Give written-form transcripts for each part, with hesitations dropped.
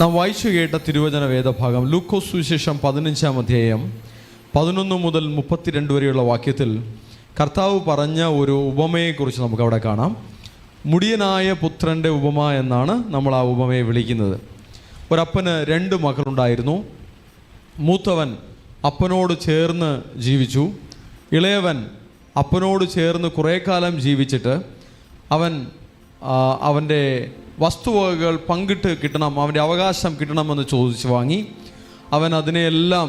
നാം വായിച്ചു കേട്ട തിരുവചന വേദഭാഗം ലൂക്കോസ് സുവിശേഷം 15-ാം അധ്യായം 11 മുതൽ 32 വരെയുള്ള വാക്യത്തിൽ കർത്താവ് പറഞ്ഞ ഒരു ഉപമയെക്കുറിച്ച് നമുക്കവിടെ കാണാം. മുടിയനായ പുത്രൻ്റെ ഉപമ എന്നാണ് നമ്മൾ ആ ഉപമയെ വിളിക്കുന്നത്. ഒരപ്പന് 2 മക്കളുണ്ടായിരുന്നു. മൂത്തവൻ അപ്പനോട് ചേർന്ന് ജീവിച്ചു. ഇളയവൻ അപ്പനോട് ചേർന്ന് കുറേ കാലം ജീവിച്ചിട്ട് അവൻ്റെ വസ്തുവകകൾ പങ്കിട്ട് കിട്ടണം, അവൻ്റെ അവകാശം കിട്ടണമെന്ന് ചോദിച്ചു വാങ്ങി. അവൻ അതിനെയെല്ലാം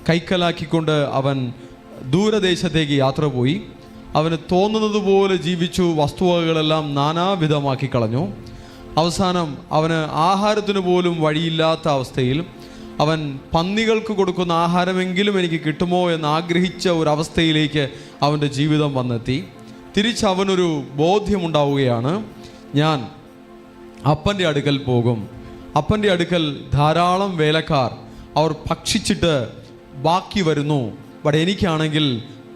കൈക്കലാക്കിക്കൊണ്ട് അവൻ ദൂരദേശത്തേക്ക് യാത്ര പോയി. അവന് തോന്നുന്നത് പോലെ ജീവിച്ചു. വസ്തുവകകളെല്ലാം നാനാവിധമാക്കി കളഞ്ഞു. അവസാനം അവന് ആഹാരത്തിന് പോലും വഴിയില്ലാത്ത അവസ്ഥയിൽ അവൻ പന്നികൾക്ക് കൊടുക്കുന്ന ആഹാരമെങ്കിലും എനിക്ക് കിട്ടുമോ എന്ന് ആഗ്രഹിച്ച ഒരവസ്ഥയിലേക്ക് അവൻ്റെ ജീവിതം വന്നെത്തി. തിരിച്ച് അവനൊരു ബോധ്യമുണ്ടാവുകയാണ്, ഞാൻ അപ്പൻ്റെ അടുക്കൽ പോകും. അപ്പൻ്റെ അടുക്കൽ ധാരാളം വേലക്കാർ, അവർ ഭക്ഷിച്ചിട്ട് ബാക്കി വരുന്നു. ബട്ട് എനിക്കാണെങ്കിൽ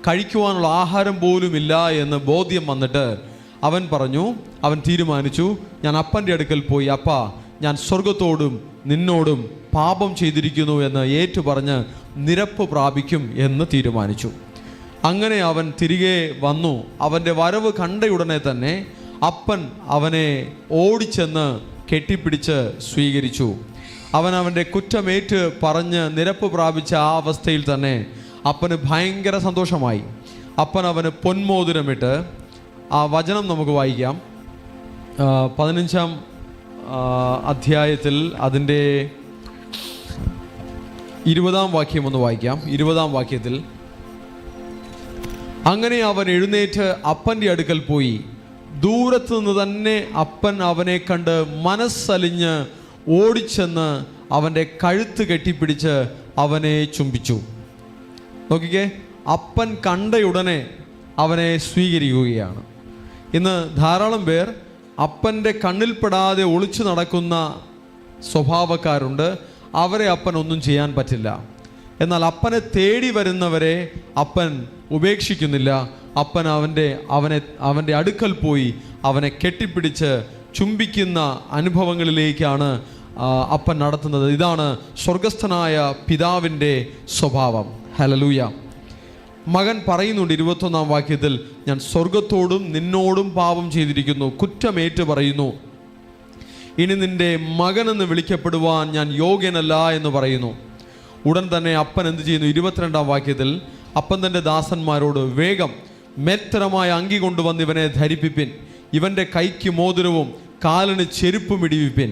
കഴിക്കുവാനുള്ള ആഹാരം പോലുമില്ല എന്ന് ബോധ്യം വന്നിട്ട് അവൻ തീരുമാനിച്ചു, ഞാൻ അപ്പൻ്റെ അടുക്കൽ പോയി, അപ്പാ, ഞാൻ സ്വർഗത്തോടും നിന്നോടും പാപം ചെയ്തിരിക്കുന്നു എന്ന് ഏറ്റുപറഞ്ഞ് നിരപ്പ് പ്രാപിക്കും എന്ന് തീരുമാനിച്ചു. അങ്ങനെ അവൻ തിരികെ വന്നു. അവൻ്റെ വരവ് കണ്ടയുടനെ തന്നെ അപ്പൻ അവനെ ഓടിച്ചെന്ന് കെട്ടിപ്പിടിച്ച് സ്വീകരിച്ചു. അവൻ്റെ കുറ്റമേറ്റ് പറഞ്ഞ് നിരപ്പ് പ്രാപിച്ച ആ അവസ്ഥയിൽ തന്നെ അപ്പന് ഭയങ്കര സന്തോഷമായി. അപ്പൻ അവന് പൊന്മോതിരമിട്ട്, ആ വചനം നമുക്ക് വായിക്കാം. 15-ാം അധ്യായത്തിൽ അതിൻ്റെ 20-ാം വാക്യം ഒന്ന് വായിക്കാം. 20-ാം വാക്യത്തിൽ, അങ്ങനെ അവൻ എഴുന്നേറ്റ് അപ്പൻ്റെ അടുക്കൽ പോയി. ദൂരത്തു നിന്ന് തന്നെ അപ്പൻ അവനെ കണ്ട് മനസ്സലിഞ്ഞ് ഓടിച്ചെന്ന് അവൻ്റെ കഴുത്ത് കെട്ടിപ്പിടിച്ച് അവനെ ചുംബിച്ചു. നോക്കിക്കേ, അപ്പൻ കണ്ടയുടനെ അവനെ സ്വീകരിക്കുകയാണ്. ഇന്ന് ധാരാളം പേർ അപ്പൻ്റെ കണ്ണിൽപ്പെടാതെ ഒളിച്ചു നടക്കുന്ന സ്വഭാവക്കാരുണ്ട്. അവരെ അപ്പൻ ഒന്നും ചെയ്യാൻ പറ്റില്ല. എന്നാൽ അപ്പനെ തേടി വരുന്നവരെ അപ്പൻ ഉപേക്ഷിക്കുന്നില്ല. അപ്പൻ അവൻ്റെ അടുക്കൽ പോയി അവനെ കെട്ടിപ്പിടിച്ച് ചുംബിക്കുന്ന അനുഭവങ്ങളിലേക്കാണ് അപ്പൻ നടത്തുന്നത്. ഇതാണ് സ്വർഗസ്ഥനായ പിതാവിൻ്റെ സ്വഭാവം. ഹല്ലേലൂയ. മകൻ പറയുന്നുണ്ട് 21-ാം വാക്യത്തിൽ, ഞാൻ സ്വർഗത്തോടും നിന്നോടും പാപം ചെയ്തിരിക്കുന്നു, കുറ്റമേറ്റ് പറയുന്നു. ഇനി നിന്റെ മകനെന്ന് വിളിക്കപ്പെടുവാൻ ഞാൻ യോഗ്യനല്ല എന്ന് പറയുന്നു. ഉടൻ തന്നെ അപ്പൻ എന്ത് ചെയ്യുന്നു? 22-ാം വാക്യത്തിൽ അപ്പൻ തൻ്റെ ദാസന്മാരോട്, വേഗം മേത്തരമായ അങ്കി കൊണ്ടുവന്ന് ഇവനെ ധരിപ്പിപ്പിൻ, ഇവൻ്റെ കൈക്ക് മോതിരവും കാലിന് ചെരുപ്പും ഇടിവിപ്പിൻ.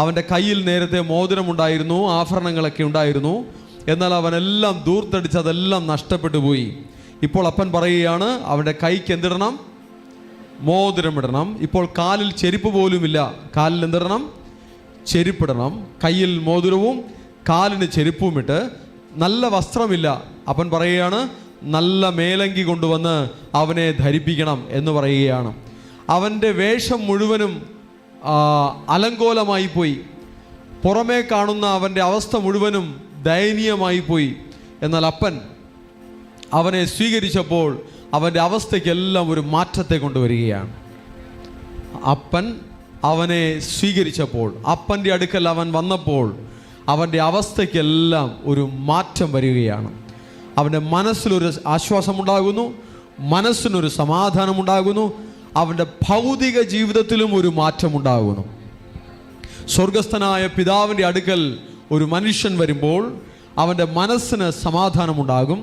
അവൻ്റെ കയ്യിൽ നേരത്തെ മോതിരമുണ്ടായിരുന്നു, ആഭരണങ്ങളൊക്കെ ഉണ്ടായിരുന്നു. എന്നാൽ അവനെല്ലാം ദൂർത്തടിച്ച് അതെല്ലാം നഷ്ടപ്പെട്ടു പോയി. ഇപ്പോൾ അപ്പൻ പറയുകയാണ്, അവൻ്റെ കൈക്ക് എന്തിടണം? മോതിരമിടണം. ഇപ്പോൾ കാലിൽ ചെരുപ്പ് പോലുമില്ല. കാലിൽ എന്തിടണം? ചെരുപ്പിടണം. കയ്യിൽ മോതിരവും കാലിന് ചെരുപ്പും ഇട്ട്, നല്ല വസ്ത്രമില്ല. അപ്പൻ പറയുകയാണ്, നല്ല മേലങ്കി കൊണ്ടുവന്ന് അവനെ ധരിപ്പിക്കണം എന്ന് പറയുകയാണ്. അവൻ്റെ വേഷം മുഴുവനും അലങ്കോലമായി പോയി. പുറമേ കാണുന്ന അവൻ്റെ അവസ്ഥ മുഴുവനും ദയനീയമായി പോയി. എന്നാൽ അപ്പൻ അവനെ സ്വീകരിച്ചപ്പോൾ അവൻ്റെ അവസ്ഥയ്ക്കെല്ലാം ഒരു മാറ്റത്തെ കൊണ്ടുവരികയാണ്. അപ്പൻ അവനെ സ്വീകരിച്ചപ്പോൾ, അപ്പൻ്റെ അടുക്കൽ അവൻ വന്നപ്പോൾ അവൻ്റെ അവസ്ഥയ്ക്കെല്ലാം ഒരു മാറ്റം വരികയാണ്. അവൻ്റെ മനസ്സിലൊരു ആശ്വാസമുണ്ടാകുന്നു, മനസ്സിനൊരു സമാധാനമുണ്ടാകുന്നു, അവൻ്റെ ഭൗതിക ജീവിതത്തിലും ഒരു മാറ്റമുണ്ടാകുന്നു. സ്വർഗസ്ഥനായ പിതാവിൻ്റെ അടുക്കൽ ഒരു മനുഷ്യൻ വരുമ്പോൾ അവൻ്റെ മനസ്സിന് സമാധാനമുണ്ടാകും,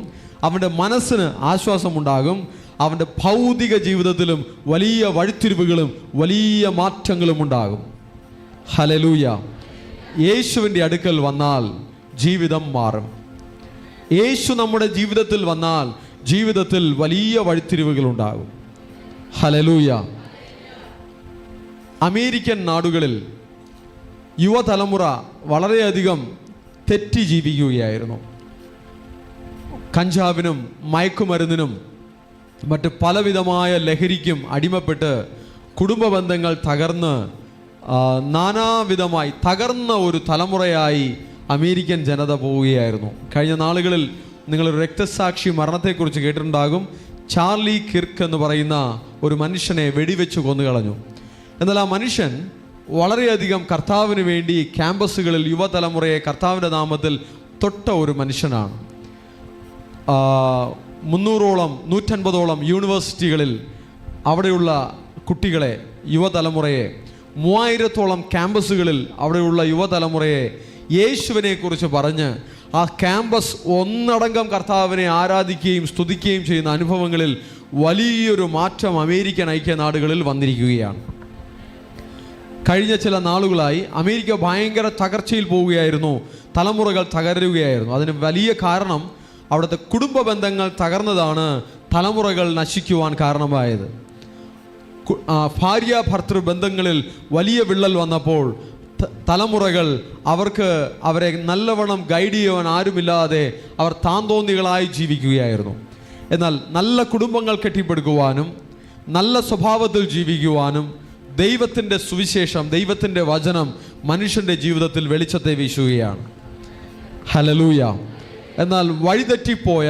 അവൻ്റെ മനസ്സിന് ആശ്വാസമുണ്ടാകും. അവൻ്റെ ഭൗതിക ജീവിതത്തിലും വലിയ വഴിത്തിരിവുകളും വലിയ മാറ്റങ്ങളും ഉണ്ടാകും. ഹല്ലേലൂയ. യേശുവിൻ്റെ അടുക്കൽ വന്നാൽ ജീവിതം മാറും. യേശു നമ്മുടെ ജീവിതത്തിൽ വന്നാൽ ജീവിതത്തിൽ വലിയ വഴിത്തിരിവുകൾ ഉണ്ടാകും. ഹല്ലേലൂയ. അമേരിക്കൻ നാടുകളിൽ യുവതലമുറ വളരെയധികം തെറ്റി ജീവിക്കുകയായിരുന്നു. കഞ്ചാവിനും മയക്കുമരുന്നിനും മറ്റ് പലവിധമായ ലഹരിക്കും അടിമപ്പെട്ട് കുടുംബ ബന്ധങ്ങൾ തകർന്ന് നാനാവിധമായി തകർന്ന ഒരു തലമുറയായി അമേരിക്കൻ ജനത പോവുകയായിരുന്നു. കഴിഞ്ഞ നാളുകളിൽ നിങ്ങളൊരു രക്തസാക്ഷി മരണത്തെക്കുറിച്ച് കേട്ടിട്ടുണ്ടാകും. ചാർലി കിർക്ക് എന്ന് പറയുന്ന ഒരു മനുഷ്യനെ വെടിവെച്ച് കൊന്നുകളഞ്ഞു. എന്നാൽ ആ മനുഷ്യൻ വളരെയധികം കർത്താവിന് വേണ്ടി ക്യാമ്പസുകളിൽ യുവതലമുറയെ കർത്താവിൻ്റെ നാമത്തിൽ തൊട്ട ഒരു മനുഷ്യനാണ്. 300ഓളം 150ഓളം യൂണിവേഴ്സിറ്റികളിൽ അവിടെയുള്ള കുട്ടികളെ, യുവതലമുറയെ, 3000ഓളം ക്യാമ്പസുകളിൽ അവിടെയുള്ള യുവതലമുറയെ യേശുവിനെ കുറിച്ച് പറഞ്ഞ് ആ ക്യാമ്പസ് ഒന്നടങ്കം കർത്താവിനെ ആരാധിക്കുകയും സ്തുതിക്കുകയും ചെയ്യുന്ന അനുഭവങ്ങളിൽ വലിയൊരു മാറ്റം അമേരിക്കൻ ഐക്യനാടുകളിൽ വന്നിരിക്കുകയാണ്. കഴിഞ്ഞ ചില നാളുകളായി അമേരിക്ക ഭയങ്കര തകർച്ചയിൽ പോവുകയായിരുന്നു, തലമുറകൾ തകരുകയായിരുന്നു. അതിന് വലിയ കാരണം അവിടുത്തെ കുടുംബ ബന്ധങ്ങൾ തകർന്നതാണ് തലമുറകൾ നശിക്കുവാൻ കാരണമായത്. ഭാര്യ ഭർത്തൃ ബന്ധങ്ങളിൽ വലിയ വിള്ളൽ വന്നപ്പോൾ തലമുറകൾ അവരെ നല്ലവണ്ണം ഗൈഡ് ചെയ്യുവാൻ ആരുമില്ലാതെ അവർ താന്തോന്നികളായി ജീവിക്കുകയായിരുന്നു. എന്നാൽ നല്ല കുടുംബങ്ങൾ കെട്ടിപ്പടുക്കുവാനും നല്ല സ്വഭാവത്തിൽ ജീവിക്കുവാനും ദൈവത്തിൻ്റെ സുവിശേഷം, ദൈവത്തിൻ്റെ വചനം മനുഷ്യൻ്റെ ജീവിതത്തിൽ വെളിച്ചത്തെ വീശുകയാണ്. ഹല്ലേലൂയ. എന്നാൽ വഴിതെറ്റിപ്പോയ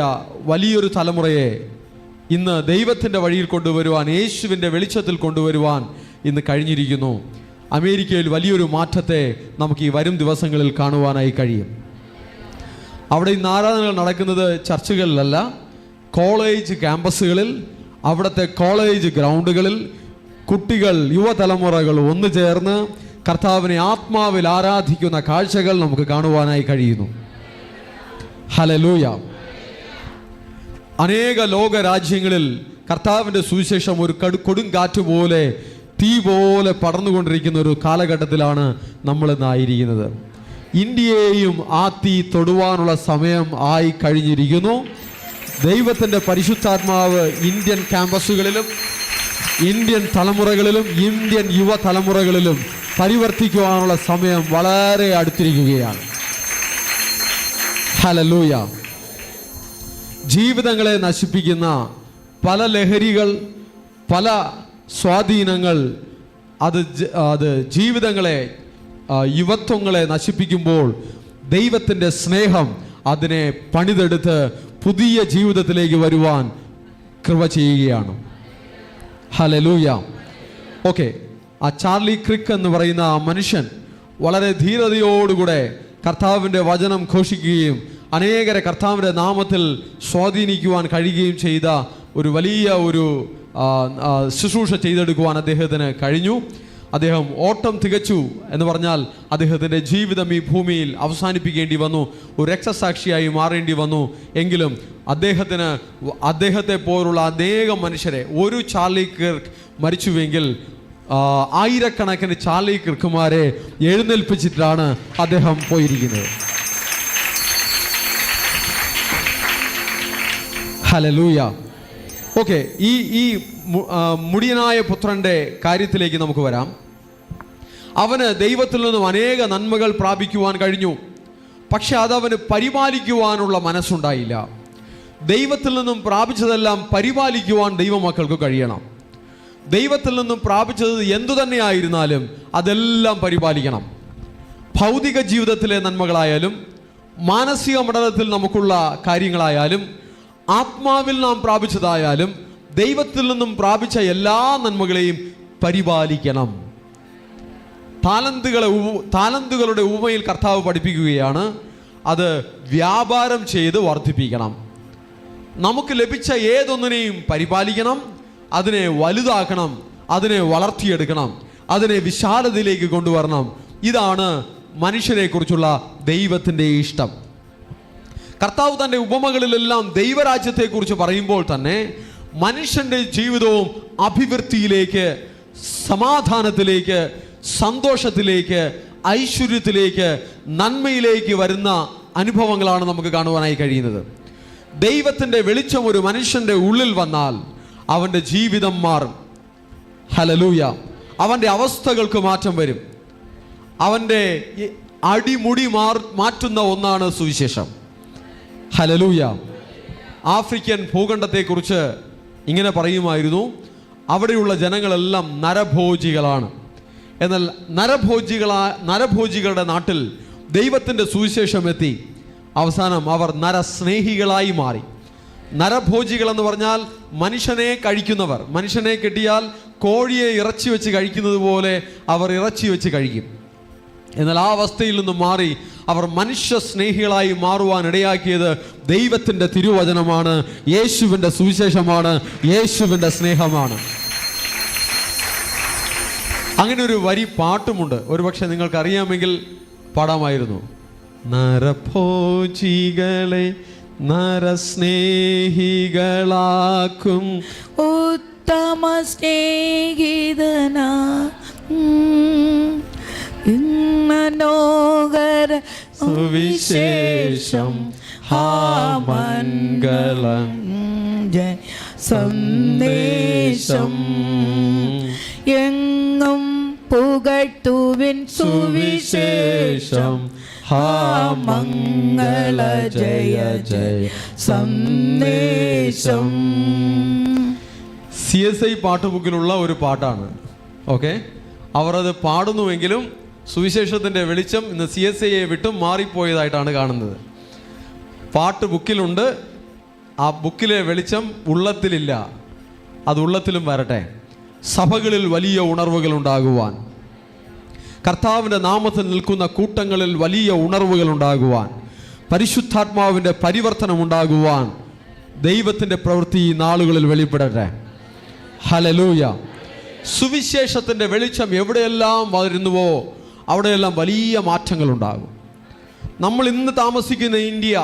വലിയൊരു തലമുറയെ ഇന്ന് ദൈവത്തിൻ്റെ വഴിയിൽ കൊണ്ടുവരുവാൻ, യേശുവിൻ്റെ വെളിച്ചത്തിൽ കൊണ്ടുവരുവാൻ ഇന്ന് കഴിഞ്ഞിരിക്കുന്നു. അമേരിക്കയിൽ വലിയൊരു മാറ്റത്തെ നമുക്ക് ഈ വരും ദിവസങ്ങളിൽ കാണുവാനായി കഴിയും. അവിടെ ഇന്ന് ആരാധനകൾ നടക്കുന്നത് ചർച്ചുകളിലല്ല, കോളേജ് ക്യാമ്പസുകളിൽ, അവിടുത്തെ കോളേജ് ഗ്രൗണ്ടുകളിൽ കുട്ടികൾ, യുവതലമുറകൾ ഒന്നു ചേർന്ന് കർത്താവിനെ ആത്മാവിൽ ആരാധിക്കുന്ന കാഴ്ചകൾ നമുക്ക് കാണുവാനായി കഴിയുന്നു. ഹല്ലേലൂയ. അനേക ലോക രാജ്യങ്ങളിൽ കർത്താവിൻ്റെ സുവിശേഷം ഒരു കൊടുങ്കാറ്റ് പോലെ, തീ പോലെ പടർന്നുകൊണ്ടിരിക്കുന്ന ഒരു കാലഘട്ടത്തിലാണ് നമ്മളിന്നായിരിക്കുന്നത്. ഇന്ത്യയെയും ആ തീ തൊടുവാനുള്ള സമയം ആയി കഴിഞ്ഞിരിക്കുന്നു. ദൈവത്തിൻ്റെ പരിശുദ്ധാത്മാവ് ഇന്ത്യൻ ക്യാമ്പസുകളിലും ഇന്ത്യൻ തലമുറകളിലും ഇന്ത്യൻ യുവതലമുറകളിലും പരിവർത്തിക്കുവാനുള്ള സമയം വളരെ അടുത്തിരിക്കുകയാണ്. ഹല്ലേലൂയ. ജീവിതങ്ങളെ നശിപ്പിക്കുന്ന പല ലഹരികൾ, പല സ്വാധീനങ്ങൾ അത് ജീവിതങ്ങളെ, യുവത്വങ്ങളെ നശിപ്പിക്കുമ്പോൾ ദൈവത്തിൻ്റെ സ്നേഹം അതിനെ പണിതെടുത്ത് പുതിയ ജീവിതത്തിലേക്ക് വരുവാൻ കൃപ ചെയ്യുകയാണ്. ഹല്ലേലൂയ. ഓക്കെ, ആ ചാർലി ക്രിക്ക് എന്ന് പറയുന്ന ആ മനുഷ്യൻ വളരെ ധീരതയോടുകൂടെ കർത്താവിൻ്റെ വചനം ഘോഷിക്കുകയും അനേകരെ കർത്താവിൻ്റെ നാമത്തിൽ സ്വാധീനിക്കുവാൻ കഴിയുകയും ചെയ്ത ഒരു വലിയ ഒരു ശുശ്രൂഷ ചെയ്തെടുക്കുവാൻ അദ്ദേഹത്തിന് കഴിഞ്ഞു. അദ്ദേഹം ഓട്ടം തികച്ചു എന്ന് പറഞ്ഞാൽ അദ്ദേഹത്തിൻ്റെ ജീവിതം ഈ ഭൂമിയിൽ അവസാനിപ്പിക്കേണ്ടി വന്നു, ഒരു രക്തസാക്ഷിയായി മാറേണ്ടി വന്നു. എങ്കിലും അദ്ദേഹത്തെ പോലുള്ള അനേകം മനുഷ്യരെ, ഒരു ചാർലി കിർക്ക് മരിച്ചുവെങ്കിൽ ആയിരക്കണക്കിന് ചാർലി കിർക്കുമാരെ എഴുന്നേൽപ്പിച്ചിട്ടാണ് അദ്ദേഹം പോയിരിക്കുന്നത്. ഹല്ലേലൂയ. ഓക്കെ, ഈ മുടിയനായ പുത്രൻ്റെ കാര്യത്തിലേക്ക് നമുക്ക് വരാം. അവന് ദൈവത്തിൽ നിന്നും അനേക നന്മകൾ പ്രാപിക്കുവാൻ കഴിഞ്ഞു, പക്ഷെ അതവന് പരിപാലിക്കുവാനുള്ള മനസ്സുണ്ടായില്ല. ദൈവത്തിൽ നിന്നും പ്രാപിച്ചതെല്ലാം പരിപാലിക്കുവാൻ ദൈവമക്കൾക്ക് കഴിയണം. ദൈവത്തിൽ നിന്നും പ്രാപിച്ചത് എന്തു തന്നെയായിരുന്നാലും അതെല്ലാം പരിപാലിക്കണം. ഭൗതിക ജീവിതത്തിലെ നന്മകളായാലും മാനസിക മണ്ഡലത്തിൽ നമുക്കുള്ള കാര്യങ്ങളായാലും ആത്മാവിൽ നാം പ്രാപിച്ചതായാലും ദൈവത്തിൽ നിന്നും പ്രാപിച്ച എല്ലാ നന്മകളെയും പരിപാലിക്കണം. താലന്തുകളുടെ ഉപമയിൽ കർത്താവ് പഠിപ്പിക്കുകയാണ്, അത് വ്യാപാരം ചെയ്ത് വർദ്ധിപ്പിക്കണം. നമുക്ക് ലഭിച്ച ഏതൊന്നിനെയും പരിപാലിക്കണം, അതിനെ വലുതാക്കണം, അതിനെ വളർത്തിയെടുക്കണം, അതിനെ വിശാലതയിലേക്ക് കൊണ്ടുവരണം. ഇതാണ് മനുഷ്യനെ കുറിച്ചുള്ള ദൈവത്തിൻ്റെ ഇഷ്ടം. കർത്താവ് തൻ്റെ ഉപമകളിലെല്ലാം ദൈവരാജ്യത്തെക്കുറിച്ച് പറയുമ്പോൾ തന്നെ മനുഷ്യൻ്റെ ജീവിതവും അഭിവൃദ്ധിയിലേക്ക്, സമാധാനത്തിലേക്ക്, സന്തോഷത്തിലേക്ക്, ഐശ്വര്യത്തിലേക്ക്, നന്മയിലേക്ക് വരുന്ന അനുഭവങ്ങളാണ് നമുക്ക് കാണുവാനായി കഴിയുന്നത്. ദൈവത്തിൻ്റെ വെളിച്ചം ഒരു മനുഷ്യൻ്റെ ഉള്ളിൽ വന്നാൽ അവൻ്റെ ജീവിതം മാറും. ഹല്ലേലൂയ. അവൻ്റെ അവസ്ഥകൾക്ക് മാറ്റം വരും. അവൻ്റെ അടിമുടി മാറ്റുന്ന ഒന്നാണ് സുവിശേഷം. ഹല്ലേലൂയ. ആഫ്രിക്കൻ ഭൂഖണ്ഡത്തെക്കുറിച്ച് ഇങ്ങനെ പറയുമായിരുന്നു, അവിടെയുള്ള ജനങ്ങളെല്ലാം നരഭോജികളാണ്. എന്നാൽ നരഭോജികളുടെ നാട്ടിൽ ദൈവത്തിൻ്റെ സുവിശേഷം എത്തി. അവസാനം അവർ നരസ്നേഹികളായി മാറി. നരഭോജികൾ എന്ന് പറഞ്ഞാൽ മനുഷ്യനെ കഴിക്കുന്നവർ. മനുഷ്യനെ കിട്ടിയാൽ കോഴിയെ ഇറച്ചി വെച്ച് കഴിക്കുന്നത് പോലെ അവർ ഇറച്ചി വെച്ച് കഴിക്കും. എന്നാൽ ആ അവസ്ഥയിൽ നിന്നും മാറി അവർ മനുഷ്യ സ്നേഹികളായി മാറുവാൻ ഇടയാക്കിയത് ദൈവത്തിൻ്റെ തിരുവചനമാണ്, യേശുവിൻ്റെ സുവിശേഷമാണ്, യേശുവിൻ്റെ സ്നേഹമാണ്. അങ്ങനെ ഒരു വരി പാട്ടുമുണ്ട്, ഒരുപക്ഷെ നിങ്ങൾക്കറിയാമെങ്കിൽ പാടാമായിരുന്നു. നരഭോജികളെ നരസ്നേഹികളാക്കും ഉത്തമ സ്നേഹിതനാ മനോഹര സുവിശേഷം മംഗളം സന്ദേശം എങ്ങും പുകഴ്ത്തുവിൻ സുവിശേഷം മംഗള ജയ ജയ സന്ദേശം. CSI പാട്ടുബുക്കിലുള്ള ഒരു പാട്ടാണ്. ഓക്കെ, അവർ അത് പാടുന്നുവെങ്കിലും സുവിശേഷത്തിൻ്റെ വെളിച്ചം ഇന്ന് CSIയെ വിട്ടും മാറിപ്പോയതായിട്ടാണ് കാണുന്നത്. പാട്ട് ബുക്കിലുണ്ട്, ആ ബുക്കിലെ വെളിച്ചം ഉള്ളത്തിലില്ല. അത് ഉള്ളത്തിലും വരട്ടെ. സഭകളിൽ വലിയ ഉണർവുകൾ ഉണ്ടാകുവാൻ, കർത്താവിൻ്റെ നാമത്തിൽ നിൽക്കുന്ന കൂട്ടങ്ങളിൽ വലിയ ഉണർവുകൾ ഉണ്ടാകുവാൻ, പരിശുദ്ധാത്മാവിൻ്റെ പരിവർത്തനം ഉണ്ടാകുവാൻ ദൈവത്തിൻ്റെ പ്രവൃത്തി ഈ നാളുകളിൽ വെളിപ്പെടട്ടെ. ഹല്ലേലൂയ. സുവിശേഷത്തിൻ്റെ വെളിച്ചം എവിടെയെല്ലാം വരുന്നുവോ അവിടെയെല്ലാം വലിയ മാറ്റങ്ങൾ ഉണ്ടാകും. നമ്മൾ ഇന്ന് താമസിക്കുന്ന ഇന്ത്യ,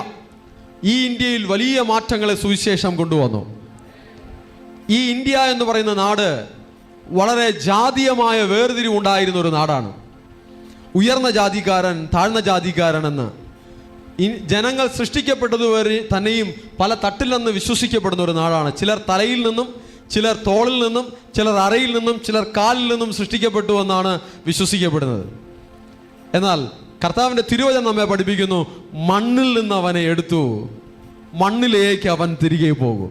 ഈ ഇന്ത്യയിൽ വലിയ മാറ്റങ്ങളെ സുവിശേഷം കൊണ്ടുവന്നു. ഈ ഇന്ത്യ എന്ന് പറയുന്ന നാട് വളരെ ജാതീയമായ വേർതിരിവുണ്ടായിരുന്ന ഒരു നാടാണ്. ഉയർന്ന ജാതിക്കാരൻ, താഴ്ന്ന ജാതിക്കാരൻ എന്ന് ജനങ്ങൾ സൃഷ്ടിക്കപ്പെട്ടതുവരെ തന്നെയും പല തട്ടിൽ നിന്ന് വിശ്വസിക്കപ്പെടുന്ന ഒരു നാടാണ്. ചിലർ തലയിൽ നിന്നും, ചിലർ തോളിൽ നിന്നും, ചിലർ അരയിൽ നിന്നും, ചിലർ കാലിൽ നിന്നും സൃഷ്ടിക്കപ്പെട്ടു എന്നാണ് വിശ്വസിക്കപ്പെടുന്നത്. എന്നാൽ കർത്താവിൻ്റെ തിരുവചനം നമ്മെ പഠിപ്പിക്കുന്നു, മണ്ണിൽ നിന്ന് അവനെ എടുത്തു, മണ്ണിലേക്ക് അവൻ തിരികെ പോകും.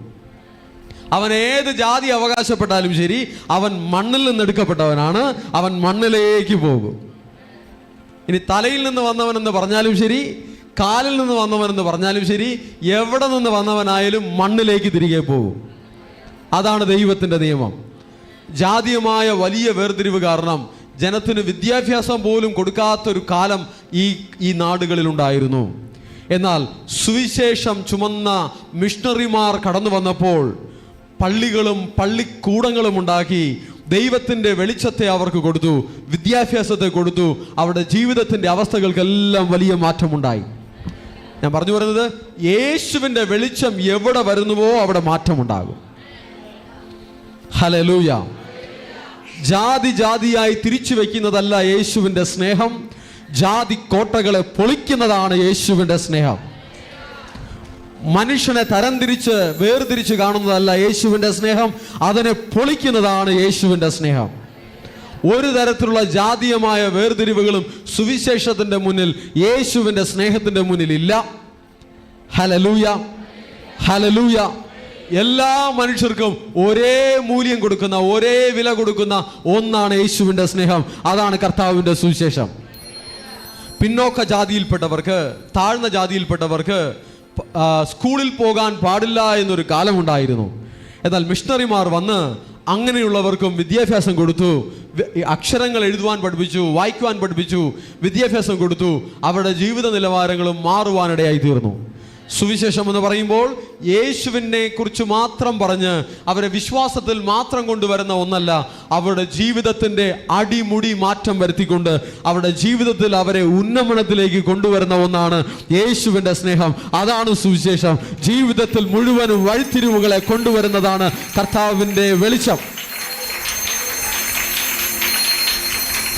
അവൻ ഏത് ജാതി അവകാശപ്പെട്ടാലും ശരി, അവൻ മണ്ണിൽ നിന്ന് എടുക്കപ്പെട്ടവനാണ്, അവൻ മണ്ണിലേക്ക് പോകും. ഇനി തലയിൽ നിന്ന് വന്നവനെന്ന് പറഞ്ഞാലും ശരി, കാലിൽ നിന്ന് വന്നവനെന്ന് പറഞ്ഞാലും ശരി, എവിടെ നിന്ന് വന്നവനായാലും മണ്ണിലേക്ക് തിരികെ പോകും. അതാണ് ദൈവത്തിൻ്റെ നിയമം. ജാതീയമായ വലിയ വേർതിരിവ് കാരണം ജനത്തിന് വിദ്യാഭ്യാസം പോലും കൊടുക്കാത്തൊരു കാലം ഈ നാടുകളിലുണ്ടായിരുന്നു. എന്നാൽ സുവിശേഷം ചുമന്ന മിഷണറിമാർ കടന്നു വന്നപ്പോൾ പള്ളികളും പള്ളിക്കൂടങ്ങളും ഉണ്ടാക്കി ദൈവത്തിൻ്റെ വെളിച്ചത്തെ അവർക്ക് കൊടുത്തു, വിദ്യാഭ്യാസത്തെ കൊടുത്തു. അവരുടെ ജീവിതത്തിൻ്റെ അവസ്ഥകൾക്കെല്ലാം വലിയ മാറ്റമുണ്ടായി. ഞാൻ പറഞ്ഞു വരുന്നത്, യേശുവിൻ്റെ വെളിച്ചം എവിടെ വരുന്നുവോ അവിടെ മാറ്റമുണ്ടാകും. ഹല്ലേലൂയ. ജാതി ജാതിയായി തിരിച്ചു വെക്കുന്നതല്ല യേശുവിൻ്റെ സ്നേഹം, ജാതി കോട്ടകളെ പൊളിക്കുന്നതാണ് യേശുവിൻ്റെ സ്നേഹം. മനുഷ്യനെ തരംതിരിച്ച് വേർതിരിച്ച് കാണുന്നതല്ല യേശുവിൻ്റെ സ്നേഹം, അതിനെ പൊളിക്കുന്നതാണ് യേശുവിൻ്റെ സ്നേഹം. ഒരു തരത്തിലുള്ള ജാതീയമായ വേർതിരിവുകളും സുവിശേഷത്തിൻ്റെ മുന്നിൽ, യേശുവിൻ്റെ സ്നേഹത്തിൻ്റെ മുന്നിൽ ഇല്ല. Hallelujah, hallelujah. എല്ലാ മനുഷ്യർക്കും ഒരേ മൂല്യം കൊടുക്കുന്ന, ഒരേ വില കൊടുക്കുന്ന ഒന്നാണ് യേശുവിൻ്റെ സ്നേഹം. അതാണ് കർത്താവിൻ്റെ സുവിശേഷം. പിന്നോക്ക ജാതിയിൽപ്പെട്ടവർക്ക്, താഴ്ന്ന ജാതിയിൽപ്പെട്ടവർക്ക് സ്കൂളിൽ പോകാൻ പാടില്ല എന്നൊരു കാലമുണ്ടായിരുന്നു. എന്നാൽ മിഷണറിമാർ വന്ന് അങ്ങനെയുള്ളവർക്കും വിദ്യാഭ്യാസം കൊടുത്തു, അക്ഷരങ്ങൾ എഴുതുവാൻ പഠിപ്പിച്ചു, വായിക്കുവാൻ പഠിപ്പിച്ചു, വിദ്യാഭ്യാസം കൊടുത്തു. അവരുടെ ജീവിത നിലവാരങ്ങളും മാറുവാനിടയായി തീർന്നു. സുവിശേഷം എന്ന് പറയുമ്പോൾ യേശുവിനെ കുറിച്ച് മാത്രം പറഞ്ഞ് അവരെ വിശ്വാസത്തിൽ മാത്രം കൊണ്ടുവരുന്ന ഒന്നല്ല, അവരുടെ ജീവിതത്തിൻ്റെ അടിമുടി മാറ്റം വരുത്തിക്കൊണ്ട് അവരുടെ ജീവിതത്തിൽ അവരെ ഉന്നമനത്തിലേക്ക് കൊണ്ടുവരുന്ന ഒന്നാണ് യേശുവിൻ്റെ സ്നേഹം. അതാണ് സുവിശേഷം. ജീവിതത്തിൽ മുഴുവനും വഴിത്തിരിവുകളെ കൊണ്ടുവരുന്നതാണ് കർത്താവിൻ്റെ വെളിച്ചം.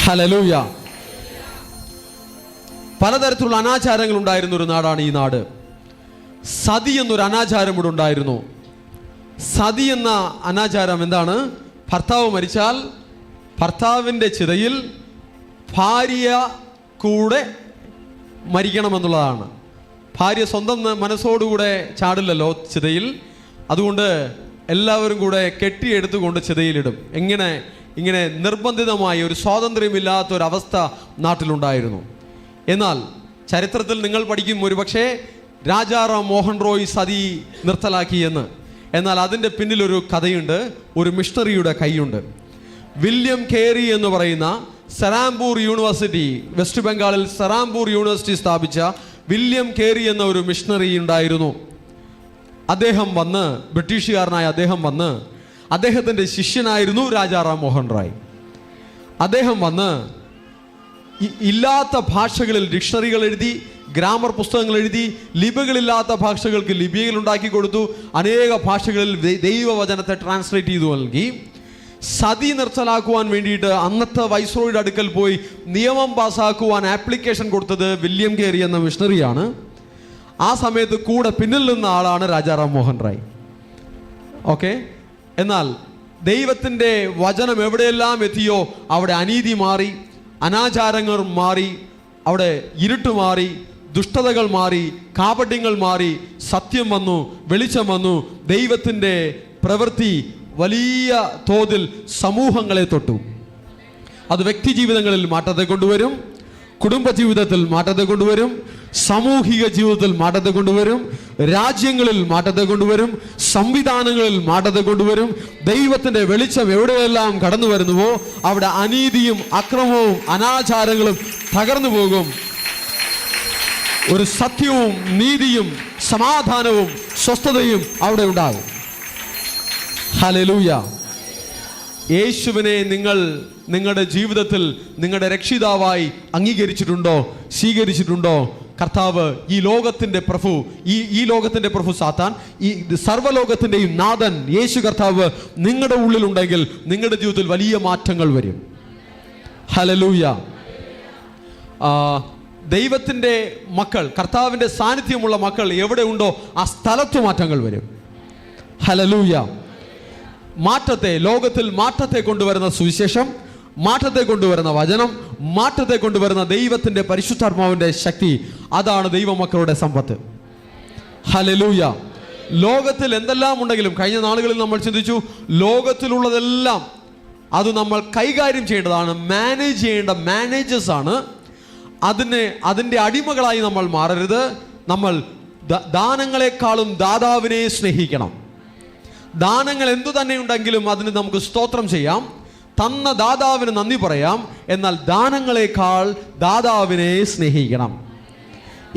ഹല്ലേലൂയ. പലതരത്തിലുള്ള അനാചാരങ്ങൾ ഉണ്ടായിരുന്ന ഒരു നാടാണ് ഈ നാട്. സതി എന്നൊരു അനാചാരം ഇവിടെ ഉണ്ടായിരുന്നു. സതി എന്ന അനാചാരം എന്താണ്? ഭർത്താവ് മരിച്ചാൽ ഭർത്താവിൻ്റെ ചിതയിൽ ഭാര്യ കൂടെ മരിക്കണമെന്നുള്ളതാണ്. ഭാര്യ സ്വന്തം മനസ്സോടുകൂടെ ചാടില്ലല്ലോ ചിതയിൽ. അതുകൊണ്ട് എല്ലാവരും കൂടെ കെട്ടിയെടുത്തുകൊണ്ട് ചിതയിലിടും. ഇങ്ങനെ നിർബന്ധിതമായി ഒരു സ്വാതന്ത്ര്യമില്ലാത്തൊരവസ്ഥ നാട്ടിലുണ്ടായിരുന്നു. എന്നാൽ ചരിത്രത്തിൽ നിങ്ങൾ പഠിക്കും, ഒരുപക്ഷെ രാജാറാം മോഹൻ റോയ് സതി നിർത്തലാക്കിയെന്ന്. എന്നാൽ അതിൻ്റെ പിന്നിലൊരു കഥയുണ്ട്, ഒരു മിഷണറിയുടെ കൈയുണ്ട്. വില്യം കേരി എന്ന് പറയുന്ന സെറാംപൂർ യൂണിവേഴ്സിറ്റി, വെസ്റ്റ് ബംഗാളിൽ സെറാംപൂർ യൂണിവേഴ്സിറ്റി സ്ഥാപിച്ച വില്യം കേരി എന്ന ഒരു മിഷണറി ഉണ്ടായിരുന്നു. അദ്ദേഹം വന്ന്, ബ്രിട്ടീഷുകാരനായ അദ്ദേഹം വന്ന്, അദ്ദേഹത്തിൻ്റെ ശിഷ്യനായിരുന്നു രാജാറാം മോഹൻ റോയ്. അദ്ദേഹം വന്ന് ഇല്ലാത്ത ഭാഷകളിൽ ഡിക്ഷണറികൾ എഴുതി, ഗ്രാമർ പുസ്തകങ്ങൾ എഴുതി, ലിപികളില്ലാത്ത ഭാഷകൾക്ക് ലിപികൾ ഉണ്ടാക്കി കൊടുത്തു. അനേക ഭാഷകളിൽ ദൈവവചനത്തെ ട്രാൻസ്ലേറ്റ് ചെയ്തു നൽകി. സതി നിർത്തലാക്കുവാൻ വേണ്ടിയിട്ട് അന്നത്തെ വൈസ്രോയുടെ അടുക്കൽ പോയി നിയമം പാസ്സാക്കുവാൻ ആപ്ലിക്കേഷൻ കൊടുത്തത് വില്യം കേരി എന്ന മിഷണറിയാണ്. ആ സമയത്ത് കൂടെ പിന്നിൽ നിന്ന ആളാണ് രാജാറാം മോഹൻ റോയ്. ഓക്കെ. എന്നാൽ ദൈവത്തിൻ്റെ വചനം എവിടെയെല്ലാം എത്തിയോ അവിടെ അനീതി മാറി, അനാചാരങ്ങൾ മാറി, അവിടെ ഇരുട്ട് മാറി, ദുഷ്ടതകൾ മാറി, കാപട്യങ്ങൾ മാറി, സത്യം വന്നു, വെളിച്ചം വന്നു. ദൈവത്തിൻ്റെ പ്രവൃത്തി വലിയ തോതിൽ സമൂഹങ്ങളെ തൊട്ടു. അത് വ്യക്തി ജീവിതങ്ങളിൽ മാറ്റത്തെ കൊണ്ടുവരും, കുടുംബ ജീവിതത്തിൽ മാറ്റത്തെ കൊണ്ടുവരും, സാമൂഹിക ജീവിതത്തിൽ മാറ്റത്തെ കൊണ്ടുവരും, രാജ്യങ്ങളിൽ മാറ്റത്തെ കൊണ്ടുവരും, സംവിധാനങ്ങളിൽ മാറ്റത്തെ കൊണ്ടുവരും. ദൈവത്തിൻ്റെ വെളിച്ചം എവിടെയെല്ലാം കടന്നു വരുന്നുവോ അവിടെ അനീതിയും അക്രമവും അനാചാരങ്ങളും തകർന്നു പോകും. ഒരു സത്യവും നീതിയും സമാധാനവും സ്വസ്ഥതയും അവിടെ ഉണ്ടാകും. ഹല്ലേലൂയ. യേശുവിനെ നിങ്ങൾ നിങ്ങളുടെ ജീവിതത്തിൽ നിങ്ങളുടെ രക്ഷിതാവായി അംഗീകരിച്ചിട്ടുണ്ടോ, സ്വീകരിച്ചിട്ടുണ്ടോ? കർത്താവ്, ഈ ലോകത്തിൻ്റെ പ്രഭു, ഈ ലോകത്തിൻ്റെ പ്രഭു സാത്താൻ, ഈ സർവ്വലോകത്തിൻ്റെയും നാഥൻ യേശു കർത്താവ് നിങ്ങളുടെ ഉള്ളിലുണ്ടെങ്കിൽ നിങ്ങളുടെ ജീവിതത്തിൽ വലിയ മാറ്റങ്ങൾ വരും. ഹല്ലേലൂയ. ദൈവത്തിൻ്റെ മക്കൾ, കർത്താവിൻ്റെ സാന്നിധ്യമുള്ള മക്കൾ എവിടെ ഉണ്ടോ ആ സ്ഥലത്ത് മാറ്റങ്ങൾ വരും. ഹല്ലേലൂയ. മാറ്റത്തെ, ലോകത്തിൽ മാറ്റത്തെ കൊണ്ടുവരുന്ന സുവിശേഷം, മാറ്റത്തെ കൊണ്ടുവരുന്ന വചനം, മാറ്റത്തെ കൊണ്ടുവരുന്ന ദൈവത്തിൻ്റെ പരിശുദ്ധാത്മാവിൻ്റെ ശക്തി, അതാണ് ദൈവമക്കളുടെ സമ്പത്ത്. ഹല്ലേലൂയ. ലോകത്തിൽ എന്തെല്ലാം ഉണ്ടെങ്കിലും, കഴിഞ്ഞ നാളുകളിൽ നമ്മൾ ചിന്തിച്ചു, ലോകത്തിലുള്ളതെല്ലാം അത് നമ്മൾ കൈകാര്യം ചെയ്യേണ്ടതാണ്, മാനേജ് ചെയ്യേണ്ട മാനേജേഴ്സ് ആണ്. അതിൻ്റെ അടിമകളായി നമ്മൾ മാറരുത്. നമ്മൾ ദാനങ്ങളെക്കാളും ദാതാവിനെ സ്നേഹിക്കണം. ദാനങ്ങൾ എന്തു തന്നെ ഉണ്ടെങ്കിലും അതിന് നമുക്ക് സ്തോത്രം ചെയ്യാം, തന്ന ദാതാവിന് നന്ദി പറയാം. എന്നാൽ ദാനങ്ങളെക്കാൾ ദാതാവിനെ സ്നേഹിക്കണം.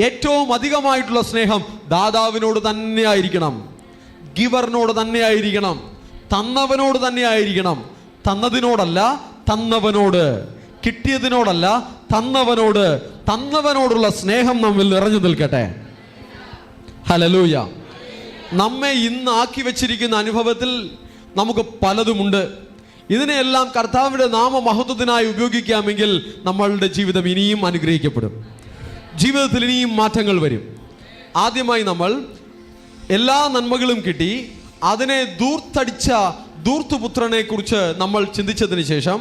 ഏറ്റവും അധികമായിട്ടുള്ള സ്നേഹം ദാതാവിനോട് തന്നെ ആയിരിക്കണം, ഗിവറിനോട് തന്നെ ആയിരിക്കണം, തന്നവനോട് തന്നെ ആയിരിക്കണം. തന്നതിനോടല്ല, തന്നവനോട്. കിട്ടിയതിനോടല്ല, തന്നവനോട്. തന്നവനോടുള്ള സ്നേഹം നമ്മിൽ നിറഞ്ഞു നിൽക്കട്ടെ. ഹല്ലേലൂയ. നമ്മെ ഇന്ന് ആക്കി വെച്ചിരിക്കുന്ന അനുഭവത്തിൽ നമുക്ക് പലതുമുണ്ട്. ഇതിനെയെല്ലാം കർത്താവിൻ്റെ നാമമഹത്വത്തിനായി ഉപയോഗിക്കാമെങ്കിൽ നമ്മളുടെ ജീവിതം ഇനിയും അനുഗ്രഹിക്കപ്പെടും, ജീവിതത്തിൽ ഇനിയും മാറ്റങ്ങൾ വരും. ആദ്യമായി നമ്മൾ എല്ലാ നന്മകളും കിട്ടി അതിനെ ദൂർത്തടിച്ച ദൂർത്തുപുത്രനെ കുറിച്ച് നമ്മൾ ചിന്തിച്ചതിന് ശേഷം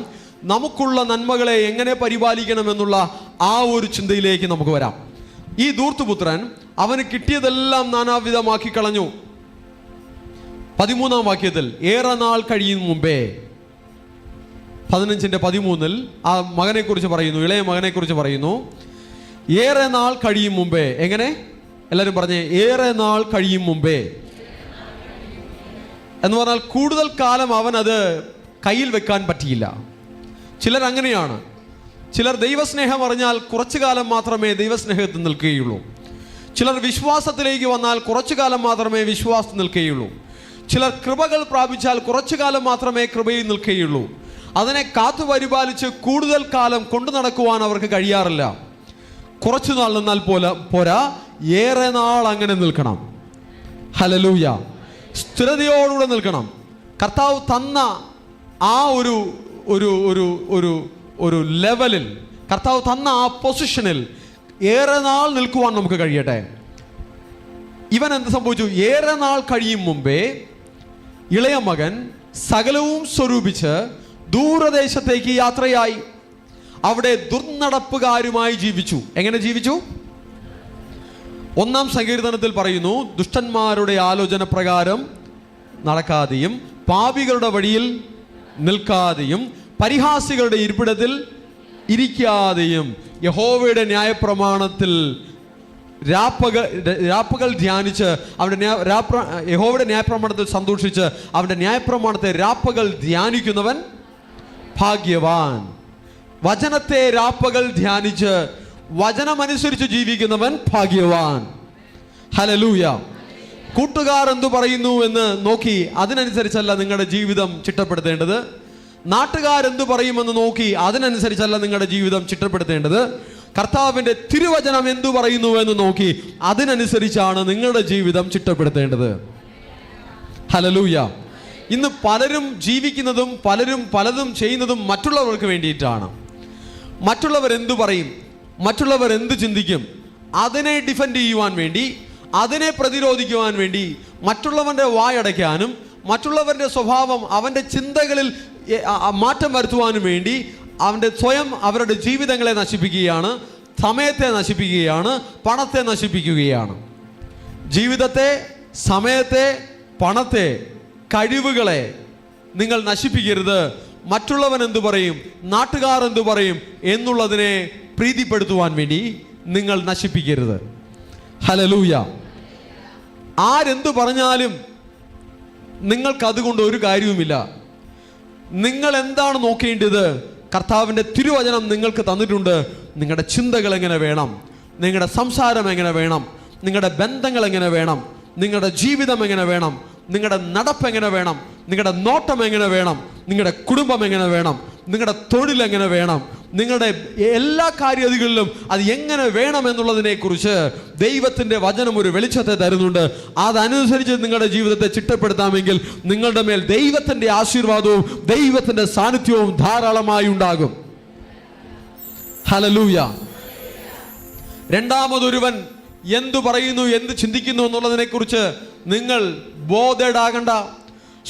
നമുക്കുള്ള നന്മകളെ എങ്ങനെ പരിപാലിക്കണമെന്നുള്ള ആ ഒരു ചിന്തയിലേക്ക് നമുക്ക് വരാം. ഈ ദൂർത്തുപുത്രൻ അവന് കിട്ടിയതെല്ലാം നാനാവിധമാക്കി കളഞ്ഞു. 13-ാം വാക്യത്തിൽ ഏറെ നാൾ കഴിയും മുമ്പേ, 15-13 ആ മകനെ കുറിച്ച് പറയുന്നു, ഇളയ മകനെ കുറിച്ച് പറയുന്നു. ഏറെ നാൾ കഴിയും മുമ്പേ. എങ്ങനെ? എല്ലാവരും പറഞ്ഞേ, ഏറെ നാൾ കഴിയും മുമ്പേ എന്ന് പറഞ്ഞാൽ കൂടുതൽ കാലം അവൻ അത് കയ്യിൽ വെക്കാൻ പറ്റിയില്ല. ചിലർ അങ്ങനെയാണ്. ചിലർ ദൈവസ്നേഹം അറിഞ്ഞാൽ കുറച്ചു കാലം മാത്രമേ ദൈവസ്നേഹത്തിൽ നിൽക്കുകയുള്ളൂ. ചിലർ വിശ്വാസത്തിലേക്ക് വന്നാൽ കുറച്ചു കാലം മാത്രമേ വിശ്വാസത്തിൽ നിൽക്കുകയുള്ളൂ. ചിലർ കൃപകൾ പ്രാപിച്ചാൽ കുറച്ചു കാലം മാത്രമേ കൃപയിൽ നിൽക്കുകയുള്ളൂ. അതിനെ കാത്തു പരിപാലിച്ച് കൂടുതൽ കാലം കൊണ്ടു നടക്കുവാൻ അവർക്ക് കഴിയാറില്ല. കുറച്ചു നാൾ നിന്നാൽ പോരാ, ഏറെ നാൾ അങ്ങനെ നിൽക്കണം. ഹല്ലേലൂയ. സ്ഥിരതയോടുകൂടെ നിൽക്കണം. കർത്താവ് തന്ന ആ ഒരു ഒരു ഒരു ഒരു ഒരു ലെവലിൽ, കർത്താവ് തന്ന ആ പൊസിഷനിൽ ഏറെ നാൾ നിൽക്കുവാൻ നമുക്ക് കഴിയട്ടെ. ഇവൻ എന്ത് സംഭവിച്ചു? ഏറെ നാൾ കഴിയും മുമ്പേ ഇളയ മകൻ സകലവും സ്വരൂപിച്ച് ദൂരദേശത്തേക്ക് യാത്രയായി. അവിടെ ദുർനടപ്പുകാരുമായി ജീവിച്ചു. എങ്ങനെ ജീവിച്ചു? 1-ാം സങ്കീർത്തനത്തിൽ പറയുന്നു, ദുഷ്ടന്മാരുടെ ആലോചന പ്രകാരം നടക്കാതെയും പാപികളുടെ വഴിയിൽ നിൽക്കാതെയും പരിഹാസികളുടെ ഇരിപ്പിടത്തിൽ ഇരിക്കാതെയും യഹോവയുടെ ന്യായപ്രമാണത്തിൽ രാപ്പകൽ ധ്യാനിച്ച് അവൻ്റെ യഹോവയുടെ ന്യായപ്രമാണത്തിൽ സന്തോഷിച്ച് അവൻ്റെ ന്യായപ്രമാണത്തെ രാപ്പകൽ ധ്യാനിക്കുന്നവൻ ഭാഗ്യവാൻ. വചനത്തെ രാപ്പകൽ ധ്യാനിച്ച് വചനമനുസരിച്ച് ജീവിക്കുന്നവൻ ഭാഗ്യവാൻ. ഹല്ലേലൂയ. കൂട്ടുകാർ എന്തു പറയുന്നു എന്ന് നോക്കി അതിനനുസരിച്ചല്ല നിങ്ങളുടെ ജീവിതം ചിട്ടപ്പെടുത്തേണ്ടത്. നാട്ടുകാരെന്തു പറയുമെന്ന് നോക്കി അതിനനുസരിച്ചല്ല നിങ്ങളുടെ ജീവിതം ചിട്ടപ്പെടുത്തേണ്ടത്. കർത്താവിൻ്റെ തിരുവചനം എന്തു പറയുന്നു എന്ന് നോക്കി അതിനനുസരിച്ചാണ് നിങ്ങളുടെ ജീവിതം ചിട്ടപ്പെടുത്തേണ്ടത്. ഹല്ലേലൂയ. ഇന്ന് പലരും ജീവിക്കുന്നതും പലതും ചെയ്യുന്നതും മറ്റുള്ളവർക്ക് വേണ്ടിയിട്ടാണ്. മറ്റുള്ളവർ എന്തു പറയും, മറ്റുള്ളവർ എന്ത് ചിന്തിക്കും, അതിനെ ഡിഫെൻഡ് ചെയ്യുവാൻ വേണ്ടി, അതിനെ പ്രതിരോധിക്കുവാൻ വേണ്ടി, മറ്റുള്ളവൻ്റെ വായടയ്ക്കാനും മറ്റുള്ളവരുടെ സ്വഭാവം അവൻ്റെ ചിന്തകളിൽ മാറ്റം വരുത്തുവാനും വേണ്ടി അവരുടെ ജീവിതങ്ങളെ നശിപ്പിക്കുകയാണ്, സമയത്തെ നശിപ്പിക്കുകയാണ്, പണത്തെ നശിപ്പിക്കുകയാണ്. ജീവിതത്തെ, സമയത്തെ, പണത്തെ, കഴിവുകളെ നിങ്ങൾ നശിപ്പിക്കരുത്. മറ്റുള്ളവൻ എന്തു പറയും, നാട്ടുകാർ എന്തു പറയും എന്നുള്ളതിനെ പ്രീതിപ്പെടുത്തുവാൻ വേണ്ടി നിങ്ങൾ നശിപ്പിക്കരുത്. ഹല്ലേലൂയ. ആരെന്തു പറഞ്ഞാലും നിങ്ങൾക്കതുകൊണ്ട് ഒരു കാര്യവുമില്ല. നിങ്ങൾ എന്താണ് നോക്കേണ്ടത്? കർത്താവിൻ്റെ തിരുവചനം നിങ്ങൾക്ക് തന്നിട്ടുണ്ട്. നിങ്ങളുടെ ചിന്തകൾ എങ്ങനെ വേണം, നിങ്ങളുടെ സംസാരം എങ്ങനെ വേണം, നിങ്ങളുടെ ബന്ധങ്ങൾ എങ്ങനെ വേണം, നിങ്ങളുടെ ജീവിതം എങ്ങനെ വേണം, നിങ്ങളുടെ നടപ്പ് എങ്ങനെ വേണം, നിങ്ങളുടെ നോട്ടം എങ്ങനെ വേണം, നിങ്ങളുടെ കുടുംബം എങ്ങനെ വേണം, നിങ്ങളുടെ തൊഴിൽ എങ്ങനെ വേണം, നിങ്ങളുടെ എല്ലാ കാര്യങ്ങളിലും അത് എങ്ങനെ വേണം എന്നുള്ളതിനെക്കുറിച്ച് ദൈവത്തിൻ്റെ വചനം ഒരു വെളിച്ചത്തെ തരുന്നുണ്ട്. അതനുസരിച്ച് നിങ്ങളുടെ ജീവിതത്തെ ചിട്ടപ്പെടുത്താമെങ്കിൽ നിങ്ങളുടെ മേൽ ദൈവത്തിൻ്റെ ആശീർവാദവും ദൈവത്തിൻ്റെ സാന്നിധ്യവും ധാരാളമായി ഉണ്ടാകും. ഹല്ലേലൂയ. രണ്ടാമതൊരുവൻ എന്തു പറയുന്നു, എന്ത് ചിന്തിക്കുന്നു എന്നുള്ളതിനെക്കുറിച്ച് നിങ്ങൾ ബോധേഡാകണ്ട.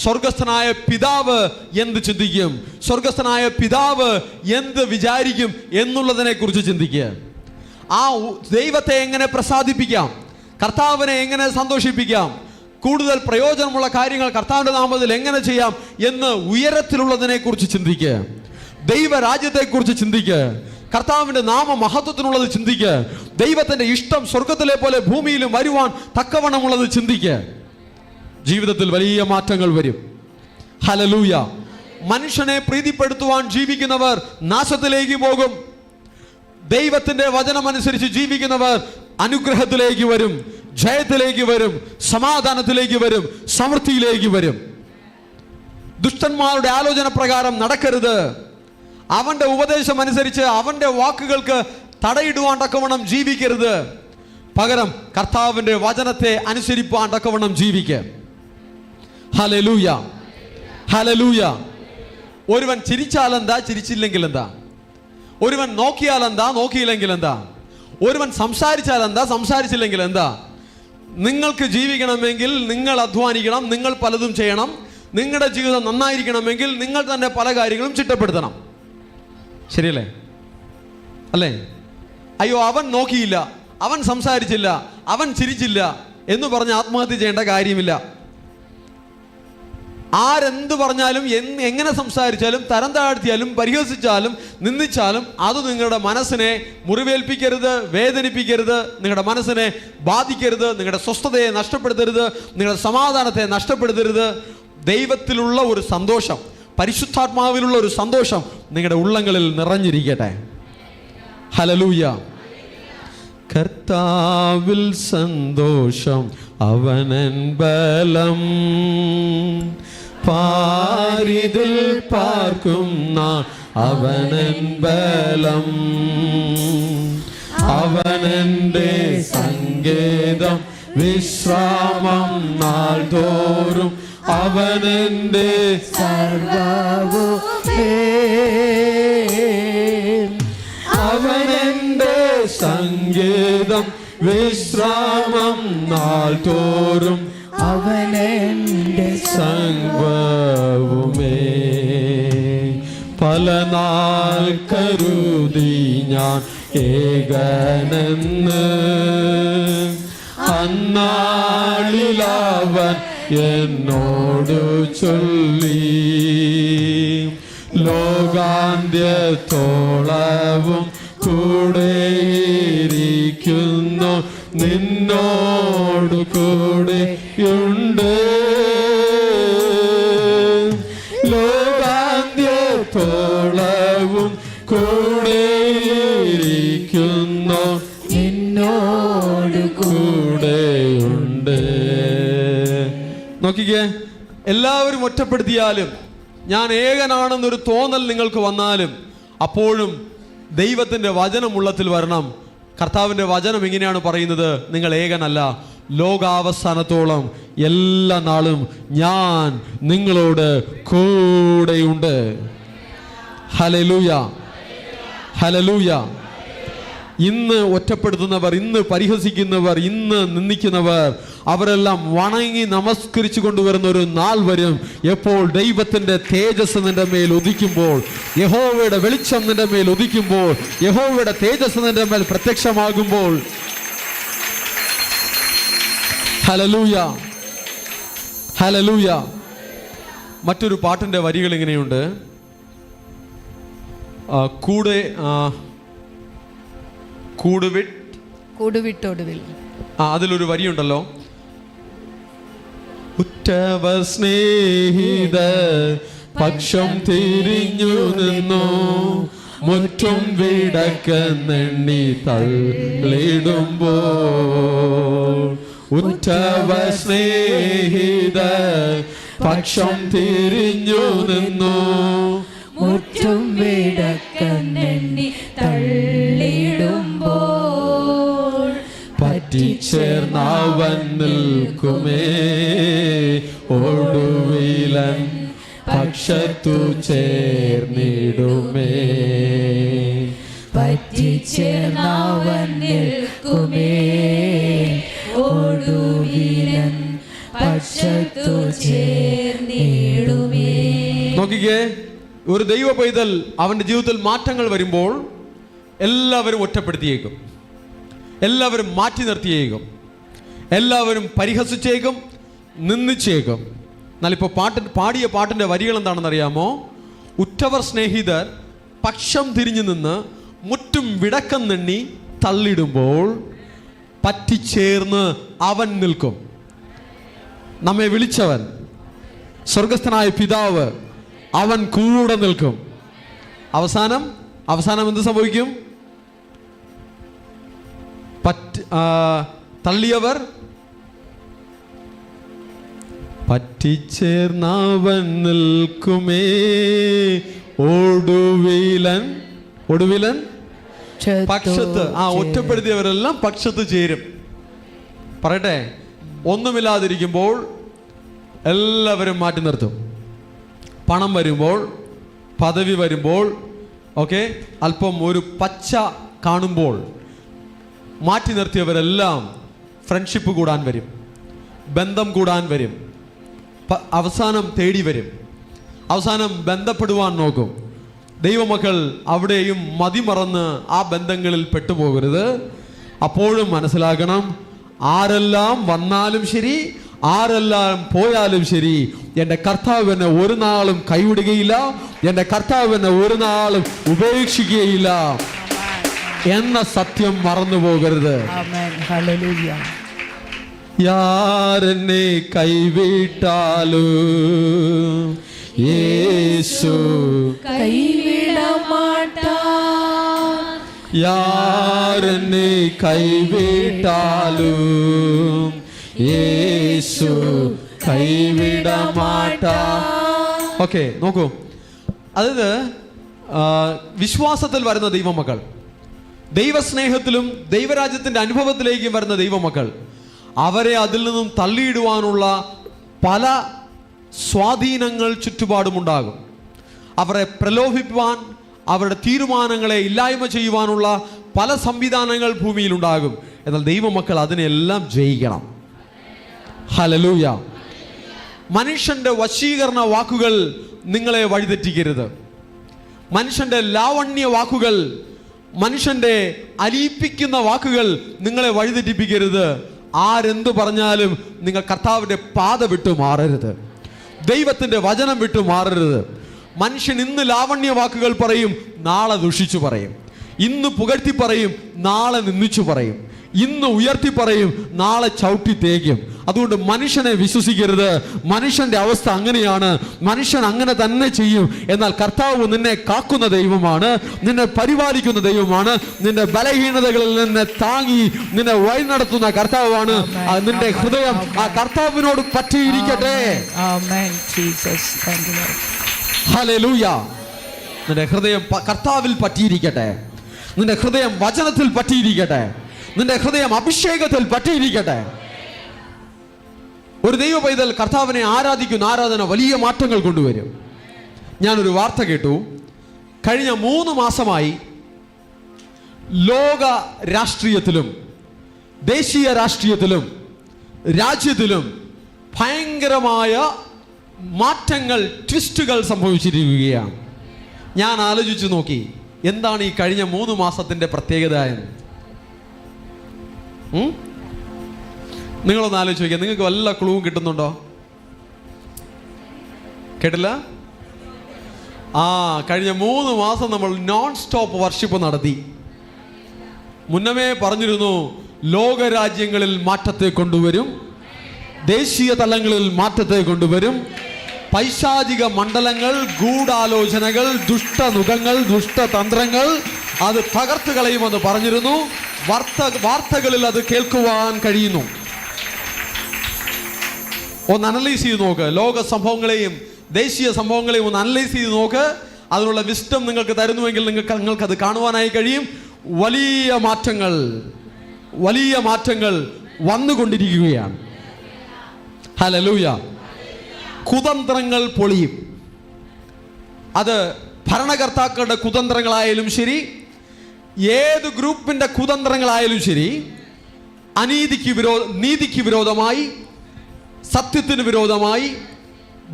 സ്വർഗസ്ഥനായ പിതാവ് എന്ത് ചിന്തിക്കും, സ്വർഗസ്ഥനായ പിതാവ് എന്ത് വിചാരിക്കും എന്നുള്ളതിനെ കുറിച്ച് ചിന്തിക്കുക. ആ ദൈവത്തെ എങ്ങനെ പ്രസാദിപ്പിക്കാം, കർത്താവിനെ എങ്ങനെ സന്തോഷിപ്പിക്കാം, കൂടുതൽ പ്രയോജനമുള്ള കാര്യങ്ങൾ കർത്താവിൻ്റെ നാമത്തിൽ എങ്ങനെ ചെയ്യാം എന്ന് ഉയരത്തിലുള്ളതിനെ കുറിച്ച് ചിന്തിക്കുക. ദൈവരാജ്യത്തെക്കുറിച്ച് ചിന്തിക്കുക. കർത്താവിൻ്റെ നാമ മഹത്വത്തിനുള്ളത് ചിന്തിക്കുക. ദൈവത്തിൻ്റെ ഇഷ്ടം സ്വർഗത്തിലെ പോലെ ഭൂമിയിലും വരുവാൻ തക്കവണ്ണമുള്ളത് ചിന്തിക്കുക. ജീവിതത്തിൽ വലിയ മാറ്റങ്ങൾ വരും. ഹല്ലേലൂയ. മനുഷ്യനെ പ്രീതിപ്പെടുത്തുവാൻ ജീവിക്കുന്നവർ നാശത്തിലേക്ക് പോകും. ദൈവത്തിൻ്റെ വചനമനുസരിച്ച് ജീവിക്കുന്നവർ അനുഗ്രഹത്തിലേക്ക് വരും, ജയത്തിലേക്ക് വരും, സമാധാനത്തിലേക്ക് വരും, സമൃദ്ധിയിലേക്ക് വരും. ദുഷ്ടന്മാരുടെ ആലോചന പ്രകാരം നടക്കരുത്. അവന്റെ ഉപദേശം അനുസരിച്ച് അവന്റെ വാക്കുകൾക്ക് തടയിടുവാൻ തക്കവണ്ണം ജീവിക്കരുത്. പകരം കർത്താവിൻ്റെ വചനത്തെ അനുസരിപ്പാൻ തക്കവണ്ണം ജീവിക്കുക. ഹല്ലേലൂയ. ഹല്ലേലൂയ. ഒരുവൻ ചിരിച്ചാലെന്താ, ചിരിച്ചില്ലെങ്കിൽ എന്താ? ഒരുവൻ നോക്കിയാലെന്താ, നോക്കിയില്ലെങ്കിൽ എന്താ? ഒരുവൻ സംസാരിച്ചാലെന്താ, സംസാരിച്ചില്ലെങ്കിൽ എന്താ? നിങ്ങൾക്ക് ജീവിക്കണമെങ്കിൽ നിങ്ങൾ അധ്വാനിക്കണം, നിങ്ങൾ പലതും ചെയ്യണം. നിങ്ങളുടെ ജീവിതം നന്നായിരിക്കണമെങ്കിൽ നിങ്ങൾ തന്നെ പല കാര്യങ്ങളും ചിട്ടപ്പെടുത്തണം. ശരിയല്ലേ? അല്ലേ? അയ്യോ, അവൻ നോക്കിയില്ല, അവൻ സംസാരിച്ചില്ല, അവൻ ചിരിച്ചില്ല എന്ന് പറഞ്ഞ് ആത്മഹത്യ ചെയ്യേണ്ട കാര്യമില്ല. ആരെന്ത് പറഞ്ഞാലും എങ്ങനെ സംസാരിച്ചാലും തരം താഴ്ത്തിയാലും പരിഹസിച്ചാലും നിന്ദിച്ചാലും അത് നിങ്ങളുടെ മനസ്സിനെ മുറിവേൽപ്പിക്കരുത്, വേദനിപ്പിക്കരുത്, നിങ്ങളുടെ മനസ്സിനെ ബാധിക്കരുത്, നിങ്ങളുടെ സ്വസ്ഥതയെ നഷ്ടപ്പെടുത്തരുത്, നിങ്ങളുടെ സമാധാനത്തെ നഷ്ടപ്പെടുത്തരുത്. ദൈവത്തിലുള്ള ഒരു സന്തോഷം, പരിശുദ്ധാത്മാവിലുള്ള ഒരു സന്തോഷം നിങ്ങളുടെ ഉള്ളങ്ങളിൽ നിറഞ്ഞിരിക്കട്ടെ. ഹല്ലേലൂയ. കർത്താവിൽ സന്തോഷം അവനൻ ബലം, പാരിതിൽ പാർക്കും നാൾ അവനൻ ബലം, അവനെന്റെ സങ്കേതം, വിശ്രാമം നാൾ തോറും അവനെന്റെ സർവ്വവുമേ, അവനെന്റെ സങ്കേതം, വിശ്രാമം നാൾ തോറും അവനെന്റെ സർവ്വവുമേ. പല നാൾ കരുതി ഞാൻ ഏകനെന്ന്, അന്നാളിലവൻ എന്നോടു ചൊല്ലി, ലോകാന്ത്യത്തോളവും കൂടെയിരിക്കുന്നു നിന്നോട് കൂടെയുണ്ട്. ലോകാന്ത്യത്തോളവും കൂടെയിരിക്കുന്നു, നിന്നോട് കൂടെയുണ്ട്. നോക്കിക്കേ, എല്ലാവരും ഒറ്റപ്പെടുത്തിയാലും ഞാൻ ഏകനാണെന്നൊരു തോന്നൽ നിങ്ങൾക്ക് വന്നാലും അപ്പോഴും ദൈവത്തിൻ്റെ വചനം ഉള്ളത്തിൽ വരണം. കർത്താവിൻ്റെ വചനം ഇങ്ങനെയാണ് പറയുന്നത്, നിങ്ങൾ ഏകനല്ല, ലോകാവസാനത്തോളം എല്ലാ നാളും ഞാൻ നിങ്ങളോട് കൂടെയുണ്ട്. Hallelujah, hallelujah. ഇന്ന് ഒറ്റപ്പെടുത്തുന്നവർ, ഇന്ന് പരിഹസിക്കുന്നവർ, ഇന്ന് നിന്ദിക്കുന്നവർ, അവരെല്ലാം വണങ്ങി നമസ്കരിച്ചു കൊണ്ടുവരുന്ന ഒരു നാൾ വരും. എപ്പോൾ ദൈവത്തിൻ്റെ തേജസ് നിന്റെ മേൽ ഉദിക്കുമ്പോൾ, യഹോവയുടെ വെളിച്ചം നിന്റെ മേൽ ഉദിക്കുമ്പോൾ, യഹോവയുടെ തേജസ് നിന്റെ മേൽ പ്രത്യക്ഷമാകുമ്പോൾ. Hallelujah, hallelujah. മറ്റൊരു പാട്ടിൻ്റെ വരികൾ ഇങ്ങനെയുണ്ട്, കൂടുവിട്ടൊടുവിൽ. അതിലൊരു വരിയുണ്ടല്ലോ, ഉറ്റവർ സ്നേഹിത പക്ഷം തിരിഞ്ഞു നിന്നു, മുറ്റും വിടക്കെന്നെണ്ണി തള്ളിടുമ്പോൾ. ഉറ്റവർ സ്നേഹിത പക്ഷം തിരിഞ്ഞു നിന്നു, മുറ്റും വിടക്കെന്നെണ്ണി തള്ളിടുമ്പോൾ. പറ്റിച്ചേർന്നവൻ നിൽക്കുമേ, ഒടുവിലൻ പക്ഷത്തു ചേർന്നിടുമേ. പറ്റിച്ചേർന്നവൻ നിൽക്കുമേ, ഒടുവിലൻ പക്ഷത്തു ചേർന്നിടുമേ. നോക്കിക്കേ, ഒരു ദൈവ പൈതൽ അവൻ്റെ ജീവിതത്തിൽ മാറ്റങ്ങൾ വരുമ്പോൾ എല്ലാവരും ഒറ്റപ്പെടുത്തിയേക്കും, എല്ലാവരും മാറ്റി നിർത്തിയേക്കും, എല്ലാവരും പരിഹസിച്ചേക്കും, നിന്ദിച്ചേക്കും. എന്നാലിപ്പോൾ പാടിയ പാട്ടിൻ്റെ വരികൾ എന്താണെന്നറിയാമോ? ഉറ്റവർ സ്നേഹിതർ പക്ഷം തിരിഞ്ഞു നിന്ന് മുറ്റും വിടക്കം നെണ്ണി തള്ളിടുമ്പോൾ പറ്റിച്ചേർന്ന് അവൻ നിൽക്കും. നമ്മെ വിളിച്ചവൻ സ്വർഗസ്ഥനായ പിതാവ്, അവൻ കൂടെ നിൽക്കും. അവസാനം എന്ത് സംഭവിക്കും? തള്ളിയവർ പറ്റിച്ചേർന്നവൻ നിൽക്കുമേ, ഒടുവിലൻ പക്ഷത്ത്. ഒറ്റപ്പെടുത്തിയവരെല്ലാം പക്ഷത്ത് ചേരും. പറയട്ടെ, ഒന്നുമില്ലാതിരിക്കുമ്പോൾ എല്ലാവരും മാറ്റി നിർത്തും. പണം വരുമ്പോൾ, പദവി വരുമ്പോൾ, അല്പം ഒരു പച്ച കാണുമ്പോൾ മാറ്റി നിർത്തിയവരെല്ലാം ഫ്രണ്ട്ഷിപ്പ് കൂടാൻ വരും, ബന്ധം കൂടാൻ വരും, അവസാനം തേടി വരും, അവസാനം ബന്ധപ്പെടുവാൻ നോക്കും. ദൈവമക്കൾ അവിടെയും മതിമറന്ന് ആ ബന്ധങ്ങളിൽ പെട്ടുപോകരുത്. അപ്പോഴും മനസ്സിലാക്കണം, ആരെല്ലാം വന്നാലും ശരി, ആരെല്ലാം പോയാലും ശരി, എൻ്റെ കർത്താവ് എന്നെ ഒരു നാളും കൈവിടുകയില്ല, എൻ്റെ കർത്താവ് എന്നെ ഒരു നാളും ഉപേക്ഷിക്കുകയില്ല എന്ന സത്യം മറന്നു പോകരുത്. യാരെന്നെ കൈവിട്ടാലും യേശു കൈവിടമാട്ടാൻ. യാരെന്നെ കൈവിട്ടാലും യേശു കൈവിടമാട്ടാൻ. നോക്കൂ, അതായത് വിശ്വാസത്തിൽ വരുന്ന ദൈവമക്കൾ, ദൈവസ്നേഹത്തിലും ദൈവരാജ്യത്തിൻ്റെ അനുഭവത്തിലേക്കും വരുന്ന ദൈവമക്കൾ, അവരെ അതിൽ നിന്നും തള്ളിയിടുവാനുള്ള പല സ്വാധീനങ്ങൾ ചുറ്റുപാടുമുണ്ടാകും. അവരെ പ്രലോഭിപ്പാൻ, അവരുടെ തീരുമാനങ്ങളെ ഇല്ലായ്മ ചെയ്യുവാനുള്ള പല സംവിധാനങ്ങൾ ഭൂമിയിലുണ്ടാകും. എന്നാൽ ദൈവമക്കൾ അതിനെല്ലാം ജയിക്കണം. ഹല്ലേലൂയ. മനുഷ്യൻ്റെ വശീകരണ വാക്കുകൾ നിങ്ങളെ വഴിതെറ്റിക്കരുത്. മനുഷ്യൻ്റെ ലാവണ്യ വാക്കുകൾ, മനുഷ്യൻ്റെ അലിയിപ്പിക്കുന്ന വാക്കുകൾ നിങ്ങളെ വഴിതെറ്റിപ്പിക്കരുത്. ആരെന്തു പറഞ്ഞാലും നിങ്ങൾ കർത്താവിൻ്റെ പാത വിട്ടു മാറരുത്, ദൈവത്തിൻ്റെ വചനം വിട്ടു മാറരുത്. മനുഷ്യൻ ഇന്ന് ലാവണ്യ വാക്കുകൾ പറയും, നാളെ ദുഷിച്ചു പറയും. ഇന്ന് പുകഴ്ത്തി പറയും, നാളെ നിന്ദിച്ചു പറയും. ഇന്ന് ഉയർത്തി പറയും, നാളെ ചവിട്ടി തേക്കും. അതുകൊണ്ട് മനുഷ്യനെ വിശ്വസിക്കരുത്. മനുഷ്യന്റെ അവസ്ഥ അങ്ങനെയാണ്, മനുഷ്യൻ അങ്ങനെ തന്നെ ചെയ്യും. എന്നാൽ കർത്താവ് നിന്നെ കാക്കുന്ന ദൈവമാണ്, നിന്നെ പരിപാലിക്കുന്ന ദൈവമാണ്, നിന്റെ ബലഹീനതകളിൽ നിന്നെ താങ്ങി നിന്നെ വഴി നടത്തുന്ന കർത്താവാണ്. നിന്റെ ഹൃദയം ആ കർത്താവിനോട് പറ്റിയിരിക്കട്ടെ. ഹല്ലേലൂയ. നിന്റെ ഹൃദയം കർത്താവിൽ പറ്റിയിരിക്കട്ടെ. നിന്റെ ഹൃദയം വചനത്തിൽ പറ്റിയിരിക്കട്ടെ. നിന്റെ ഹൃദയം അഭിഷേകത്തിൽ പറ്റിയിരിക്കട്ടെ. ഒരു ദൈവ പൈതൽ കർത്താവിനെ ആരാധിക്കുന്ന ആരാധന വലിയ മാറ്റങ്ങൾ കൊണ്ടുവരും. ഞാനൊരു വാർത്ത കേട്ടു. കഴിഞ്ഞ 3 മാസമായി ലോക രാഷ്ട്രീയത്തിലും ദേശീയ രാഷ്ട്രീയത്തിലും രാജ്യത്തിലും ഭയങ്കരമായ മാറ്റങ്ങൾ, ട്വിസ്റ്റുകൾ സംഭവിച്ചിരിക്കുകയാണ്. ഞാൻ ആലോചിച്ചു നോക്കി, എന്താണ് ഈ കഴിഞ്ഞ 3 മാസത്തിന്റെ പ്രത്യേകത എന്ന്. നിങ്ങളൊന്ന് ആലോചിച്ച് നോക്കിയാൽ നിങ്ങൾക്ക് വല്ല ക്ലൂവും കിട്ടുന്നുണ്ടോ? കേട്ടില്ല? കഴിഞ്ഞ 3 മാസം നമ്മൾ നോൺ സ്റ്റോപ്പ് വർഷിപ്പ് നടത്തി. മുന്നമേ പറഞ്ഞിരുന്നു, ലോകരാജ്യങ്ങളിൽ മാറ്റത്തെ കൊണ്ടുവരും, ദേശീയ തലങ്ങളിൽ മാറ്റത്തെ കൊണ്ടുവരും. പൈശാചിക മണ്ഡലങ്ങൾ, ഗൂഢാലോചനകൾ, ദുഷ്ടനുഖങ്ങൾ, ദുഷ്ടതന്ത്രങ്ങൾ അത് തകർത്ത് കളയുമെന്ന് പറഞ്ഞിരുന്നു. വാർത്തകളിൽ അത് കേൾക്കുവാൻ കഴിയുന്നു. ഒന്ന് അനലൈസ് ചെയ്ത് നോക്ക്. ലോക സംഭവങ്ങളെയും ദേശീയ സംഭവങ്ങളെയും ഒന്ന് അനലൈസ് ചെയ്ത് നോക്ക്. അതിനുള്ള വിസ്ഡം നിങ്ങൾക്ക് തരുന്നുവെങ്കിൽ നിങ്ങൾക്കത് കാണുവാനായി കഴിയും. വലിയ മാറ്റങ്ങൾ വന്നുകൊണ്ടിരിക്കുകയാണ്. ഹല്ലേലൂയ. കുതന്ത്രങ്ങൾ പൊളിയും. അത് ഭരണകർത്താക്കളുടെ കുതന്ത്രങ്ങളായാലും ശരി, ഏത് ഗ്രൂപ്പിന്റെ കുതന്ത്രങ്ങളായാലും ശരി, നീതിക്ക് വിരോധമായി, സത്യത്തിന് വിരോധമായി,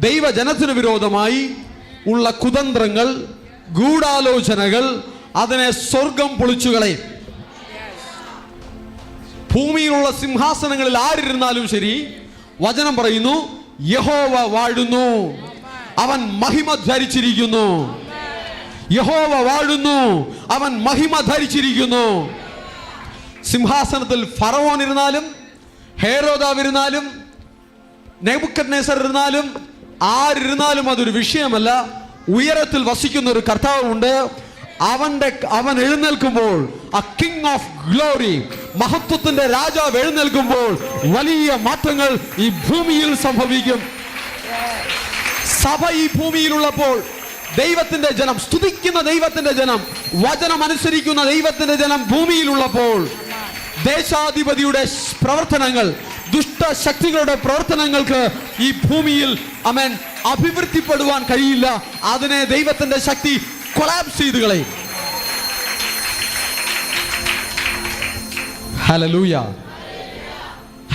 ദൈവജനത്തിന് വിരോധമായി ഉള്ള കുതന്ത്രങ്ങൾ, ഗൂഢാലോചനകൾ, അതിനെ സ്വർഗം പൊളിച്ചുകളയും. ഭൂമിയിലുള്ള സിംഹാസനങ്ങളിൽ ആരിരുന്നാലും ശരി, വചനം പറയുന്നു, യഹോവ വാഴുന്നു, അവൻ മഹിമ ധരിച്ചിരിക്കുന്നു. യഹോവ വാഴുന്നു, അവൻ മഹിമ ധരിച്ചിരിക്കുന്നു. സിംഹാസനത്തിൽ ഫറവോൻ ഇരുന്നാലും, ഹേരോദാവ് ഇരുന്നാലും, നെബൂഖദ്നേസർ ഇരുന്നാലും, ആരിരുന്നാലും അതൊരു വിഷയമല്ല. ഉയരത്തിൽ വസിക്കുന്ന ഒരു കർത്താവുണ്ട്. അവൻ എഴുന്നേൽക്കുമ്പോൾ, ആ കിങ് ഓഫ് ഗ്ലോറി, മഹത്വത്തിന്റെ രാജാവ് എഴുന്നേൽക്കുമ്പോൾ വലിയ മാറ്റങ്ങൾ ഈ ഭൂമിയിൽ സംഭവിക്കും. സഭ ഈ ഭൂമിയിലുള്ളപ്പോൾ ദൈവത്തിന്റെ ജനം, സ്തുതിക്കുന്ന ദൈവത്തിന്റെ ജനം, വചനം അനുസരിക്കുന്ന ദൈവത്തിന്റെ ജനം ഭൂമിയിലുള്ളപ്പോൾ ദേശാധിപതിയുടെ പ്രവർത്തനങ്ങൾ, ദുഷ്ടശക്തികളുടെ പ്രവർത്തനങ്ങൾക്ക് ഈ ഭൂമിയിൽ അഭിവൃദ്ധിപ്പെടുവാൻ കഴിയില്ല. അതിനെ ദൈവത്തിന്റെ ശക്തി കൊളാപ്സ് ചെയ്ത് കളയും. Hallelujah,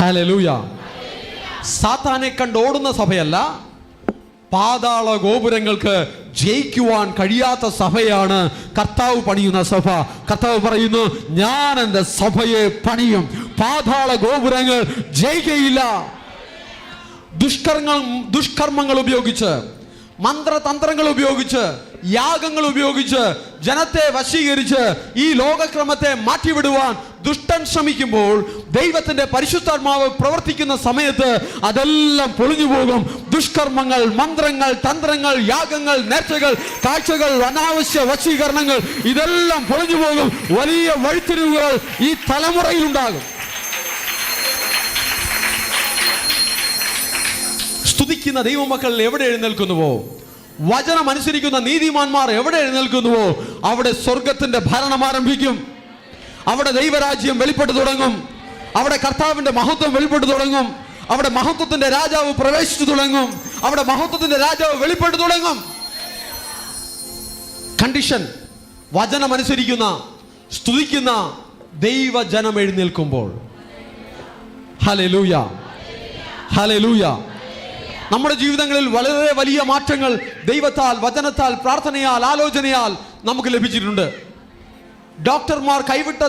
hallelujah. സാത്താനെ കണ്ടോടുന്ന സഭയല്ല, പാതാള ഗോപുരങ്ങൾക്ക് ജയിക്കുവാൻ കഴിയാത്ത സഭയാണ് കർത്താവ് പണിയുന്ന സഭ. കർത്താവ് പറയുന്നു, ഞാൻ എൻ്റെ സഭയെ പണിയും, പാതാള ഗോപുരങ്ങൾ ജയിക്കയില്ല. ദുഷ്കർമ്മങ്ങൾ ഉപയോഗിച്ച്, മന്ത്രതന്ത്രങ്ങൾ ഉപയോഗിച്ച്, യാഗങ്ങൾ ഉപയോഗിച്ച് ജനത്തെ വശീകരിച്ച് ഈ ലോകക്രമത്തെ മാറ്റിവിടുവാൻ ദുഷ്ടൻ ശ്രമിക്കുമ്പോൾ ദൈവത്തിന്റെ പരിശുദ്ധാത്മാവ് പ്രവർത്തിക്കുന്ന സമയത്ത് അതെല്ലാം പൊളിഞ്ഞു പോകും. ദുഷ്കർമ്മങ്ങൾ, മന്ത്രങ്ങൾ, തന്ത്രങ്ങൾ, യാഗങ്ങൾ, നേർച്ചകൾ, കാഴ്ചകൾ, അനാവശ്യ വശീകരണങ്ങൾ ഇതെല്ലാം പൊളിഞ്ഞു പോകും. വലിയ വഴിത്തിരിവുകൾ ഈ തലമുറയിൽ ഉണ്ടാകും. സ്തുതിക്കുന്ന ദൈവമക്കൾ എവിടെ എഴുന്നേൽക്കുന്നുവോ, വചനം അനുസരിക്കുന്ന നീതിമാന്മാർ എവിടെ എഴുന്നേൽക്കുന്നുവോ, അവിടെ സ്വർഗത്തിന്റെ ഭരണം ആരംഭിക്കും. അവിടെ ദൈവരാജ്യം വെളിപ്പെട്ടു തുടങ്ങും. അവിടെ കർത്താവിന്റെ മഹത്വം വെളിപ്പെട്ടു തുടങ്ങും. അവിടെ മഹത്വത്തിന്റെ രാജാവ് പ്രവേശിച്ചു തുടങ്ങും. അവിടെ മഹത്വത്തിന്റെ രാജാവ് വെളിപ്പെട്ടു തുടങ്ങും. കണ്ടീഷൻ, വചനം അനുസരിക്കുന്ന, സ്തുതിക്കുന്ന ദൈവജനം എഴുന്നേൽക്കുമ്പോൾ. Hallelujah, hallelujah. നമ്മുടെ ജീവിതങ്ങളിൽ വളരെ വലിയ മാറ്റങ്ങൾ ദൈവത്താൽ, വചനത്താൽ, പ്രാർത്ഥനയാൽ, ആലോചനയാൽ നമുക്ക് ലഭിച്ചിട്ടുണ്ട്. ഡോക്ടർമാർ കൈവിട്ട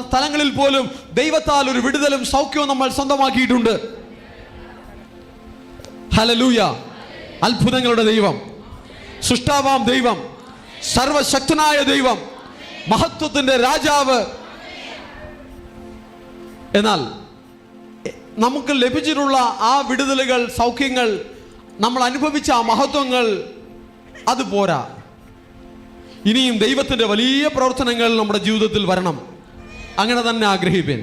സ്ഥലങ്ങളിൽ പോലും ദൈവത്താൽ ഒരു വിടുതലും സൗഖ്യവും നമ്മൾ സ്വന്തമാക്കിയിട്ടുണ്ട്. ഹല്ലേലൂയ. അത്ഭുതങ്ങളുടെ ദൈവം, സൃഷ്ടാവാം ദൈവം, സർവശക്തനായ ദൈവം, മഹത്വത്തിന്റെ രാജാവ് എന്നാൽ നമുക്ക് ലഭിച്ചിട്ടുള്ള ആ വിടുതലുകൾ, സൗഖ്യങ്ങൾ, നമ്മൾ അനുഭവിച്ച ആ മഹത്വങ്ങൾ അത് പോരാ. ഇനിയും ദൈവത്തിൻ്റെ വലിയ പ്രവർത്തനങ്ങൾ നമ്മുടെ ജീവിതത്തിൽ വരണം. അങ്ങനെ തന്നെ ആഗ്രഹിപ്പേൻ.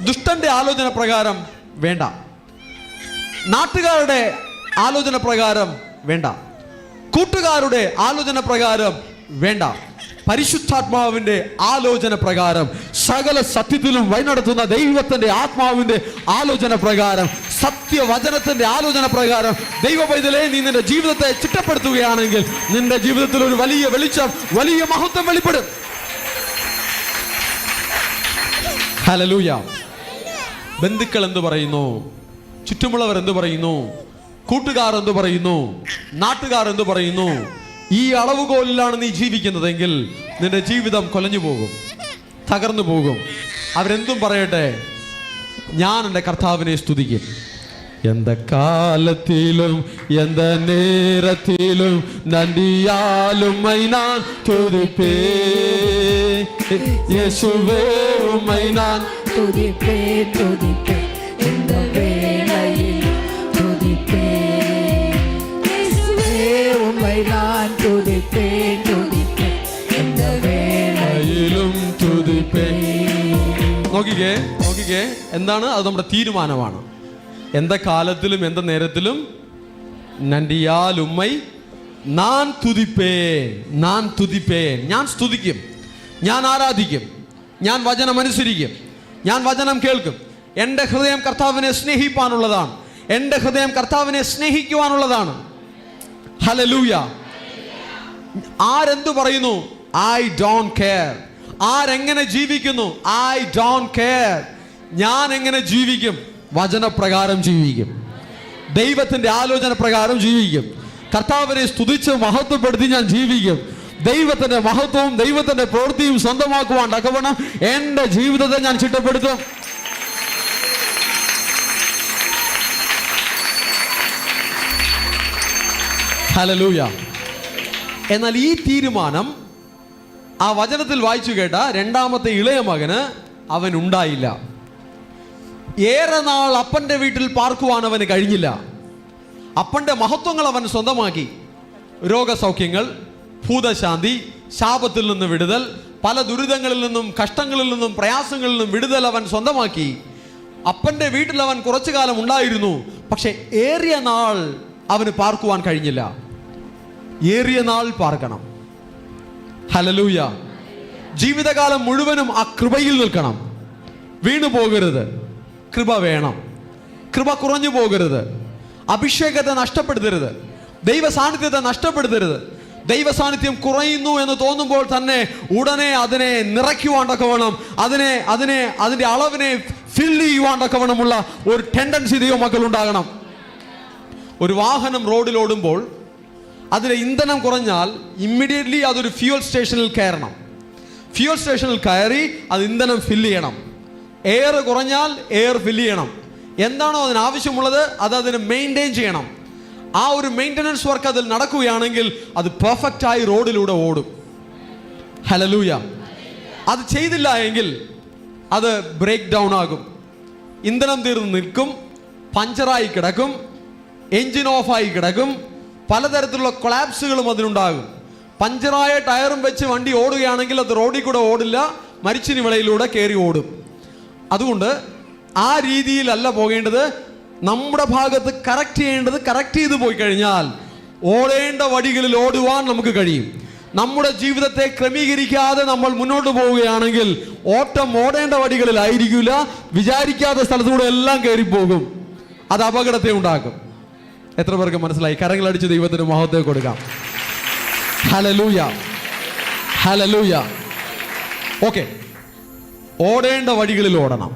ദുഷ്ടന്റെ ആലോചന പ്രകാരം വേണ്ട, നാട്ടുകാരുടെ ആലോചന പ്രകാരം വേണ്ട, കൂട്ടുകാരുടെ ആലോചന പ്രകാരം വേണ്ട, പരിശുദ്ധാത്മാവിന്റെ ആലോചന പ്രകാരം, സകല സത്യത്തിലും വഴിനടത്തുന്ന ദൈവത്തിന്റെ ആത്മാവിന്റെ ആലോചന പ്രകാരം, സത്യവചനത്തിന്റെ ആലോചന പ്രകാരം ദൈവ പൈതലേ, നീ നിന്റെ ജീവിതത്തെ ചിട്ടപ്പെടുത്തുകയാണെങ്കിൽ നിന്റെ ജീവിതത്തിൽ ഒരു വലിയ വെളിച്ചം, വലിയ മഹത്വം വെളിപ്പെടും. ഹല്ലേലൂയ. ബന്ധുക്കൾ എന്ത് പറയുന്നു, ചുറ്റുമുള്ളവർ എന്ത് പറയുന്നു, കൂട്ടുകാർ എന്ത് പറയുന്നു, നാട്ടുകാർ എന്ത് പറയുന്നു, ഈ അളവുകോലിലാണ് നീ ജീവിക്കുന്നതെങ്കിൽ നിന്റെ ജീവിതം കൊലഞ്ഞു പോകും, തകർന്നു പോകും. അവരെന്തും പറയട്ടെ, ഞാൻ എൻ്റെ കർത്താവിനെ സ്തുതിക്കും. எந்த காலத்திலும் எந்த நேரத்திலும் நன்றியால் உம்மை நான் துதிப்பேன். இயேசுவே உம்மை நான் துதிப்பேன், துதிப்பேன், இந்த வேளையில் துதிப்பேன். இயேசுவே உம்மை நான் துதிப்பேன், துதிப்பேன், இந்த വേളയിലും തുതിപ്പേൻ. നോക്കിക്കേ, എന്താണ് അത്? നമ്മുടെ തീരുമാനമാണ്. എന്ത കാലത്തിലും എന്ത നേരത്തിലും നന്ദിയാൽ ഉമ്മൈ നാൻ തുതിപ്പേൻ, നാൻ തുതിപ്പേൻ. ഞാൻ സ്തുതിക്കും, ഞാൻ ആരാധിക്കും, ഞാൻ വചനം അനുസരിക്കും, ഞാൻ വചനം കേൾക്കും. എൻ്റെ ഹൃദയം കർത്താവിനെ സ്നേഹിപ്പാനുള്ളതാണ്, എൻ്റെ ഹൃദയം കർത്താവിനെ സ്നേഹിക്കുവാനുള്ളതാണ്. ഹല്ലേലൂയ. ആരെന്തു പറയുന്നു, ഐ ഡോണ്ട് കെയർ. ആരെങ്ങനെ ജീവിക്കുന്നു, ഐ ഡോണ്ട് കെയർ. ഞാൻ എങ്ങനെ ജീവിക്കും? വചനപ്രകാരം ജീവിക്കും, ദൈവത്തിന്റെ ആലോചന പ്രകാരം ജീവിക്കും. കർത്താവിനെ സ്തുതിച്ച് മഹത്വപ്പെടുത്തി ഞാൻ ജീവിക്കും. ദൈവത്തിന്റെ മഹത്വവും ദൈവത്തിന്റെ പ്രവൃത്തിയും സ്വന്തമാക്കുവാൻ തക്കവണ്ണം എൻ്റെ ജീവിതത്തെ ഞാൻ ചിട്ടപ്പെടുത്തും. ഹല്ലേലൂയ. എന്നാൽ ഈ തീരുമാനം ആ വചനത്തിൽ വായിച്ചു കേട്ട രണ്ടാമത്തെ ഇളയ മകന് അവൻ ഉണ്ടായില്ല. ഏറെ നാൾ അപ്പൻ്റെ വീട്ടിൽ പാർക്കുവാൻ അവന് കഴിഞ്ഞില്ല. അപ്പൻ്റെ മഹത്വങ്ങൾ അവൻ സ്വന്തമാക്കി. രോഗസൗഖ്യങ്ങൾ, ഭൂതശാന്തി, ശാപത്തിൽ നിന്ന് വിടുതൽ, പല ദുരിതങ്ങളിൽ നിന്നും കഷ്ടങ്ങളിൽ നിന്നും പ്രയാസങ്ങളിൽ നിന്നും വിടുതൽ അവൻ സ്വന്തമാക്കി. അപ്പൻ്റെ വീട്ടിൽ അവൻ കുറച്ചു കാലം ഉണ്ടായിരുന്നു. പക്ഷെ ഏറിയ നാൾ അവന് പാർക്കുവാൻ കഴിഞ്ഞില്ല. ഏറിയ നാൾ പാർക്കണം. ഹല്ലേലൂയ. ജീവിതകാലം മുഴുവനും ആ കൃപയിൽ നിൽക്കണം. വീണു പോകരുത്. കൃപ വേണം. കൃപ കുറഞ്ഞു പോകരുത്. അഭിഷേകത്തെ നഷ്ടപ്പെടുത്തരുത്. ദൈവ സാന്നിധ്യത്തെ നഷ്ടപ്പെടുത്തരുത്. ദൈവ സാന്നിധ്യം കുറയുന്നു എന്ന് തോന്നുമ്പോൾ തന്നെ ഉടനെ അതിനെ നിറയ്ക്കുവാൻ തക്കവണ്ണം, അതിന്റെ അളവിനെ ഫിൽ ചെയ്യുവാൻ തക്കവണ്ണമുള്ള ഒരു ടെൻഡൻസി ദൈവമക്കൾ ഉണ്ടാകണം. ഒരു വാഹനം റോഡിൽ ഓടുമ്പോൾ അതിലെ ഇന്ധനം കുറഞ്ഞാൽ ഇമ്മീഡിയറ്റ്ലി അതൊരു ഫ്യൂവൽ സ്റ്റേഷനിൽ കയറണം. ഫ്യൂവൽ സ്റ്റേഷനിൽ കയറി അത് ഇന്ധനം ഫില്ല് ചെയ്യണം. എയർ കുറഞ്ഞാൽ എയർ ഫില്ല് ചെയ്യണം. എന്താണോ അതിന് ആവശ്യമുള്ളത് അത് അതിന് മെയിൻറ്റെയിൻ ചെയ്യണം. ആ ഒരു മെയിൻ്റനൻസ് വർക്ക് അതിൽ നടക്കുകയാണെങ്കിൽ അത് പെർഫെക്റ്റായി റോഡിലൂടെ ഓടും. ഹല്ലേലൂയ. അത് ചെയ്തില്ല എങ്കിൽ അത് ബ്രേക്ക് ഡൗൺ ആകും. ഇന്ധനം തീർന്ന് നിൽക്കും, പഞ്ചറായി കിടക്കും, എൻജിൻ ഓഫായി കിടക്കും, പലതരത്തിലുള്ള കൊളാപ്സുകളും അതിനുണ്ടാകും. പഞ്ചറായ ടയറും വെച്ച് വണ്ടി ഓടുകയാണെങ്കിൽ അത് റോഡിൽ കൂടെ ഓടില്ല, മരിച്ചിനി വിളയിലൂടെ കയറി ഓടും. അതുകൊണ്ട് ആ രീതിയിലല്ല പോകേണ്ടത്. നമ്മുടെ ഭാഗത്ത് കറക്റ്റ് ചെയ്യേണ്ടത് കറക്റ്റ് ചെയ്ത് പോയി കഴിഞ്ഞാൽ ഓടേണ്ട വഴികളിൽ ഓടുവാൻ നമുക്ക് കഴിയും. നമ്മുടെ ജീവിതത്തെ ക്രമീകരിക്കാതെ നമ്മൾ മുന്നോട്ട് പോവുകയാണെങ്കിൽ ഓട്ടം ഓടേണ്ട വഴികളിലായിരിക്കില്ല, വിചാരിക്കാത്ത സ്ഥലത്തൂടെ എല്ലാം കയറിപ്പോകും. അത് അപകടത്തെ ഉണ്ടാക്കും. എത്ര പേർക്ക് മനസ്സിലായി? കരങ്ങളടിച്ച് ദൈവത്തിന് മഹത്വം കൊടുക്കാം. Hallelujah, hallelujah. ഓക്കെ, ഓടേണ്ട വഴികളിൽ ഓടണം.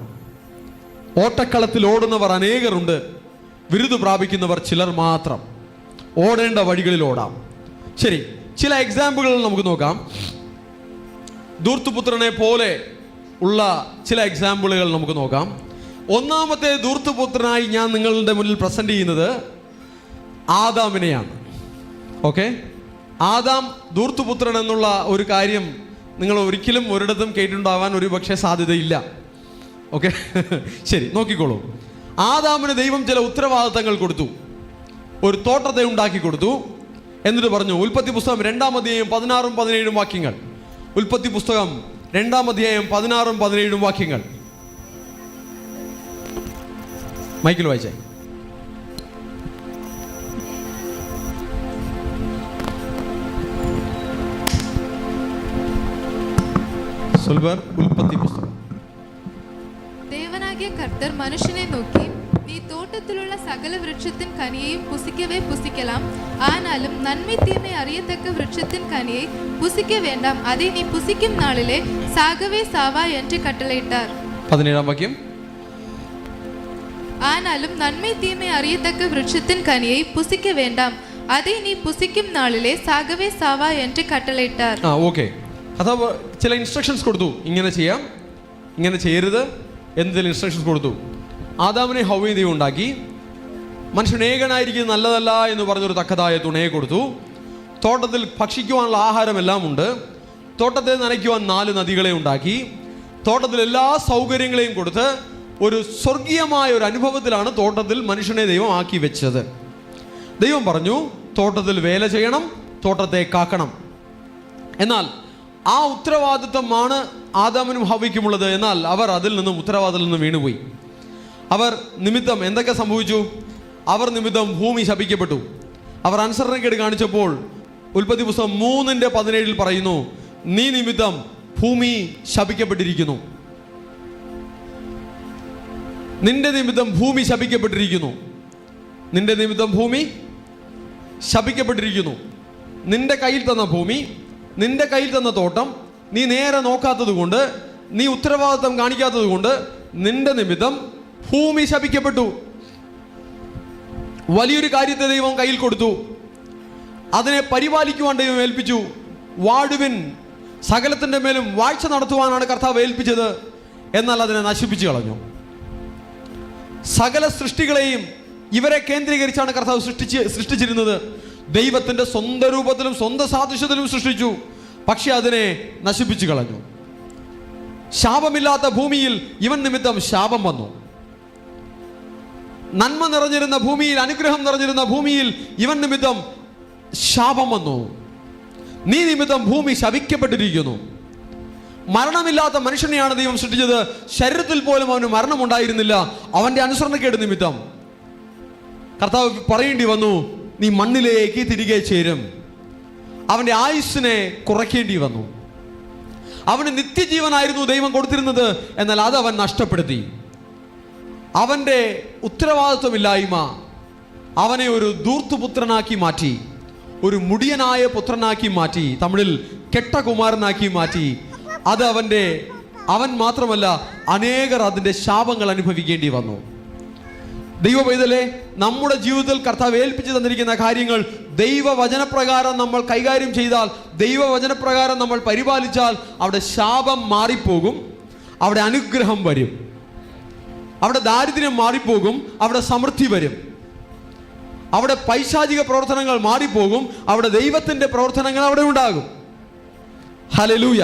ഓട്ടക്കളത്തിൽ ഓടുന്നവർ അനേകരുണ്ട്, ബിരുദ് പ്രാപിക്കുന്നവർ ചിലർ മാത്രം. ഓടേണ്ട വഴികളിൽ ഓടാം. ശരി, ചില എക്സാമ്പിളുകൾ നമുക്ക് നോക്കാം. ധൂർത്തുപുത്രനെ പോലെ ഉള്ള ചില എക്സാമ്പിളുകൾ നമുക്ക് നോക്കാം. ഒന്നാമത്തെ ധൂർത്തുപുത്രനായി ഞാൻ നിങ്ങളുടെ മുന്നിൽ പ്രസന്റ് ചെയ്യുന്നത് ആദാമിനെയാണ്. ഓക്കെ, ആദാം ധൂർത്തുപുത്രൻ എന്നുള്ള ഒരു കാര്യം നിങ്ങൾ ഒരിക്കലും ഒരിടത്തും കേട്ടിട്ടുണ്ടാവാൻ ഒരു പക്ഷേ സാധ്യതയില്ല. ഓക്കെ. ശരി, നോക്കിക്കോളൂ. ആദാമിന് ദൈവം ചില ഉത്തരവാദിത്തങ്ങൾ കൊടുത്തു. ഒരു തോട്ടത്തെ ഉണ്ടാക്കി കൊടുത്തു. എന്നിട്ട് പറഞ്ഞു, ഉൽപ്പത്തി പുസ്തകം 2-ാം അധ്യായം 16-17 വാക്യങ്ങൾ. ഉൽപ്പത്തി പുസ്തകം 2-ാം അധ്യായം 16-17 വാക്യങ്ങൾ. മൈക്കിൽ വായിച്ചേ. ഉൽപ്പത്തി പുസ്തകം. ദേവനാകിയ കർത്തർ മനുഷ്യനെ നോക്കി, നീ തോട്ടത്തിലുള്ള സകല വൃക്ഷത്തിൻ കനിയെയും പുസിക്കവേ പുസിக்கலாம், ആനാലും നന്മ തീമെ അറിയത്തക്ക വൃക്ഷത്തിൻ കനിയെ പുസിക്ക വേണ്ടാം, அதை நீ புசிக்கும் நாளிலே சாகவே சாவா என்று கட்டளையிட்டார். 17-ാം വാക്യം. ஆனாலும் நன்மை தீமை அறியத்தக்க விருட்சத்தின் கனியை புசிக்க வேண்டாம், அதை நீ புசிக்கும் நாளிலே சாகவே சாவா என்று கட்டளையிட்டார். ഓക്കെ. അഥവാ ചില ഇൻസ്ട്രക്ഷൻസ് കൊടുത്തു. ഇങ്ങനെ ചെയ്യാം, ഇങ്ങനെ ചെയ്യരുത് എന്നതിൽ ഇൻസ്ട്രക്ഷൻസ് കൊടുത്തു. ആദാമിനെ ഹവ്വയും ദൈവം ഉണ്ടാക്കി. മനുഷ്യൻ ഏകനായിരിക്കുന്നത് നല്ലതല്ല എന്ന് പറഞ്ഞൊരു തക്കതായ തുണയെ കൊടുത്തു. തോട്ടത്തിൽ ഭക്ഷിക്കുവാനുള്ള ആഹാരമെല്ലാം ഉണ്ട്. തോട്ടത്തെ നനയ്ക്കുവാൻ 4 നദികളെ ഉണ്ടാക്കി. തോട്ടത്തിൽ എല്ലാ സൗകര്യങ്ങളെയും കൊടുത്ത് ഒരു സ്വർഗീയമായ ഒരു അനുഭവത്തിലാണ് തോട്ടത്തിൽ മനുഷ്യനെ ദൈവം ആക്കി വെച്ചത്. ദൈവം പറഞ്ഞു, തോട്ടത്തിൽ വേല ചെയ്യണം, തോട്ടത്തെ കാക്കണം. എന്നാൽ ആ ഉത്തരവാദിത്വമാണ് ആദാമിനും ഹവ്വയ്ക്കുമുള്ളത്. എന്നാൽ അവർ അതിൽ നിന്നും ഉത്തരവാദിത്തത്തിൽ നിന്ന് വീണുപോയി. അവർ നിമിത്തം എന്തൊക്കെ സംഭവിച്ചു? അവർ നിമിത്തം ഭൂമി ശപിക്കപ്പെട്ടു. അവർ അനുസരണക്കേട് കാണിച്ചപ്പോൾ ഉൽപ്പത്തി പുസ്തകം 3:17 പറയുന്നു, നീ നിമിത്തം ഭൂമി ശപിക്കപ്പെട്ടിരിക്കുന്നു. നിന്റെ നിമിത്തം ഭൂമി ശപിക്കപ്പെട്ടിരിക്കുന്നു. നിന്റെ നിമിത്തം ഭൂമി ശപിക്കപ്പെട്ടിരിക്കുന്നു. നിന്റെ കയ്യിൽ തന്ന ഭൂമി, നിന്റെ കയ്യിൽ തന്ന തോട്ടം നീ നേരെ നോക്കാത്തത് കൊണ്ട്, നീ ഉത്തരവാദിത്വം കാണിക്കാത്തത് കൊണ്ട് നിന്റെ നിമിത്തം ഭൂമി ശപിക്കപ്പെട്ടു. വലിയൊരു കാര്യത്തെ ദൈവം കയ്യിൽ കൊടുത്തു. അതിനെ പരിപാലിക്കുവാൻ ദൈവം ഏൽപ്പിച്ചു. വാഴുവിൻ, സകലത്തിൻ്റെ മേലും വാഴ്ച നടത്തുവാനാണ് കർത്താവ് ഏൽപ്പിച്ചത്. എന്നാൽ അതിനെ നശിപ്പിച്ചു കളഞ്ഞു. സകല സൃഷ്ടികളെയും ഇവരെ കേന്ദ്രീകരിച്ചാണ് കർത്താവ് സൃഷ്ടിച്ചിരുന്നത്. ദൈവത്തിൻ്റെ സ്വന്തം രൂപത്തിലും സ്വന്തം സാദൃശ്യത്തിലും സൃഷ്ടിച്ചു. പക്ഷെ അതിനെ നശിപ്പിച്ചു കളഞ്ഞു. ശാപമില്ലാത്ത ഭൂമിയിൽ ഇവൻ നിമിത്തം ശാപം വന്നു. നന്മ നിറഞ്ഞിരുന്ന ഭൂമിയിൽ, അനുഗ്രഹം നിറഞ്ഞിരുന്ന ഭൂമിയിൽ ഇവൻ നിമിത്തം ശാപം വന്നു. നീ നിമിത്തം ഭൂമി ശപിക്കപ്പെട്ടിരിക്കുന്നു. മരണമില്ലാത്ത മനുഷ്യനെയാണ് ദൈവം സൃഷ്ടിച്ചത്. ശരീരത്തിൽ പോലും അവന് മരണമുണ്ടായിരുന്നില്ല. അവന്റെ അനുസരണക്കേട് നിമിത്തം കർത്താവ് പറയേണ്ടി വന്നു, നീ മണ്ണിലേക്ക് തിരികെ ചേരും. അവന്റെ ആയുസ്സിനെ കുറയ്ക്കേണ്ടി വന്നു. അവന് നിത്യജീവനായിരുന്നു ദൈവം കൊടുത്തിരുന്നത്. എന്നാൽ അത് അവൻ നഷ്ടപ്പെടുത്തി. അവന്റെ ഉത്തരവാദിത്വമില്ലായ്മ അവനെ ഒരു ധൂർത്തുപുത്രനാക്കി മാറ്റി, ഒരു മുടിയനായ പുത്രനാക്കി മാറ്റി, തമിഴിൽ കെട്ട കുമാരനാക്കി മാറ്റി. അത് അവൻ മാത്രമല്ല, അനേകർ അതിൻ്റെ ശാപങ്ങൾ അനുഭവിക്കേണ്ടി വന്നു. ദൈവപൈതലേ, നമ്മുടെ ജീവിതത്തിൽ കർത്താവ് ഏൽപ്പിച്ചു തന്നിരിക്കുന്ന കാര്യങ്ങൾ ദൈവവചനപ്രകാരം നമ്മൾ കൈകാര്യം ചെയ്താൽ, ദൈവവചനപ്രകാരം നമ്മൾ പരിപാലിച്ചാൽ, അവിടെ ശാപം മാറിപ്പോകും, അവിടെ അനുഗ്രഹം വരും. അവിടെ ദാരിദ്ര്യം മാറിപ്പോകും, അവിടെ സമൃദ്ധി വരും. അവിടെ പൈശാചിക പ്രവർത്തനങ്ങൾ മാറിപ്പോകും, അവിടെ ദൈവത്തിൻ്റെ പ്രവർത്തനങ്ങൾ അവിടെ ഉണ്ടാകും. ഹല്ലേലൂയ.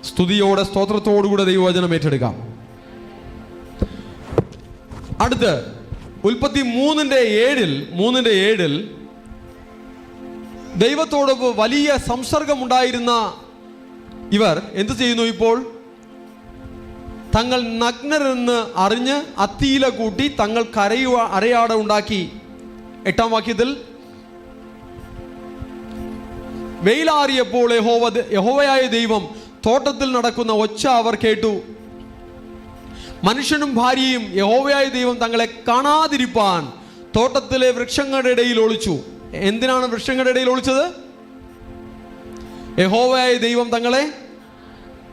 സ്തുതിയോടെ സ്തോത്രത്തോടുകൂടെ ദൈവവചനം ഏറ്റെടുക്കാം. അടുത്ത് ഉൽപ്പത്തി 3:7 ദൈവത്തോട് വലിയ സംസർഗമുണ്ടായിരുന്ന ഇവർ എന്ത് ചെയ്യുന്നു? ഇപ്പോൾ തങ്ങൾ നഗ്നരെന്ന് അറിഞ്ഞ് അത്തിയില കൂട്ടി തങ്ങൾ അരയാട ഉണ്ടാക്കി. 8-ാം വാക്യത്തിൽ, വെയിലാറിയപ്പോൾ യഹോവയായ ദൈവം തോട്ടത്തിൽ നടക്കുന്ന ഒച്ച അവർ കേട്ടു. മനുഷ്യനും ഭാര്യയും യഹോവയായ ദൈവം തങ്ങളെ കാണാതിരിപ്പാൻ തോട്ടത്തിലെ വൃക്ഷങ്ങളുടെ ഇടയിൽ ഒളിച്ചു. എന്തിനാണ് വൃക്ഷങ്ങളുടെ ഇടയിൽ ഒളിച്ചത്? യഹോവയായ ദൈവം തങ്ങളെ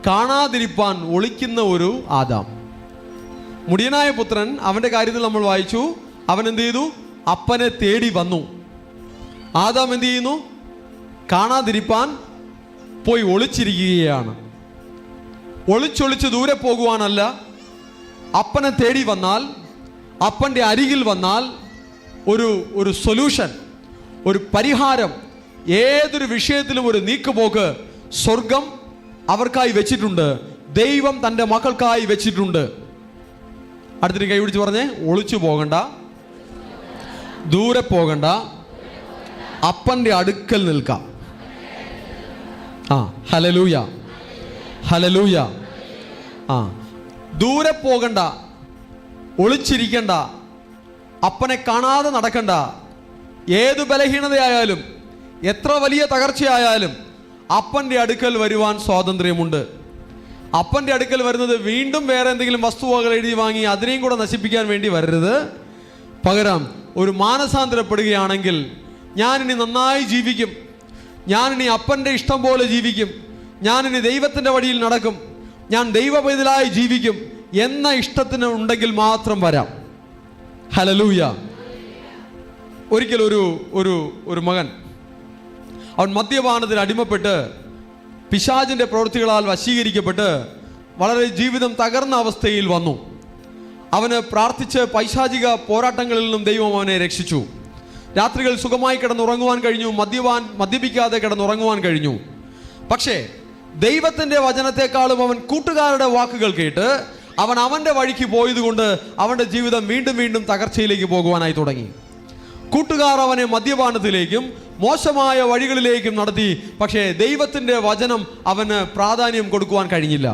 കാണാതിരിപ്പാൻ ഒളിക്കുന്ന ഒരു ആദാം. മുടിയനായ പുത്രൻ, അവന്റെ കാര്യത്തിൽ നമ്മൾ വായിച്ചു, അവൻ എന്ത് ചെയ്തു? അപ്പനെ തേടി വന്നു. ആദാം എന്ത് ചെയ്യുന്നു? കാണാതിരിപ്പാൻ പോയി ഒളിച്ചിരിക്കുകയാണ്. ഒളിച്ചൊളിച്ച് ദൂരെ പോകുവാനല്ല, അപ്പനെ തേടി വന്നാൽ, അപ്പൻ്റെ അരികിൽ വന്നാൽ ഒരു സൊല്യൂഷൻ, ഒരു പരിഹാരം, ഏതൊരു വിഷയത്തിലും ഒരു നീക്കുപോക്ക് സ്വർഗം അവർക്കായി വെച്ചിട്ടുണ്ട്. ദൈവം തൻ്റെ മക്കൾക്കായി വെച്ചിട്ടുണ്ട്. അടുത്തിട്ട് കൈ പിടിച്ച് പറഞ്ഞേ, ഒളിച്ചു പോകണ്ട, ദൂരെ പോകണ്ട, അപ്പൻ്റെ അടുക്കൽ നിൽക്കാം. Hallelujah, hallelujah. ദൂരെ പോകണ്ട, ഒളിച്ചിരിക്കണ്ട, അപ്പനെ കാണാതെ നടക്കണ്ട. ഏതു ബലഹീനതയായാലും എത്ര വലിയ തകർച്ചയായാലും അപ്പൻ്റെ അടുക്കൽ വരുവാൻ സ്വാതന്ത്ര്യമുണ്ട്. അപ്പൻ്റെ അടുക്കൽ വരുന്നത് വീണ്ടും വേറെ എന്തെങ്കിലും വസ്തുവകൾ എഴുതി വാങ്ങി അതിനെയും കൂടെ നശിപ്പിക്കാൻ വേണ്ടി വരരുത്. പകരം ഒരു മാനസാന്തരപ്പെടുകയാണെങ്കിൽ ഞാനിനി നന്നായി ജീവിക്കും, ഞാനിനി അപ്പൻ്റെ ഇഷ്ടം പോലെ ജീവിക്കും, ഞാനിനി ദൈവത്തിൻ്റെ വഴിയിൽ നടക്കും, ഞാൻ ദൈവ പൈതലായി ജീവിക്കും എന്ന ഇഷ്ടത്തിന് ഉണ്ടെങ്കിൽ മാത്രം വരാം. ഹല്ലേലൂയ. ഒരിക്കൽ ഒരു മകൻ, അവൻ മദ്യപാനത്തിന് അടിമപ്പെട്ട് പിശാചിൻ്റെ പ്രവൃത്തികളാൽ വശീകരിക്കപ്പെട്ട് വളരെ ജീവിതം തകർന്ന അവസ്ഥയിൽ വന്നു. അവന് പ്രാർത്ഥിച്ച് പൈശാചിക പോരാട്ടങ്ങളിൽ നിന്നും ദൈവം അവനെ രക്ഷിച്ചു. രാത്രികൾ സുഖമായി കിടന്നുറങ്ങുവാൻ കഴിഞ്ഞു, മദ്യപിക്കാതെ കിടന്നുറങ്ങുവാൻ കഴിഞ്ഞു. പക്ഷേ ദൈവത്തിൻ്റെ വചനത്തെക്കാളും അവൻ കൂട്ടുകാരുടെ വാക്കുകൾ കേട്ട് അവൻ്റെ വഴിക്ക് പോയതുകൊണ്ട് അവൻ്റെ ജീവിതം വീണ്ടും വീണ്ടും തകർച്ചയിലേക്ക് പോകുവാനായി തുടങ്ങി. കൂട്ടുകാർ അവനെ മദ്യപാനത്തിലേക്കും മോശമായ വഴികളിലേക്കും നടത്തി. പക്ഷേ ദൈവത്തിൻ്റെ വചനം അവന് പ്രാധാന്യം കൊടുക്കുവാൻ കഴിഞ്ഞില്ല.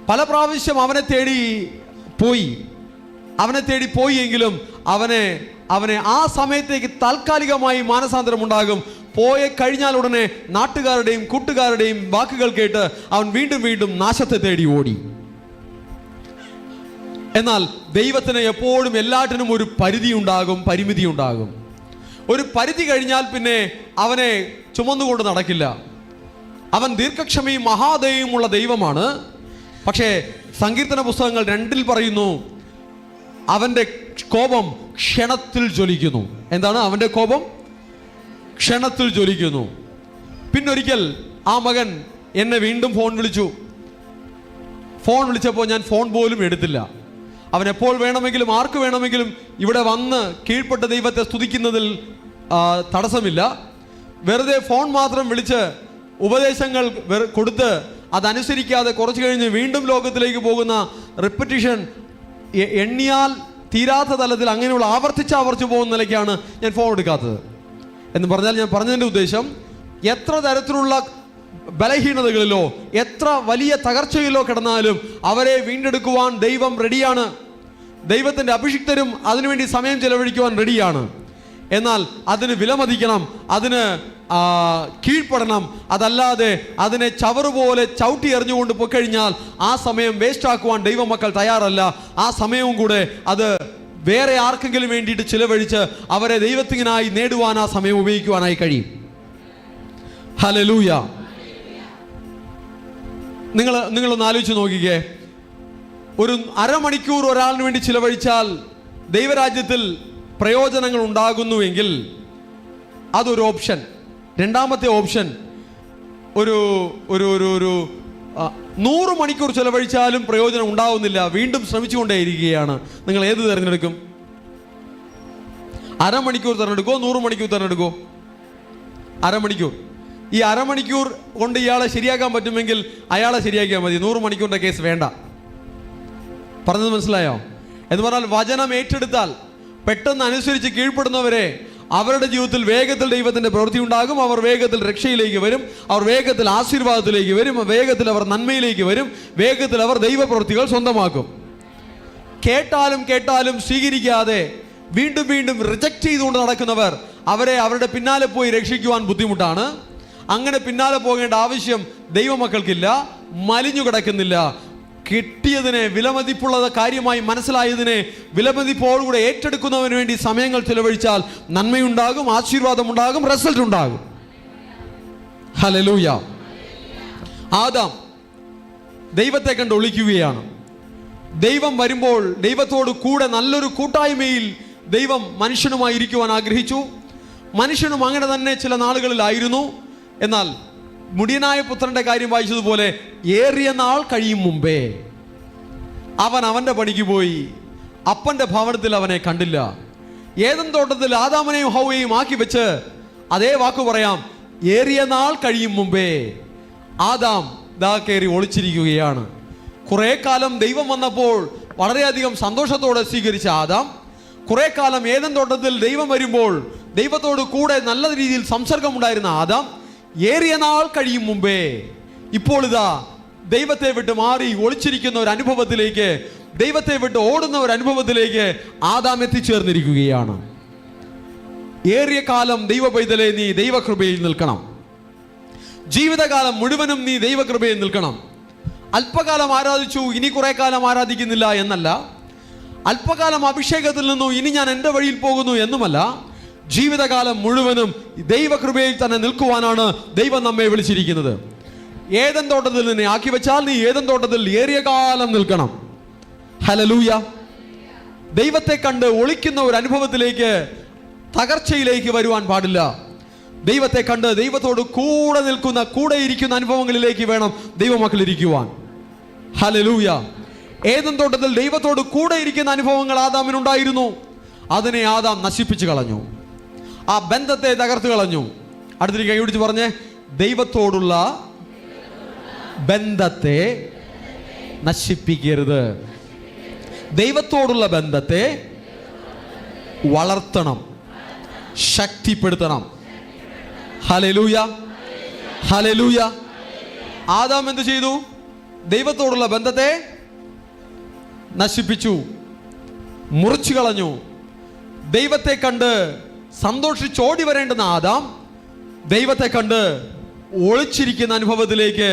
പല പ്രാവശ്യം അവനെ തേടി പോയി എങ്കിലും അവനെ ആ സമയത്തേക്ക് താൽക്കാലികമായി മാനസാന്തരം ഉണ്ടാകും. പോയി കഴിഞ്ഞാൽ ഉടനെ നാട്ടുകാരുടെയും കൂട്ടുകാരുടെയും വാക്കുകൾ കേട്ട് അവൻ വീണ്ടും വീണ്ടും നാശത്തെ തേടി ഓടി. എന്നാൽ ദൈവത്തിന് എപ്പോഴും എല്ലാറ്റിനും ഒരു പരിധി ഉണ്ടാകും, പരിമിതി ഉണ്ടാകും. ഒരു പരിധി കഴിഞ്ഞാൽ പിന്നെ അവനെ ചുമന്നുകൊണ്ട് നടക്കില്ല. അവൻ ദീർഘക്ഷമയും മഹാദയവുമുള്ള ദൈവമാണ്. പക്ഷേ സങ്കീർത്തന പുസ്തകങ്ങൾ 2 പറയുന്നു, അവൻ്റെ കോപം ക്ഷണത്തിൽ ജ്വലിക്കുന്നു. എന്താണ് അവൻ്റെ കോപം? ക്ഷണത്തിൽ ജ്വലിക്കുന്നു. പിന്നൊരിക്കൽ ആ മകൻ എന്നെ വീണ്ടും ഫോൺ വിളിച്ചപ്പോൾ ഞാൻ ഫോൺ പോലും എടുത്തില്ല. അവൻ എപ്പോൾ വേണമെങ്കിലും ആർക്ക് വേണമെങ്കിലും ഇവിടെ വന്ന് കീഴ്പ്പെട്ട ദൈവത്തെ സ്തുതിക്കുന്നതിൽ തടസ്സമില്ല. വെറുതെ ഫോൺ മാത്രം വിളിച്ച് ഉപദേശങ്ങൾ കൊടുത്ത് അതനുസരിക്കാതെ കുറച്ച് കഴിഞ്ഞ് വീണ്ടും ലോകത്തിലേക്ക് പോകുന്ന റിപ്പറ്റീഷൻ എണ്ണിയാൽ തീരാത്ത തലത്തിൽ അങ്ങനെയുള്ള ആവർത്തിച്ച് പോകുന്ന നിലയ്ക്കാണ് ഞാൻ ഫോൺ എടുക്കാത്തത്. എന്ന് പറഞ്ഞാൽ ഞാൻ പറഞ്ഞതിൻ്റെ ഉദ്ദേശം, എത്ര തരത്തിലുള്ള ബലഹീനതകളിലോ എത്ര വലിയ തകർച്ചയിലോ കിടന്നാലും അവരെ വീണ്ടെടുക്കുവാൻ ദൈവം റെഡിയാണ്. ദൈവത്തിൻ്റെ അഭിഷിക്തരും അതിനുവേണ്ടി സമയം ചെലവഴിക്കുവാൻ റെഡിയാണ്. എന്നാൽ അതിന് വിലമതിക്കണം, അതിന് കീഴ്പ്പെടണം. അതല്ലാതെ അതിനെ ചവറുപോലെ ചവിട്ടി എറിഞ്ഞുകൊണ്ട് പോയിക്കഴിഞ്ഞാൽ ആ സമയം വേസ്റ്റ് ആക്കുവാൻ ദൈവമക്കൾ തയ്യാറല്ല. ആ സമയവും കൂടെ അത് വേറെ ആർക്കെങ്കിലും വേണ്ടിയിട്ട് ചിലവഴിച്ച് അവരെ ദൈവത്തിനായി നേടുവാൻ ആ സമയം ഉപയോഗിക്കുവാനായി കഴിയും. ഹല്ലേലൂയ. നിങ്ങളൊന്ന് ആലോചിച്ച് നോക്കിക്കേ, ഒരു അരമണിക്കൂർ ഒരാളിന് വേണ്ടി ചിലവഴിച്ചാൽ ദൈവരാജ്യത്തിൽ പ്രയോജനങ്ങൾ ഉണ്ടാകുന്നുവെങ്കിൽ അതൊരു ഓപ്ഷൻ. രണ്ടാമത്തെ ഓപ്ഷൻ, ഒരു 100 മണിക്കൂർ ചിലവഴിച്ചാലും പ്രയോജനം ഉണ്ടാവുന്നില്ല, വീണ്ടും ശ്രമിച്ചുകൊണ്ടേയിരിക്കുകയാണ്. നിങ്ങൾ ഏത് തിരഞ്ഞെടുക്കും? അരമണിക്കൂർ തിരഞ്ഞെടുക്കോ 100 മണിക്കൂർ തിരഞ്ഞെടുക്കോ? അരമണിക്കൂർ. ഈ അരമണിക്കൂർ കൊണ്ട് ഇയാളെ ശരിയാക്കാൻ പറ്റുമെങ്കിൽ അയാളെ ശരിയാക്കിയാൽ മതി. 100 മണിക്കൂറിൻ്റെ കേസ് വേണ്ട. പറഞ്ഞത് മനസ്സിലായോ? എന്ന് പറഞ്ഞാൽ വചനം ഏറ്റെടുത്താൽ പെട്ടെന്ന് അനുസരിച്ച് കീഴ്പ്പെടുന്നവരെ അവരുടെ ജീവിതത്തിൽ വേഗത്തിൽ ദൈവത്തിൻ്റെ പ്രവൃത്തി ഉണ്ടാകും. അവർ വേഗത്തിൽ രക്ഷയിലേക്ക് വരും, അവർ വേഗത്തിൽ ആശീർവാദത്തിലേക്ക് വരും, വേഗത്തിൽ അവർ നന്മയിലേക്ക് വരും, വേഗത്തിൽ അവർ ദൈവപ്രവൃത്തികൾ സ്വന്തമാക്കും. കേട്ടാലും സ്വീകരിക്കാതെ വീണ്ടും വീണ്ടും റിജക്റ്റ് ചെയ്തുകൊണ്ട് നടക്കുന്നവർ, അവരുടെ പിന്നാലെ പോയി രക്ഷിക്കുവാൻ ബുദ്ധിമുട്ടാണ്. അങ്ങനെ പിന്നാലെ പോകേണ്ട ആവശ്യം ദൈവമക്കൾക്കില്ല. മലിഞ്ഞു കിടക്കുന്നില്ല. കിട്ടിയതിനെ, വിലമതിപ്പുള്ള കാര്യമായി മനസ്സിലായതിനെ വിലമതിപ്പോടുകൂടെ ഏറ്റെടുക്കുന്നതിന് വേണ്ടി സമയങ്ങൾ ചിലവഴിച്ചാൽ നന്മയുണ്ടാകും, ആശീർവാദമുണ്ടാകും, റിസൾട്ട് ഉണ്ടാകും. ഹല്ലേലൂയ. ആദാം ദൈവത്തെ കണ്ട് ഒളിക്കുകയാണ്. ദൈവം വരുമ്പോൾ ദൈവത്തോട് കൂടെ നല്ലൊരു കൂട്ടായ്മയിൽ ദൈവം മനുഷ്യനുമായി ഇരിക്കുവാൻ ആഗ്രഹിച്ചു. മനുഷ്യനും അങ്ങനെ തന്നെ ചില നാളുകളിലായിരുന്നു. എന്നാൽ മുടിയനായ പുത്രന്റെ കാര്യം വായിച്ചതുപോലെ ഏറിയ നാൾ കഴിയും മുമ്പേ അവൻ്റെ പണിക്ക് പോയി. അപ്പൻ്റെ ഭവനത്തിൽ അവനെ കണ്ടില്ല. ഏദൻ തോട്ടത്തിൽ ആദാമിനെയും ഹൗവയെയും ആക്കി വെച്ച് അതേ വാക്ക് പറയാം, ഏറിയ നാൾ കഴിയും മുമ്പേ ആദാം ദാ കയറി ഒളിച്ചിരിക്കുകയാണ്. കുറെ കാലം ദൈവം വന്നപ്പോൾ വളരെയധികം സന്തോഷത്തോടെ സ്വീകരിച്ച ആദാം കുറെ കാലം ഏദൻ തോട്ടത്തിൽ ദൈവം വരുമ്പോൾ ദൈവത്തോട് കൂടെ നല്ല രീതിയിൽ സംസർഗമുണ്ടായിരുന്ന ആദാം ഏറിയ നാൾ കഴിയും മുമ്പേ ഇപ്പോൾ ഇതാ ദൈവത്തെ വിട്ട് മാറി ഒളിച്ചിരിക്കുന്ന ഒരു അനുഭവത്തിലേക്ക്, ദൈവത്തെ വിട്ട് ഓടുന്ന ഒരു അനുഭവത്തിലേക്ക് ആദാം എത്തിച്ചേർന്നിരിക്കുകയാണ്. ഏറിയ കാലം ദൈവ പൈതലേ നീ ദൈവകൃപയിൽ നിൽക്കണം. ജീവിതകാലം മുഴുവനും നീ ദൈവകൃപയിൽ നിൽക്കണം. അല്പകാലം ആരാധിച്ചു, ഇനി കുറെ കാലം ആരാധിക്കുന്നില്ല എന്നല്ല. അല്പകാലം അഭിഷേകത്തിൽ നിന്നു ഇനി ഞാൻ എൻ്റെ വഴിയിൽ പോകുന്നു എന്നുമല്ല. ജീവിതകാലം മുഴുവനും ദൈവകൃപയിൽ തന്നെ നിൽക്കുവാനാണ് ദൈവം നമ്മെ വിളിച്ചിരിക്കുന്നത്. ഏദൻ തോട്ടത്തിൽ നിന്നെ ആക്കി വെച്ചാൽ നീ ഏദൻ തോട്ടത്തിൽ ഏറിയ കാലം നിൽക്കണം. ഹല്ലേലൂയ. ദൈവത്തെ കണ്ട് ഒളിക്കുന്ന ഒരു അനുഭവത്തിലേക്ക്, തകർച്ചയിലേക്ക് വരുവാൻ പാടില്ല. ദൈവത്തെ കണ്ട് ദൈവത്തോട് കൂടെ നിൽക്കുന്ന, കൂടെ ഇരിക്കുന്ന അനുഭവങ്ങളിലേക്ക് വേണം ദൈവമക്കൾ ഇരിക്കുവാൻ. ഹല്ലേലൂയ. ഏദൻ തോട്ടത്തിൽ ദൈവത്തോട് കൂടെ ഇരിക്കുന്ന അനുഭവങ്ങൾ ആദാമിനുണ്ടായിരുന്നു. അതിനെ ആദാം നശിപ്പിച്ചു കളഞ്ഞു. ആ ബന്ധത്തെ തകർത്ത് കളഞ്ഞു. അടുത്തൊരു കൈ പിടിച്ച് പറഞ്ഞേ, ദൈവത്തോടുള്ള ബന്ധത്തെ നശിപ്പിക്കരുത്. ദൈവത്തോടുള്ള ബന്ധത്തെ വളർത്തണം, ശക്തിപ്പെടുത്തണം. Hallelujah, hallelujah. ആദാം എന്ത് ചെയ്തു? ദൈവത്തോടുള്ള ബന്ധത്തെ നശിപ്പിച്ചു, മുറിച്ചു കളഞ്ഞു. ദൈവത്തെ കണ്ട് സന്തോഷിച്ചോടി വരേണ്ടുന്ന ആദാം ദൈവത്തെ കണ്ട് ഒളിച്ചിരിക്കുന്ന അനുഭവത്തിലേക്ക്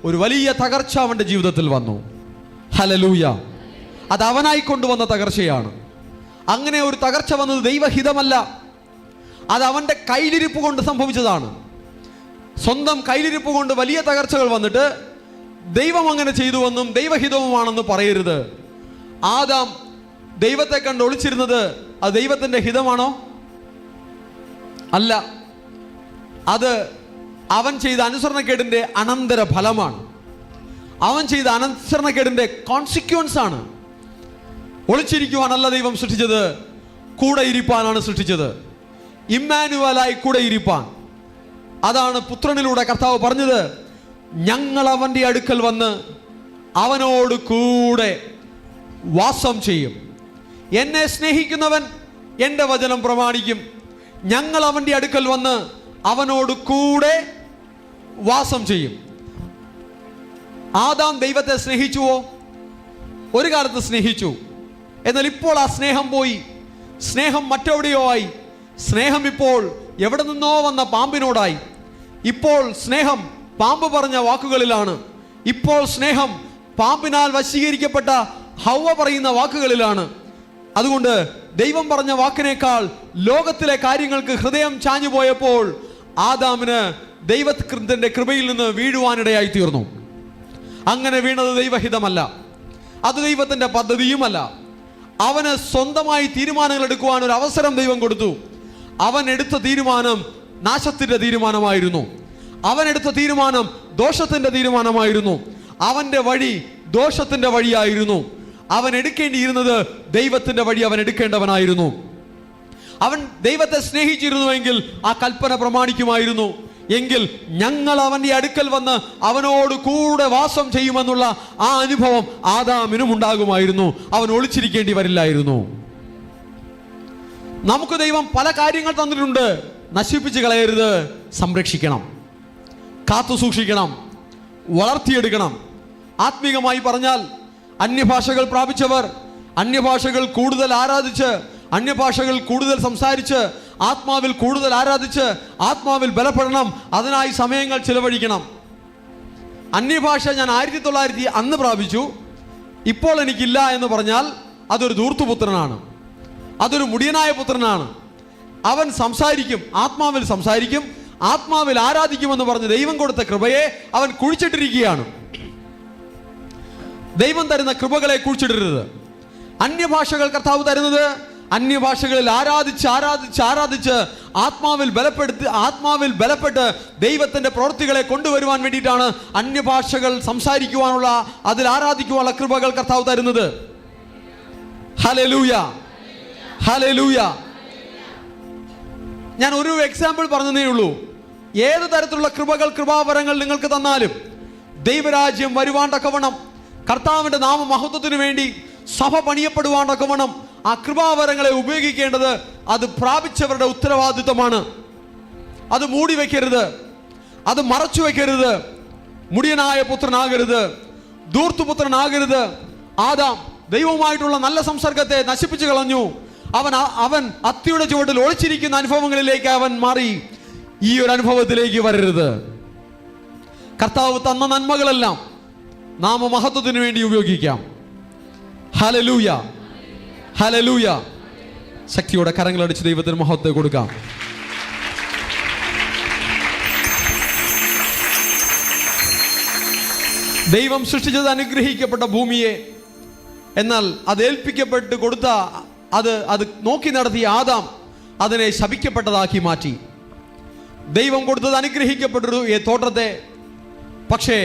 ഒരു വലിയ തകർച്ച അവൻ്റെ ജീവിതത്തിൽ വന്നു. ഹല്ലേലൂയ. അത് അവനായി കൊണ്ടുവന്ന തകർച്ചയാണ്. അങ്ങനെ ഒരു തകർച്ച വന്നത് ദൈവഹിതമല്ല, അത് അവൻ്റെ കയ്യിലിരിപ്പ് കൊണ്ട് സംഭവിച്ചതാണ്. സ്വന്തം കയ്യിലിരിപ്പ് കൊണ്ട് വലിയ തകർച്ചകൾ വന്നിട്ട് ദൈവം അങ്ങനെ ചെയ്തുവെന്നും ദൈവഹിതവുമാണെന്ന് പറയരുത്. ആദാം ദൈവത്തെ കണ്ട് ഒളിച്ചിരുന്നത് അത് ദൈവത്തിൻ്റെ ഹിതമാണോ? അല്ല, അത് അവൻ ചെയ്ത അനുസരണക്കേടിൻ്റെ അനന്തര ഫലമാണ്. അവൻ ചെയ്ത അനുസരണക്കേടിൻ്റെ കോൺസിക്വൻസ് ആണ്. ഒളിച്ചിരിക്കുവാനല്ല ദൈവം സൃഷ്ടിച്ചത്, കൂടെ ഇരിപ്പാനാണ് സൃഷ്ടിച്ചത്. ഇമ്മാനുവലായി കൂടെ ഇരിപ്പാൻ. അതാണ് പുത്രനിലൂടെ കർത്താവ് പറഞ്ഞത്, ഞങ്ങൾ അവൻ്റെ അടുക്കൽ വന്ന് അവനോട് കൂടെ വാസം ചെയ്യും. എന്നെ സ്നേഹിക്കുന്നവൻ എൻ്റെ വചനം പ്രമാണിക്കും. ഞങ്ങൾ അവൻ്റെ അടുക്കൽ വന്ന് അവനോട് കൂടെ വാസം ചെയ്യും. ആദാം ദൈവത്തെ സ്നേഹിച്ചുവോ? ഒരു കാലത്ത് സ്നേഹിച്ചു. എന്നാൽ ഇപ്പോൾ ആ സ്നേഹം പോയി. സ്നേഹം മറ്റെവിടെയോ ആയി. സ്നേഹം ഇപ്പോൾ എവിടെ നിന്നോ വന്ന പാമ്പിനോടായി. ഇപ്പോൾ സ്നേഹം പാമ്പ് പറഞ്ഞ വാക്കുകളിലാണ്. ഇപ്പോൾ സ്നേഹം പാമ്പിനാൽ വശീകരിക്കപ്പെട്ട ഹവ്വ പറയുന്ന വാക്കുകളിലാണ്. അതുകൊണ്ട് ദൈവം പറഞ്ഞ വാക്കിനേക്കാൾ ലോകത്തിലെ കാര്യങ്ങൾക്ക് ഹൃദയം ചാഞ്ഞു പോയപ്പോൾ ആദാമിന് ദൈവത്തിന്റെ കൃപയിൽ നിന്ന് വീഴുവാനിടയായി തീർന്നു. അങ്ങനെ വീണത് ദൈവഹിതമല്ല, അത് ദൈവത്തിന്റെ പദ്ധതിയുമല്ല. അവന് സ്വന്തമായി തീരുമാനങ്ങൾ എടുക്കുവാൻ ഒരു അവസരം ദൈവം കൊടുത്തു. അവൻ എടുത്ത തീരുമാനം നാശത്തിന്റെ തീരുമാനമായിരുന്നു. അവൻ എടുത്ത തീരുമാനം ദോഷത്തിന്റെ തീരുമാനമായിരുന്നു. അവന്റെ വഴി ദോഷത്തിന്റെ വഴിയായിരുന്നു. അവൻ എടുക്കേണ്ടിയിരുന്നത് ദൈവത്തിന്റെ വഴി അവൻ എടുക്കേണ്ടവനായിരുന്നു. അവൻ ദൈവത്തെ സ്നേഹിച്ചിരുന്നുവെങ്കിൽ ആ കൽപ്പന പ്രമാണിക്കുമായിരുന്നു. എങ്കിൽ ഞങ്ങൾ അവന്റെ അടുക്കൽ വന്ന് അവനോട് കൂടെ വാസം ചെയ്യുമെന്നുള്ള ആ അനുഭവം ആദാമിനും ഉണ്ടാകുമായിരുന്നു. അവൻ ഒളിച്ചിരിക്കേണ്ടി വരില്ലായിരുന്നു. നമുക്ക് ദൈവം പല കാര്യങ്ങൾ തന്നിട്ടുണ്ട്. നശിപ്പിച്ച് കളയരുത്, സംരക്ഷിക്കണം, കാത്തു സൂക്ഷിക്കണം, വളർത്തിയെടുക്കണം. ആത്മീകമായി പറഞ്ഞാൽ അന്യഭാഷകൾ പ്രാപിച്ചവർ അന്യഭാഷകൾ കൂടുതൽ ആരാധിച്ച്, അന്യഭാഷകൾ കൂടുതൽ സംസാരിച്ച്, ആത്മാവിൽ കൂടുതൽ ആരാധിച്ച്, ആത്മാവിൽ ബലപ്പെടണം. അതിനായി സമയങ്ങൾ ചിലവഴിക്കണം. അന്യഭാഷ ഞാൻ 1900 അന്ന് പ്രാപിച്ചു, ഇപ്പോൾ എനിക്കില്ല എന്ന് പറഞ്ഞാൽ അതൊരു ധൂർത്തുപുത്രനാണ്, അതൊരു മുടിയനായ പുത്രനാണ്. അവൻ സംസാരിക്കും, ആത്മാവിൽ സംസാരിക്കും, ആത്മാവിൽ ആരാധിക്കുമെന്ന് പറഞ്ഞ് ദൈവം കൊടുത്ത കൃപയെ അവൻ കുഴിച്ചിട്ടിരിക്കുകയാണ്. ദൈവം തരുന്ന കൃപകളെ കുഴിച്ചിടരുത്. അന്യഭാഷകൾ കർത്താവ് തരുന്നത് അന്യഭാഷകളിൽ ആരാധിച്ച് ആരാധിച്ച് ആരാധിച്ച് ആത്മാവിൽ ബലപ്പെട്ട് ദൈവത്തിന്റെ പ്രവൃത്തികളെ കൊണ്ടുവരുവാൻ വേണ്ടിയിട്ടാണ് അന്യഭാഷകൾ സംസാരിക്കുവാനുള്ള, അതിൽ ആരാധിക്കുവാനുള്ള കൃപകൾ കർത്താവ് തരുന്നത്. Hallelujah, hallelujah. ഞാൻ ഒരു എക്സാമ്പിൾ പറഞ്ഞതേ ഉള്ളൂ. ഏത് തരത്തിലുള്ള കൃപകൾ, കൃപാവരങ്ങൾ നിങ്ങൾക്ക് തന്നാലും ദൈവരാജ്യം വരുവാൻ തക്കവണ്ണം, കർത്താവിന്റെ നാമ മഹത്വത്തിനു വേണ്ടി സഭ പണിയപ്പെടുവാൻ തക്കവണ്ണം ആ കൃപാവരങ്ങളെ ഉപയോഗിക്കേണ്ടത് അത് പ്രാപിച്ചവരുടെ ഉത്തരവാദിത്വമാണ്. അത് മൂടി വയ്ക്കരുത്, അത് മറച്ചു വയ്ക്കരുത്. മുടിയനായ പുത്രനാകരുത്, ധൂർത്തുപുത്രനാകരുത്. ആദാം ദൈവവുമായിട്ടുള്ള നല്ല സംസർഗത്തെ നശിപ്പിച്ചു കളഞ്ഞു. അവൻ അത്തിയുടെ ചുവട്ടിൽ ഒളിച്ചിരിക്കുന്ന അനുഭവങ്ങളിലേക്ക് അവൻ മാറി. ഈ ഒരു അനുഭവത്തിലേക്ക് വരരുത്. കർത്താവ് തന്ന നന്മകളെല്ലാം നാമമഹത്വത്തിന് വേണ്ടി ഉപയോഗിക്കാം. Hallelujah, hallelujah. ശക്തിയോടെ കരങ്ങളടിച്ച് ദൈവത്തിന് മഹത്വത്തെ കൊടുക്കാം. ദൈവം സൃഷ്ടിച്ചത് അനുഗ്രഹിക്കപ്പെട്ട ഭൂമിയെ, എന്നാൽ അത് ഏൽപ്പിക്കപ്പെട്ട് കൊടുത്ത അത് നോക്കി നടത്തിയ ആദാം അതിനെ ശപിക്കപ്പെട്ടതാക്കി മാറ്റി. ദൈവം കൊടുത്തത് അനുഗ്രഹിക്കപ്പെട്ടൊരു തോട്ടത്തെ, പക്ഷേ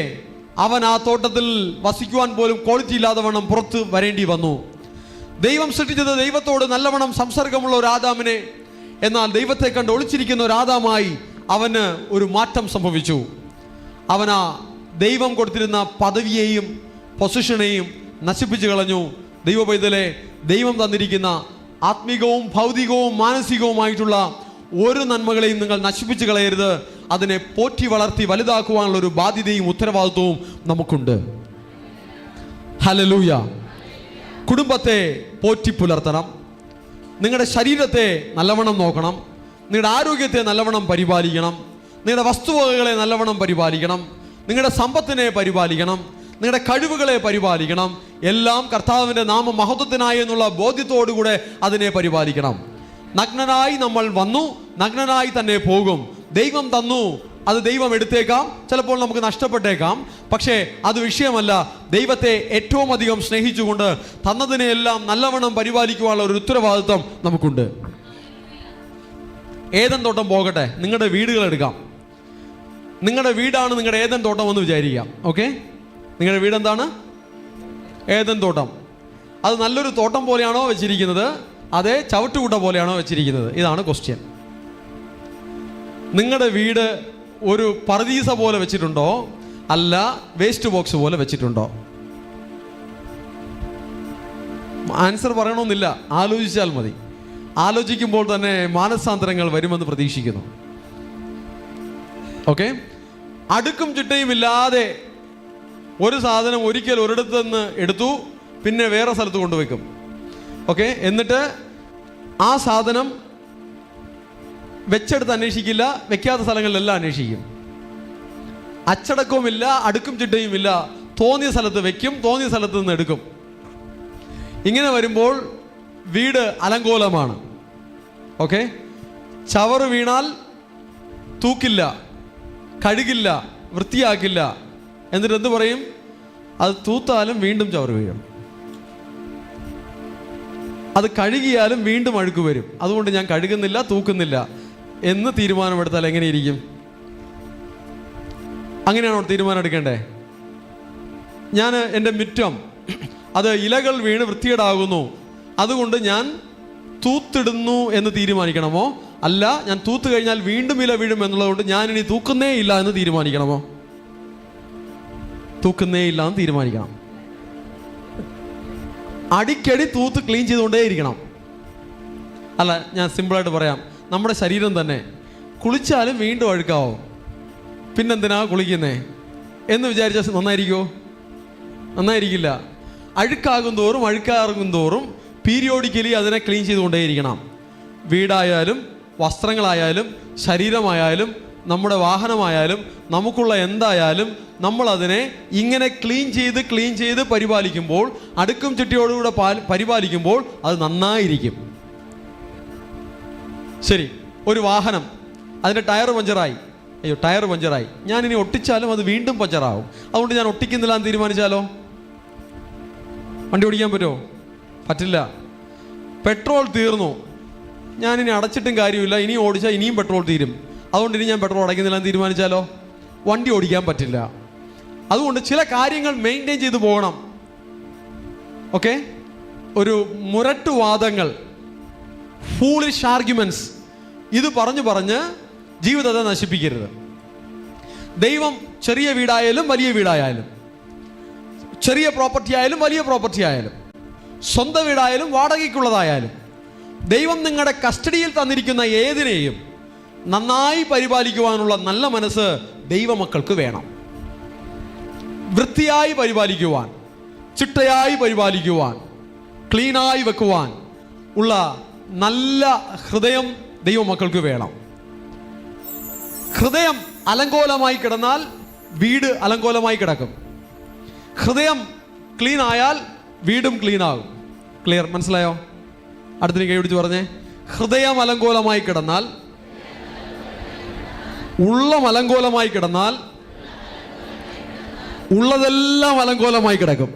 അവൻ ആ തോട്ടത്തിൽ വസിക്കുവാൻ പോലും ക്വാളിറ്റി ഇല്ലാതെ വണ്ണം പുറത്ത് വരേണ്ടി വന്നു. ദൈവം സൃഷ്ടിച്ചത് ദൈവത്തോട് നല്ലവണ്ണം സംസർഗമുള്ള ഒരു ആദാമിനെ, എന്നാൽ ദൈവത്തെ കണ്ട് ഒളിച്ചിരിക്കുന്ന ഒരു ആദാമായി അവന് ഒരു മാറ്റം സംഭവിച്ചു. അവനാ ദൈവം കൊടുത്തിരുന്ന പദവിയെയും പൊസിഷനെയും നശിപ്പിച്ചു കളഞ്ഞു. ദൈവ പൈതലെ, ദൈവം തന്നിരിക്കുന്ന ആത്മികവും ഭൗതികവും മാനസികവുമായിട്ടുള്ള ഒരു നന്മകളെയും നിങ്ങൾ നശിപ്പിച്ചു കളയരുത്. അതിനെ പോറ്റി വളർത്തി വലുതാക്കുവാനുള്ള ഒരു ബാധ്യതയും ഉത്തരവാദിത്വവും നമുക്കുണ്ട്. ഹല്ലേലൂയ. കുടുംബത്തെ പോറ്റി പുലർത്തണം. നിങ്ങളുടെ ശരീരത്തെ നല്ലവണ്ണം നോക്കണം. നിങ്ങളുടെ ആരോഗ്യത്തെ നല്ലവണ്ണം പരിപാലിക്കണം. നിങ്ങളുടെ വസ്തുവകകളെ നല്ലവണ്ണം പരിപാലിക്കണം. നിങ്ങളുടെ സമ്പത്തിനെ പരിപാലിക്കണം. നിങ്ങളുടെ കഴിവുകളെ പരിപാലിക്കണം. എല്ലാം കർത്താവിൻ്റെ നാമ മഹത്വത്തിനായി എന്നുള്ള ബോധ്യത്തോടുകൂടെ അതിനെ പരിപാലിക്കണം. നഗ്നനായി നമ്മൾ വന്നു, നഗ്നനായി തന്നെ പോകും. ദൈവം തന്നു, അത് ദൈവം എടുത്തേക്കാം, ചിലപ്പോൾ നമുക്ക് നഷ്ടപ്പെട്ടേക്കാം. പക്ഷേ അത് വിഷയമല്ല. ദൈവത്തെ ഏറ്റവും അധികം സ്നേഹിച്ചുകൊണ്ട് തന്നതിനെയെല്ലാം നല്ലവണ്ണം പരിപാലിക്കുവാനുള്ള ഒരു ഉത്തരവാദിത്വം നമുക്കുണ്ട്. ഏദൻ തോട്ടം പോകട്ടെ, നിങ്ങളുടെ വീടുകൾ എടുക്കാം. നിങ്ങളുടെ വീടാണ് നിങ്ങളുടെ ഏദൻ തോട്ടം എന്ന് വിചാരിക്കാം. ഓക്കെ, നിങ്ങളുടെ വീട് എന്താണ്? ഏദൻ തോട്ടം. അത് നല്ലൊരു തോട്ടം പോലെയാണോ വെച്ചിരിക്കുന്നത്, അതേ ചവിട്ടുകൂട്ട പോലെയാണോ വെച്ചിരിക്കുന്നത്? ഇതാണ് ക്വസ്റ്റ്യൻ. നിങ്ങളുടെ വീട് ഒരു പർദീസ പോലെ വെച്ചിട്ടുണ്ടോ, അല്ല വേസ്റ്റ് ബോക്സ് പോലെ വെച്ചിട്ടുണ്ടോ? ആൻസർ പറയണമെന്നില്ല, ആലോചിച്ചാൽ മതി. ആലോചിക്കുമ്പോൾ തന്നെ മാനസാന്തരങ്ങൾ വരുമെന്ന് പ്രതീക്ഷിക്കുന്നു. ഓക്കെ, അടുക്കും ചിട്ടയും ഇല്ലാതെ ഒരു സാധനം ഒരിക്കൽ ഒരിടത്ത് നിന്ന് എടുത്തു, പിന്നെ വേറെ സ്ഥലത്ത് കൊണ്ടുവയ്ക്കും. ഓക്കെ, എന്നിട്ട് ആ സാധനം വെച്ചെടുത്ത് അന്വേഷിക്കില്ല, വെക്കാത്ത സ്ഥലങ്ങളിലെല്ലാം അന്വേഷിക്കും. അച്ചടക്കവുമില്ല, അടുക്കും ചിട്ടയുമില്ല. തോന്നിയ സ്ഥലത്ത് വെക്കും, തോന്നിയ സ്ഥലത്ത് നിന്ന് എടുക്കും. ഇങ്ങനെ വരുമ്പോൾ വീട് അലങ്കോലമാണ്. ഓക്കെ, ചവറ് വീണാൽ തൂക്കില്ല, കഴുകില്ല, വൃത്തിയാക്കില്ല. എന്നിട്ട് എന്ത് പറയും? അത് തൂത്താലും വീണ്ടും ചവറ് വീഴും, അത് കഴുകിയാലും വീണ്ടും അഴുക്ക് വരും. അതുകൊണ്ട് ഞാൻ കഴുകുന്നില്ല, തൂക്കുന്നില്ല എന്ന് തീരുമാനമെടുത്താൽ എങ്ങനെയിരിക്കും? അങ്ങനെയാണോ തീരുമാനം എടുക്കേണ്ടേ? ഞാൻ എൻ്റെ മുറ്റം അത് ഇലകൾ വീണ് വൃത്തികേടാകുന്നു, അതുകൊണ്ട് ഞാൻ തൂത്തിടുന്നു എന്ന് തീരുമാനിക്കണമോ? അല്ല, ഞാൻ തൂത്ത് കഴിഞ്ഞാൽ വീണ്ടും ഇല വീഴും എന്നുള്ളതുകൊണ്ട് ഞാൻ ഇനി തൂക്കുന്നേ ഇല്ല എന്ന് തീരുമാനിക്കണമോ? തൂക്കുന്നേ ഇല്ല എന്ന് തീരുമാനിക്കണം. അടിക്കടി തൂത്ത് ക്ലീൻ ചെയ്തുകൊണ്ടേ ഇരിക്കണം. അല്ല, ഞാൻ സിമ്പിളായിട്ട് പറയാം, നമ്മുടെ ശരീരം തന്നെ കുളിച്ചാലും വീണ്ടും അഴുക്കാവും. പിന്നെന്തിനാ കുളിക്കുന്നേ എന്ന് വിചാരിച്ചാൽ നന്നായിരിക്കുമോ? നന്നായിരിക്കില്ല. അഴുക്കാകും തോറും പീരിയോഡിക്കലി അതിനെ ക്ലീൻ ചെയ്തുകൊണ്ടേയിരിക്കണം. വീടായാലും വസ്ത്രങ്ങളായാലും ശരീരമായാലും നമ്മുടെ വാഹനമായാലും നമുക്കുള്ള എന്തായാലും നമ്മളതിനെ ഇങ്ങനെ ക്ലീൻ ചെയ്ത് പരിപാലിക്കുമ്പോൾ, അടുക്കും ചിട്ടയോടുകൂടെ പരിപാലിക്കുമ്പോൾ അത് നന്നായിരിക്കും. ശരി, ഒരു വാഹനം അതിൻ്റെ ടയർ പഞ്ചറായി, ഞാനിനി ഒട്ടിച്ചാലും അത് വീണ്ടും പഞ്ചറാവും. അതുകൊണ്ട് ഞാൻ ഒട്ടിക്കുന്നില്ല എന്ന് തീരുമാനിച്ചാലോ വണ്ടി ഓടിക്കാൻ പറ്റുമോ? പറ്റില്ല. പെട്രോൾ തീർന്നു, ഞാനിനി അടച്ചിട്ടും കാര്യമില്ല, ഇനി ഓടിച്ചാൽ ഇനിയും പെട്രോൾ തീരും, അതുകൊണ്ട് ഇനി ഞാൻ പെട്രോൾ അടയ്ക്കുന്നില്ല എന്ന് തീരുമാനിച്ചാലോ വണ്ടി ഓടിക്കാൻ പറ്റില്ല. അതുകൊണ്ട് ചില കാര്യങ്ങൾ മെയിൻറ്റെയിൻ ചെയ്തു പോകണം. ഓക്കെ, ഒരു മുരട്ടുവാദങ്ങൾ, ഫൂളിഷ് ആർഗ്യുമെന്റ്സ്, ഇത് പറഞ്ഞ് ജീവിതത്തെ നശിപ്പിക്കരുത്. ദൈവം ചെറിയ വീടായാലും വലിയ വീടായാലും, ചെറിയ പ്രോപ്പർട്ടി ആയാലും വലിയ പ്രോപ്പർട്ടി ആയാലും, സ്വന്തം വീടായാലും വാടകയ്ക്കുള്ളതായാലും ദൈവം നിങ്ങളുടെ കസ്റ്റഡിയിൽ തന്നിരിക്കുന്ന ഏതിനെയും നന്നായി പരിപാലിക്കുവാനുള്ള നല്ല മനസ്സ് ദൈവമക്കൾക്ക് വേണം. വൃത്തിയായി പരിപാലിക്കുവാൻ, ചിട്ടയായി പരിപാലിക്കുവാൻ, ക്ലീനായി വെക്കുവാൻ ഉള്ള നല്ല ഹൃദയം ദൈവമക്കൾക്ക് വേണം. ഹൃദയം അലങ്കോലമായി കിടന്നാൽ വീട് അലങ്കോലമായി കിടക്കും. ഹൃദയം ക്ലീൻ ആയാൽ വീടും ക്ലീൻ ആകും. ക്ലിയർ? മനസ്സിലായോ? അടുത്തിന് കൈ പിടിച്ച് പറഞ്ഞേ. ഹൃദയം അലങ്കോലമായി കിടന്നാൽ, ഉള്ളം അലങ്കോലമായി കിടന്നാൽ ഉള്ളതെല്ലാം അലങ്കോലമായി കിടക്കും.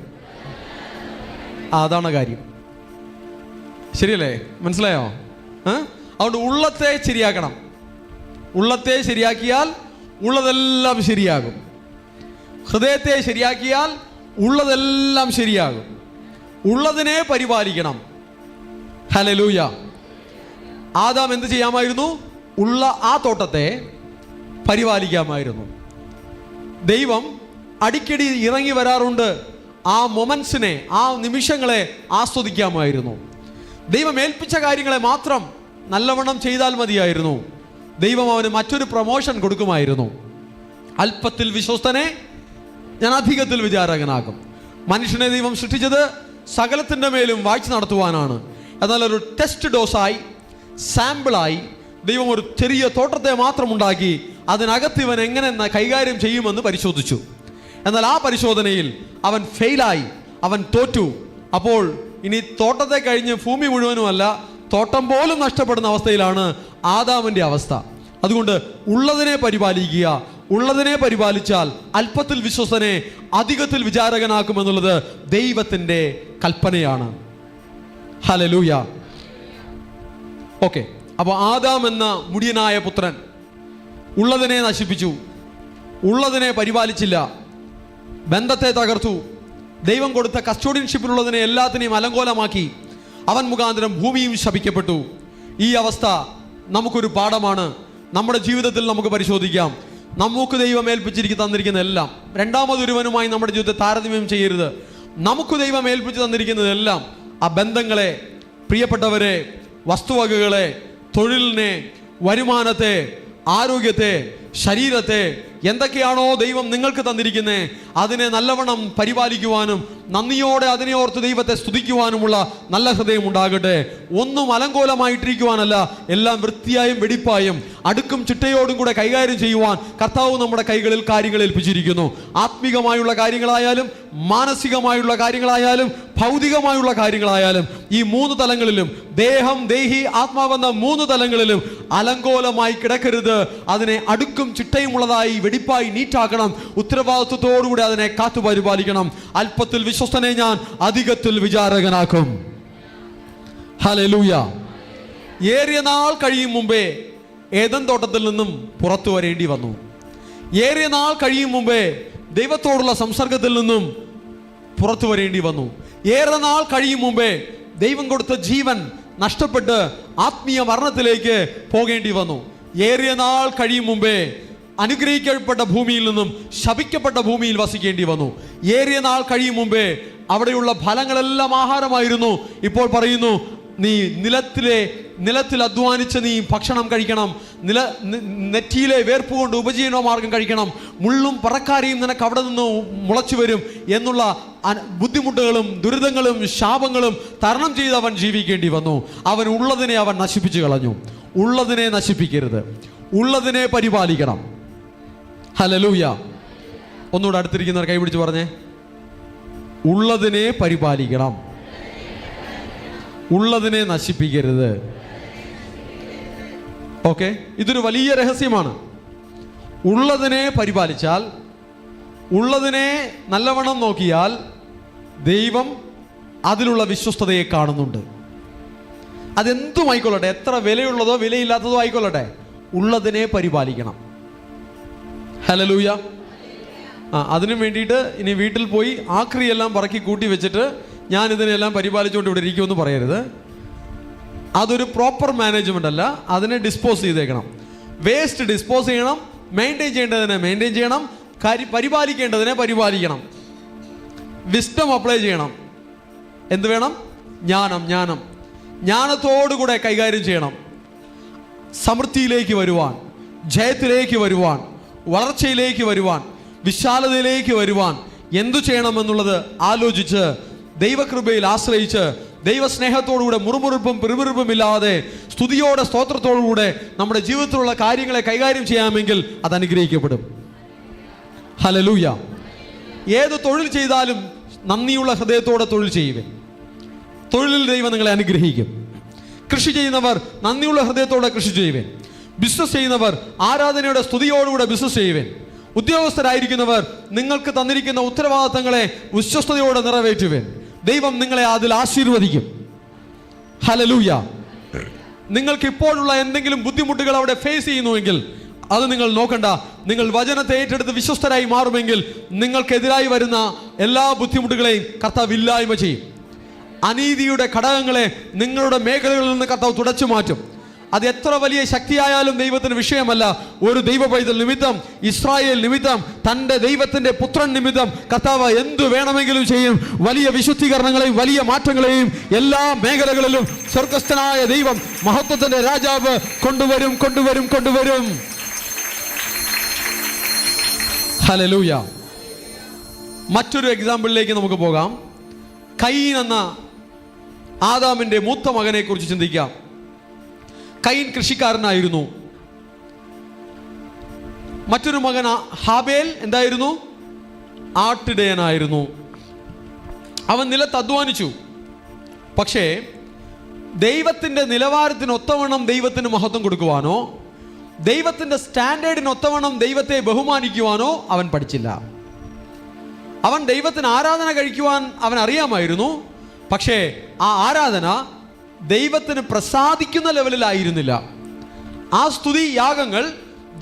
അതാണ് കാര്യം. ശരിയല്ലേ? മനസ്സിലായോ? അതുകൊണ്ട് ഉള്ളത്തെ ശരിയാക്കണം. ഉള്ളത്തെ ശരിയാക്കിയാൽ ഉള്ളതെല്ലാം ശരിയാകും. ഹൃദയത്തെ ശരിയാക്കിയാൽ ഉള്ളതെല്ലാം ശരിയാകും. ഉള്ളതിനെ പരിപാലിക്കണം. ഹല്ലേലൂയ. ആദാം എന്ത് ചെയ്യാമായിരുന്നു? ഉള്ള ആ തോട്ടത്തെ പരിപാലിക്കാമായിരുന്നു. ദൈവം അടിക്കടി ഇറങ്ങി വരാറുണ്ട്. ആ മൊമെന്റ്സിനെ, ആ നിമിഷങ്ങളെ ആസ്വദിക്കാമായിരുന്നു. ദൈവം ഏൽപ്പിച്ച കാര്യങ്ങളെ മാത്രം നല്ലവണ്ണം ചെയ്താൽ മതിയായിരുന്നു. ദൈവം അവന് മറ്റൊരു പ്രൊമോഷൻ കൊടുക്കുമായിരുന്നു. അല്പത്തിൽ വിശ്വസ്തനെ ഞാൻ അധികത്തിൽ വിചാരകനാകും. മനുഷ്യനെ ദൈവം സൃഷ്ടിച്ചത് സകലത്തിൻ്റെ മേലും വാഴ്ച നടത്തുവാനാണ്. എന്നാൽ ഒരു ടെസ്റ്റ് ഡോസായി, സാമ്പിളായി ദൈവം ഒരു ചെറിയ തോട്ടത്തെ മാത്രം ഉണ്ടാക്കി അതിനകത്ത് ഇവൻ എങ്ങനെ കൈകാര്യം ചെയ്യുമെന്ന് പരിശോധിച്ചു. എന്നാൽ ആ പരിശോധനയിൽ അവൻ ഫെയിലായി, അവൻ തോറ്റു. അപ്പോൾ ഇനി തോട്ടത്തെ കഴിഞ്ഞ് ഭൂമി മുഴുവനുമല്ല, തോട്ടം പോലും നഷ്ടപ്പെടുന്ന അവസ്ഥയിലാണ് ആദാമിൻ്റെ അവസ്ഥ. അതുകൊണ്ട് ഉള്ളതിനെ പരിപാലിക്കുക. ഉള്ളതിനെ പരിപാലിച്ചാൽ അല്പത്തിൽ വിശ്വസനെ അധികത്തിൽ വിചാരകനാക്കുമെന്നുള്ളത് ദൈവത്തിൻ്റെ കൽപ്പനയാണ്. ഹല്ലേലൂയ. ഓക്കെ, അപ്പോൾ ആദാം എന്ന മുടിയനായ പുത്രൻ ഉള്ളതിനെ നശിപ്പിച്ചു, ഉള്ളതിനെ പരിപാലിച്ചില്ല, ബന്ധത്തെ തകർത്തു, ദൈവം കൊടുത്ത കസ്റ്റോഡിയൻഷിപ്പിലുള്ളതിനെ എല്ലാത്തിനെയും അലങ്കോലമാക്കി. അവൻ മുഖാന്തരം ഭൂമിയും ശപിക്കപ്പെട്ടു. ഈ അവസ്ഥ നമുക്കൊരു പാഠമാണ്. നമ്മുടെ ജീവിതത്തിൽ നമുക്ക് പരിശോധിക്കാം. നമുക്ക് ദൈവം തന്നിരിക്കുന്ന എല്ലാം, രണ്ടാമതൊരുവനുമായി നമ്മുടെ ജീവിതത്തെ താരതമ്യം ചെയ്യരുത്. നമുക്ക് ദൈവം ഏൽപ്പിച്ച് തന്നിരിക്കുന്നതെല്ലാം, ആ ബന്ധങ്ങളെ, പ്രിയപ്പെട്ടവരെ, വസ്തുവകകളെ, തൊഴിലിനെ, വരുമാനത്തെ, ആരോഗ്യത്തെ, ശരീരത്തെ, എന്തൊക്കെയാണോ ദൈവം നിങ്ങൾക്ക് തന്നിരിക്കുന്നത് അതിനെ നല്ലവണ്ണം പരിപാലിക്കുവാനും നന്ദിയോടെ അതിനെ ഓർത്ത് ദൈവത്തെ സ്തുതിക്കുവാനുമുള്ള നല്ല ഹൃദയം ഉണ്ടാകട്ടെ. ഒന്നും അലങ്കോലമായിട്ടിരിക്കുവാനല്ല, എല്ലാം വൃത്തിയായും വെടിപ്പായും അടുക്കും ചിട്ടയോടും കൂടെ കൈകാര്യം ചെയ്യുവാൻ കർത്താവ് നമ്മുടെ കൈകളിൽ കാര്യങ്ങൾ ഏൽപ്പിച്ചിരിക്കുന്നു. ആത്മീകമായുള്ള കാര്യങ്ങളായാലും മാനസികമായുള്ള കാര്യങ്ങളായാലും ഭൗതികമായുള്ള കാര്യങ്ങളായാലും ഈ മൂന്ന് തലങ്ങളിലും, ദേഹം, ദേഹി, ആത്മാവെന്ന മൂന്ന് തലങ്ങളിലും അലങ്കോലമായി കിടക്കരുത്. അതിനെ അടുക്കും ചിട്ടയുമുള്ളതായി വെടിപ്പായി നീറ്റാക്കണം. ഉത്തരവാദിത്വത്തോടുകൂടി അതിനെ കാത്തു പരിപാലിക്കണം. അല്പത്തിൽ വിശ്വസ്തനെ ഞാൻ അധികത്തിൽ വിചാരകനാക്കും. ഹല്ലേലൂയ. ഏറിയ നാൾ കഴിയും മുമ്പേ ഏദൻ തോട്ടത്തിൽ നിന്നും പുറത്തു വരേണ്ടി വന്നു. ഏറിയ നാൾ കഴിയും മുമ്പേ ദൈവത്തോടുള്ള സംസർഗത്തിൽ നിന്നും പുറത്തു വരേണ്ടി വന്നു. ഏറെ നാൾ കഴിയും മുമ്പേ ദൈവം കൊടുത്ത ജീവൻ നഷ്ടപ്പെട്ട് ആത്മീയ മരണത്തിലേക്ക് പോകേണ്ടി വന്നു. ഏറിയ നാൾ കഴിയും മുമ്പേ അനുഗ്രഹിക്കപ്പെട്ട ഭൂമിയിൽ നിന്നും ശപിക്കപ്പെട്ട ഭൂമിയിൽ വസിക്കേണ്ടി വന്നു. ഏറിയ നാൾ കഴിയും മുമ്പേ അവിടെയുള്ള ഫലങ്ങളെല്ലാം ആഹാരമായിരുന്നു. ഇപ്പോൾ പറയുന്നു, നീ നിലത്തിൽ അധ്വാനിച്ച് നീ ഭക്ഷണം കഴിക്കണം, നെറ്റിയിലെ വേർപ്പ് കൊണ്ട് ഉപജീവന മാർഗം കഴിക്കണം, മുള്ളും പറക്കാരിയും നിനക്ക് അവിടെ നിന്ന് മുളച്ചു വരും എന്നുള്ള ബുദ്ധിമുട്ടുകളും ദുരിതങ്ങളും ശാപങ്ങളും തരണം ചെയ്ത് അവൻ ജീവിക്കേണ്ടി വന്നു. അവൻ ഉള്ളതിനെ അവൻ നശിപ്പിച്ചു കളഞ്ഞു. ഉള്ളതിനെ നശിപ്പിക്കരുത്, ഉള്ളതിനെ പരിപാലിക്കണം. ഹല്ലേലൂയ. ഒന്നുകൂടെ അടുത്തിരിക്കുന്നവർ കൈപിടിച്ച് പറഞ്ഞേ, ഉള്ളതിനെ പരിപാലിക്കണം, ഉള്ളതിനെ നശിപ്പിക്കരുത്. ഓക്കെ, ഇതൊരു വലിയ രഹസ്യമാണ്. ഉള്ളതിനെ പരിപാലിച്ചാൽ, ഉള്ളതിനെ നല്ലവണ്ണം നോക്കിയാൽ ദൈവം അതിലുള്ള വിശ്വസ്തതയെ കാണുന്നുണ്ട്. അതെന്തും ആയിക്കൊള്ളട്ടെ, എത്ര വിലയുള്ളതോ വിലയില്ലാത്തതോ ആയിക്കൊള്ളട്ടെ, ഉള്ളതിനെ പരിപാലിക്കണം. ഹല്ലേലൂയ. അതിനു വേണ്ടിയിട്ട് ഇനി വീട്ടിൽ പോയി ആക്രിയെല്ലാം പറക്കി കൂട്ടി വെച്ചിട്ട് ഞാൻ ഇതിനെല്ലാം പരിപാലിച്ചുകൊണ്ട് ഇവിടെ ഇരിക്കുമെന്ന് പറയരുത്. അതൊരു പ്രോപ്പർ മാനേജ്മെന്റ് അല്ല. അതിനെ ഡിസ്പോസ് ചെയ്തേക്കണം. വേസ്റ്റ് ഡിസ്പോസ് ചെയ്യണം, മെയിൻറ്റെയിൻ ചെയ്യേണ്ടതിനെ മെയിൻറ്റെയിൻ ചെയ്യണം, പരിപാലിക്കേണ്ടതിനെ പരിപാലിക്കണം. വിസ്ഡം അപ്ലൈ ചെയ്യണം. എന്ത് വേണം? ജ്ഞാനം. ജ്ഞാനത്തോടുകൂടെ കൈകാര്യം ചെയ്യണം. സമൃദ്ധിയിലേക്ക് വരുവാൻ, ജയത്തിലേക്ക് വരുവാൻ, വളർച്ചയിലേക്ക് വരുവാൻ, വിശാലതയിലേക്ക് വരുവാൻ എന്തു ചെയ്യണമെന്നുള്ളത് ആലോചിച്ച് ദൈവകൃപയിൽ ആശ്രയിച്ച് ദൈവസ്നേഹത്തോടുകൂടെ മുറുമുറുപ്പും പിറുപിറുപ്പും ഇല്ലാതെ സ്തുതിയോടെ സ്തോത്രത്തോടുകൂടെ നമ്മുടെ ജീവിതത്തിലുള്ള കാര്യങ്ങളെ കൈകാര്യം ചെയ്യാമെങ്കിൽ അത് അനുഗ്രഹിക്കപ്പെടും. ഹല്ലേലൂയ. ഏത് തൊഴിൽ ചെയ്താലും നന്ദിയുള്ള ഹൃദയത്തോടെ തൊഴിൽ ചെയ്യുവൻ. തൊഴിലിൽ ദൈവം നിങ്ങളെ അനുഗ്രഹിക്കും. കൃഷി ചെയ്യുന്നവർ നന്ദിയുള്ള ഹൃദയത്തോടെ കൃഷി ചെയ്യുവൻ. ബിസിനസ് ചെയ്യുന്നവർ ആരാധനയുടെ സ്തുതിയോടുകൂടെ ബിസിനസ് ചെയ്യുവൻ. ഉദ്യോഗസ്ഥരായിരിക്കുന്നവർ നിങ്ങൾക്ക് തന്നിരിക്കുന്ന ഉത്തരവാദിത്തങ്ങളെ വിശ്വസ്തയോടെ നിറവേറ്റുവൻ. ദൈവം നിങ്ങളെ അതിൽ ആശീർവദിക്കും. ഹല്ലേലൂയ. നിങ്ങൾക്ക് ഇപ്പോഴുള്ള എന്തെങ്കിലും ബുദ്ധിമുട്ടുകൾ അവിടെ ഫേസ് ചെയ്യുന്നുവെങ്കിൽ അത് നിങ്ങൾ നോക്കണ്ട. നിങ്ങൾ വചനത്തെ ഏറ്റെടുത്ത് വിശ്വസ്തരായി മാറുമെങ്കിൽ നിങ്ങൾക്കെതിരായി വരുന്ന എല്ലാ ബുദ്ധിമുട്ടുകളെയും കർത്താവ് ഇല്ലായ്മ ചെയ്യും. അനീതിയുടെ ഘടകങ്ങളെ നിങ്ങളുടെ മേഖലകളിൽ നിന്ന് കർത്താവ് തുടച്ചു മാറ്റും. അത് എത്ര വലിയ ശക്തിയായാലും ദൈവത്തിന് വിഷയമല്ല. ഒരു ദൈവ പൈതൽ നിമിത്തം, ഇസ്രായേൽ നിമിത്തം, തൻ്റെ ദൈവത്തിൻ്റെ പുത്രൻ നിമിത്തം കർത്താവ് എന്തു വേണമെങ്കിലും ചെയ്യും. വലിയ വിശുദ്ധീകരണങ്ങളെയും വലിയ മാറ്റങ്ങളെയും എല്ലാ മേഖലകളിലും സ്വർഗസ്ഥനായ ദൈവം, മഹത്വത്തിൻ്റെ രാജാവ് കൊണ്ടുവരും. ഹല്ലേലൂയ. മറ്റൊരു എക്സാമ്പിളിലേക്ക് നമുക്ക് പോകാം. കയീൻ എന്ന ആദാമിൻ്റെ മൂത്ത മകനെ കുറിച്ച് ചിന്തിക്കാം. കയീൻ കൃഷിക്കാരനായിരുന്നു. മറ്റൊരു മകൻ ഹാബേൽ എന്തായിരുന്നു? ആട്ടിടയനായിരുന്നു. അവൻ നിലത്ത് അധ്വാനിച്ചു. പക്ഷേ ദൈവത്തിൻ്റെ നിലവാരത്തിനൊത്തവണ്ണം ദൈവത്തിന് മഹത്വം കൊടുക്കുവാനോ ദൈവത്തിൻ്റെ സ്റ്റാൻഡേർഡിനൊത്തവണ്ണം ദൈവത്തെ ബഹുമാനിക്കുവാനോ അവൻ പഠിച്ചില്ല. അവൻ ദൈവത്തിന് ആരാധന കഴിക്കുവാൻ അവൻ അറിയാമായിരുന്നു. പക്ഷേ ആ ആരാധന ദൈവത്തിന് പ്രസാദിക്കുന്ന ലെവലിലായിരുന്നില്ല. ആ സ്തുതി യാഗങ്ങൾ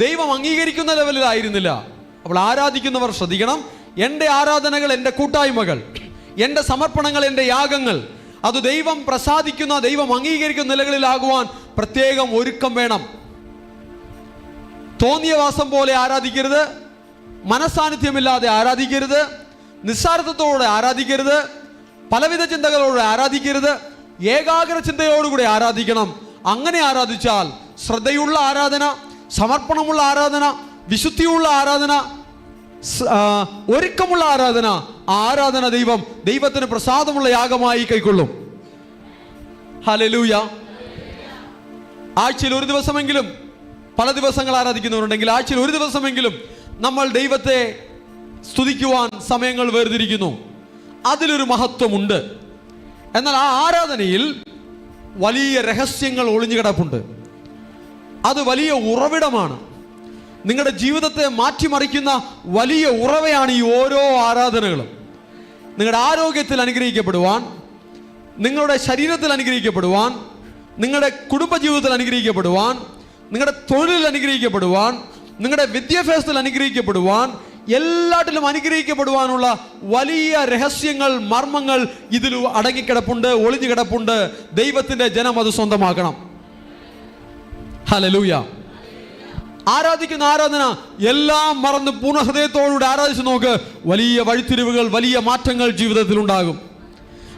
ദൈവം അംഗീകരിക്കുന്ന ലെവലിലായിരുന്നില്ല. അപ്പോൾ ആരാധിക്കുന്നവർ ശ്രദ്ധിക്കണം. എൻ്റെ ആരാധനകൾ, എൻ്റെ കൂട്ടായ്മകൾ, എൻ്റെ സമർപ്പണങ്ങൾ, എൻ്റെ യാഗങ്ങൾ അത് ദൈവം പ്രസാദിക്കുന്ന, ദൈവം അംഗീകരിക്കുന്ന നിലകളിലാകുവാൻ പ്രത്യേകം ഒരുക്കം വേണം. തോന്നിയ വാസം പോലെ ആരാധിക്കരുത്. മനസാന്നിധ്യമില്ലാതെ ആരാധിക്കരുത്. നിസ്സാരത്വത്തോടെ ആരാധിക്കരുത്. പലവിധ ചിന്തകളോടെ ആരാധിക്കരുത്. ഏകാഗ്ര ചിന്തയോടുകൂടി ആരാധിക്കണം. അങ്ങനെ ആരാധിച്ചാൽ ശ്രദ്ധയുള്ള ആരാധന, സമർപ്പണമുള്ള ആരാധന, വിശുദ്ധിയുള്ള ആരാധന, ഒരുക്കമുള്ള ആരാധന, ആരാധന ദൈവത്തിന് പ്രസാദമുള്ള യാഗമായി കൈക്കൊള്ളും. ഹല്ലേലൂയ. ആഴ്ചയിൽ ഒരു ദിവസമെങ്കിലും, പല ദിവസങ്ങൾ ആരാധിക്കുന്നവരുണ്ടെങ്കിൽ ആഴ്ചയിൽ ഒരു ദിവസമെങ്കിലും നമ്മൾ ദൈവത്തെ സ്തുതിക്കുവാൻ സമയങ്ങൾ വേർതിരിക്കുന്നു. അതിലൊരു മഹത്വമുണ്ട്. എന്നാൽ ആ ആരാധനയിൽ വലിയ രഹസ്യങ്ങൾ ഒളിഞ്ഞു കിടപ്പുണ്ട്. അത് വലിയ ഉറവിടമാണ്. നിങ്ങളുടെ ജീവിതത്തെ മാറ്റിമറിക്കുന്ന വലിയ ഉറവയാണ് ഈ ഓരോ ആരാധനകളും. നിങ്ങളുടെ ആരോഗ്യത്തിൽ അനുഗ്രഹിക്കപ്പെടുവാൻ, നിങ്ങളുടെ ശരീരത്തിൽ അനുഗ്രഹിക്കപ്പെടുവാൻ, നിങ്ങളുടെ കുടുംബജീവിതത്തിൽ അനുഗ്രഹിക്കപ്പെടുവാൻ, നിങ്ങളുടെ തൊഴിലിൽ അനുഗ്രഹിക്കപ്പെടുവാൻ, നിങ്ങളുടെ വിദ്യാഭ്യാസത്തിൽ അനുഗ്രഹിക്കപ്പെടുവാൻ, എല്ലാറ്റിലും അനുഗ്രഹിക്കപ്പെടുവാനുള്ള വലിയ രഹസ്യങ്ങൾ, മർമ്മങ്ങൾ ഇതിൽ അടങ്ങിക്കിടപ്പുണ്ട്, ഒളിഞ്ഞു കിടപ്പുണ്ട്. ദൈവത്തിന്റെ ജനം അത് സ്വന്തമാക്കണം. ഹല്ലേലൂയ. ആരാധിക്കുന്ന ആരാധന എല്ലാം മറന്ന് പൂർണ്ണഹൃദയത്തോടുകൂടി ആരാധിച്ചു നോക്ക്. വലിയ വഴിത്തിരിവുകൾ, വലിയ മാറ്റങ്ങൾ ജീവിതത്തിൽ ഉണ്ടാകും.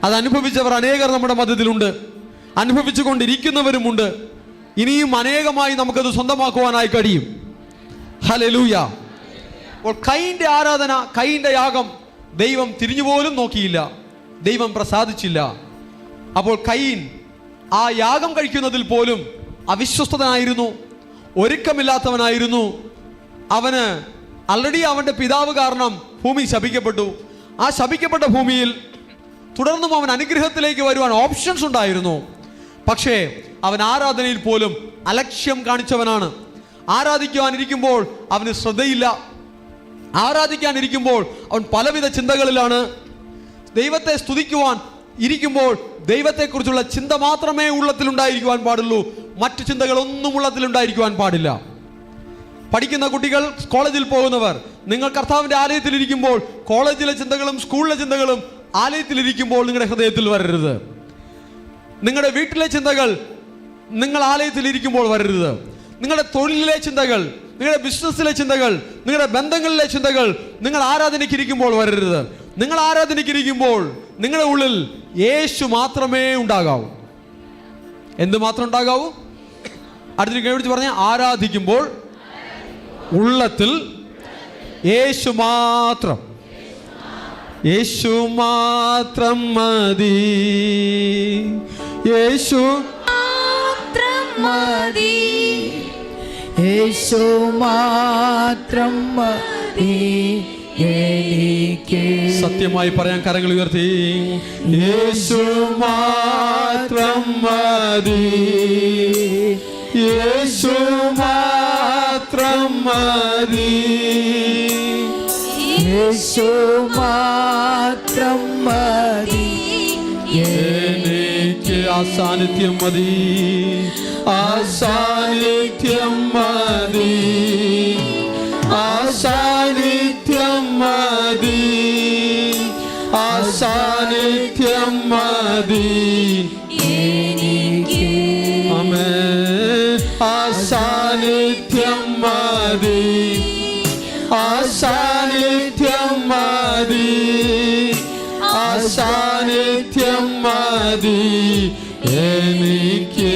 അത് അനുഭവിച്ചവർ അനേകർ നമ്മുടെ മധ്യത്തിലുണ്ട്. അനുഭവിച്ചു കൊണ്ടിരിക്കുന്നവരുമുണ്ട്. ഇനിയും അനേകമായി നമുക്കത് സ്വന്തമാക്കുവാനായി കഴിയും. ഹല്ലേലൂയ. അപ്പോൾ കയീന്റെ ആരാധന, കയീന്റെ യാഗം ദൈവം തിരിഞ്ഞുപോലും നോക്കിയില്ല. ദൈവം പ്രസാദിച്ചില്ല. അപ്പോൾ കയീൻ ആ യാഗം കഴിക്കുന്നതിൽ പോലും അവിശ്വസ്തനായിരുന്നു, ഒരുക്കമില്ലാത്തവനായിരുന്നു. അവന് ആൾറെഡി അവൻ്റെ പിതാവ് കാരണം ഭൂമി ശപിക്കപ്പെട്ടു. ആ ശപിക്കപ്പെട്ട ഭൂമിയിൽ തുടർന്നും അവൻ അനുഗ്രഹത്തിലേക്ക് വരുവാൻ ഓപ്ഷൻസ് ഉണ്ടായിരുന്നു. പക്ഷേ അവൻ ആരാധനയിൽ പോലും അലക്ഷ്യം കാണിച്ചവനാണ്. ആരാധിക്കുവാനിരിക്കുമ്പോൾ അവന് ശ്രദ്ധയില്ല. ആരാധിക്കാനിരിക്കുമ്പോൾ അവൻ പലവിധ ചിന്തകളിലാണ്. ദൈവത്തെ സ്തുതിക്കുവാൻ ഇരിക്കുമ്പോൾ ദൈവത്തെക്കുറിച്ചുള്ള ചിന്ത മാത്രമേ ഉള്ളത്തിലുണ്ടായിരിക്കുവാൻ പാടുള്ളൂ. മറ്റു ചിന്തകളൊന്നും ഉള്ളത്തിലുണ്ടായിരിക്കുവാൻ പാടില്ല. പഠിക്കുന്ന കുട്ടികൾ, കോളേജിൽ പോകുന്നവർ, നിങ്ങൾ കർത്താവിൻ്റെ ആലയത്തിലിരിക്കുമ്പോൾ കോളേജിലെ ചിന്തകളും സ്കൂളിലെ ചിന്തകളും ആലയത്തിലിരിക്കുമ്പോൾ നിങ്ങളുടെ ഹൃദയത്തിൽ വരരുത്. നിങ്ങളുടെ വീട്ടിലെ ചിന്തകൾ നിങ്ങൾ ആലയത്തിലിരിക്കുമ്പോൾ വരരുത്. നിങ്ങളുടെ തൊഴിലിലെ ചിന്തകൾ, നിങ്ങളുടെ ബിസിനസ്സിലെ ചിന്തകൾ, നിങ്ങളുടെ ബന്ധങ്ങളിലെ ചിന്തകൾ നിങ്ങൾ ആരാധനയ്ക്കിരിക്കുമ്പോൾ വരരുത്. നിങ്ങൾ ആരാധനയ്ക്കിരിക്കുമ്പോൾ നിങ്ങളുടെ ഉള്ളിൽ യേശു മാത്രമേ ഉണ്ടാകാവൂ. എന്ത് മാത്രം ഉണ്ടാകാവൂ? അടുത്ത വിളിച്ച് പറഞ്ഞ, ആരാധിക്കുമ്പോൾ ഉള്ളത്തിൽ യേശു മാത്രം, യേശു മാത്രം മതി, യേശു മാത്രം മതി, യേശു മാത്രം മതി എനിക്ക്. സത്യമായി പറയാൻ കരങ്ങൾ ഉയർത്തി, യേശു മാത്രം മതി, യേശു മാത്രം മതി, യേശു മാത്രം മതി എനിക്ക്. ആ സാന്നിധ്യം മതി, ആ സാന്നിധ്യം മതി, ആ സാന്നിധ്യം മതി, ആ സാന്നിധ്യം മതി എനിക്ക്. ആമേൻ. ആ സാന്നിധ്യം മതി, ആ സാന്നിധ്യം മതി, ആ സാന്നിധ്യം മതി എനിക്ക്.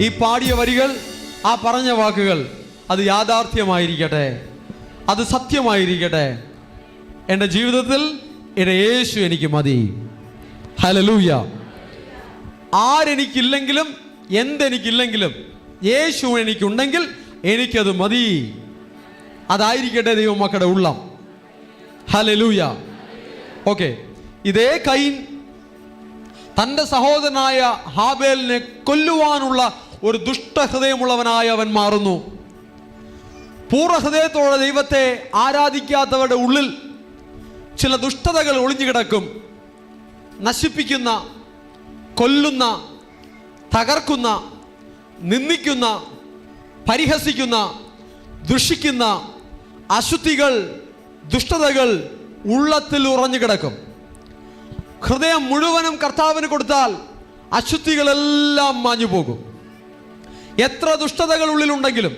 ഈ പാടിയ വരികൾ, ആ പറഞ്ഞ വാക്കുകൾ, അത് യാഥാർത്ഥ്യമായിരിക്കട്ടെ, അത് സത്യമായിരിക്കട്ടെ. എൻ്റെ ജീവിതത്തിൽ എൻ്റെ യേശു എനിക്ക് മതി. ഹല്ലേലൂയ. ആരെനിക്കില്ലെങ്കിലും എന്തെനിക്കില്ലെങ്കിലും യേശു എനിക്കുണ്ടെങ്കിൽ എനിക്കത് മതി. അതായിരിക്കട്ടെ ദൈവമക്കളുടെ ഉള്ളം. ഹല്ലേലൂയ. ഓക്കെ, ഇതേ കയീൻ തൻ്റെ സഹോദരനായ ഹാബേലിനെ കൊല്ലുവാനുള്ള ഒരു ദുഷ്ടഹൃദയമുള്ളവനായി അവൻ മാറുന്നു. പൂർണ്ണഹൃദയത്തോടെ ദൈവത്തെ ആരാധിക്കാത്തവരുടെ ഉള്ളിൽ ചില ദുഷ്ടതകൾ ഒളിഞ്ഞു കിടക്കും. നശിപ്പിക്കുന്ന, കൊല്ലുന്ന, തകർക്കുന്ന, നിന്ദിക്കുന്ന, പരിഹസിക്കുന്ന, ദുഷിക്കുന്ന അശുദ്ധികൾ, ദുഷ്ടതകൾ ഉള്ളത്തിൽ ഉറഞ്ഞു കിടക്കും. ഹൃദയം മുഴുവനും കർത്താവിന് കൊടുത്താൽ അശുദ്ധികളെല്ലാം മാഞ്ഞു പോകും. എത്ര ദുഷ്ടതകൾ ഉള്ളിലുണ്ടെങ്കിലും,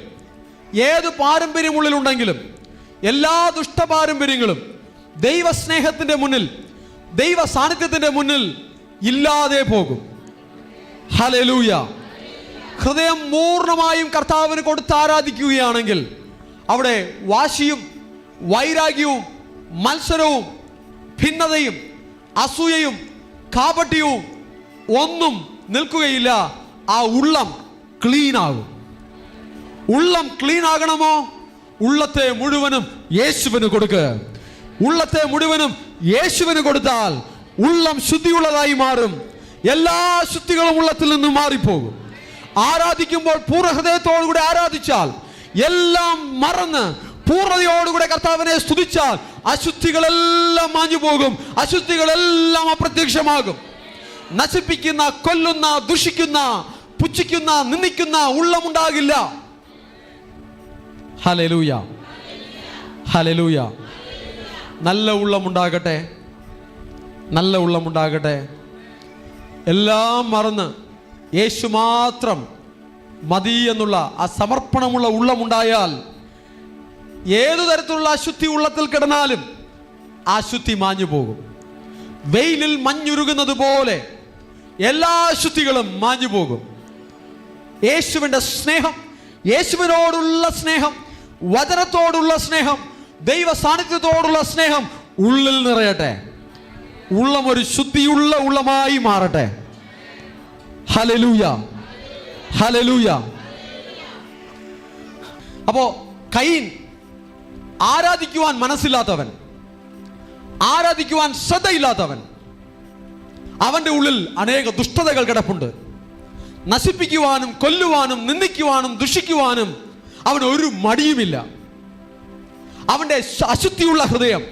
ഏത് പാരമ്പര്യം ഉള്ളിലുണ്ടെങ്കിലും, എല്ലാ ദുഷ്ടപാരമ്പര്യങ്ങളും ദൈവസ്നേഹത്തിൻ്റെ മുന്നിൽ, ദൈവ സാന്നിധ്യത്തിൻ്റെ മുന്നിൽ ഇല്ലാതെ പോകും. ഹല്ലേലൂയ. ഹൃദയം പൂർണ്ണമായും കർത്താവിന് കൊടുത്ത് ആരാധിക്കുകയാണെങ്കിൽ അവിടെ വാശിയും വൈരാഗ്യവും മത്സരവും ഭിന്നതയും അസൂയയും കാപട്യവും ഒന്നും നിൽക്കുകയില്ല. ആ ഉള്ളം ക്ലീൻ ആകും. ഉള്ളം ക്ലീൻ ആകണമോ? ഉള്ളത്തെ മുഴുവനും യേശുവിന് കൊടുക്കുക. ഉള്ളത്തെ മുഴുവനും യേശുവിന് കൊടുത്താൽ ഉള്ളം ശുദ്ധിയുള്ളതായി മാറും. എല്ലാ ശുദ്ധികളും ഉള്ളത്തിൽ നിന്ന് മാറിപ്പോകും. ആരാധിക്കുമ്പോൾ പൂർണ്ണഹൃദയത്തോടുകൂടി ആരാധിച്ചാൽ, എല്ലാം മറന്ന് പൂർണ്ണതയോടുകൂടെ കർത്താവിനെ സ്തുതിച്ചാൽ അശുദ്ധികളെല്ലാം മാഞ്ഞു പോകും. അശുദ്ധികളെല്ലാം അപ്രത്യക്ഷമാകും. നശിപ്പിക്കുന്ന, കൊല്ലുന്ന, ദുഷിക്കുന്ന, പുച്ഛിക്കുന്ന, നിന്ദിക്കുന്ന ഉള്ളമുണ്ടാകില്ല. Hallelujah, hallelujah. നല്ല ഉള്ളമുണ്ടാകട്ടെ, നല്ല ഉള്ളമുണ്ടാകട്ടെ. എല്ലാം മറന്ന് യേശു മാത്രം മതി എന്നുള്ള ആ സമർപ്പണമുള്ള ഉള്ളമുണ്ടായാൽ ഏതു തരത്തിലുള്ള അശുദ്ധി ഉള്ളത്തിൽ കിടന്നാലും ആ അശുദ്ധി മാഞ്ഞു പോകും. വെയിലിൽ മഞ്ഞുരുകുന്നത് പോലെ എല്ലാ അശുദ്ധികളും മാഞ്ഞു പോകും. യേശുവിൻ്റെ സ്നേഹം, യേശുവിനോടുള്ള സ്നേഹം, വചനത്തോടുള്ള സ്നേഹം, ദൈവ സാന്നിധ്യത്തോടുള്ള സ്നേഹം ഉള്ളിൽ നിറയട്ടെ. ഉള്ളം ഒരു ശുദ്ധിയുള്ള ഉള്ളമായി മാറട്ടെ. Hallelujah, hallelujah. അപ്പോ കയീൻ ആരാധിക്കുവാൻ മനസ്സില്ലാത്തവൻ, ആരാധിക്കുവാൻ ശ്രദ്ധയില്ലാത്തവൻ, അവന്റെ ഉള്ളിൽ അനേക ദുഷ്ടതകൾ കിടപ്പുണ്ട്. നശിപ്പിക്കുവാനും കൊല്ലുവാനും നിന്ദിക്കുവാനും ദുഷിക്കുവാനും അവന് ഒരു മടിയുമില്ല. അവന്റെ അശുദ്ധിയുള്ള ഹൃദയം,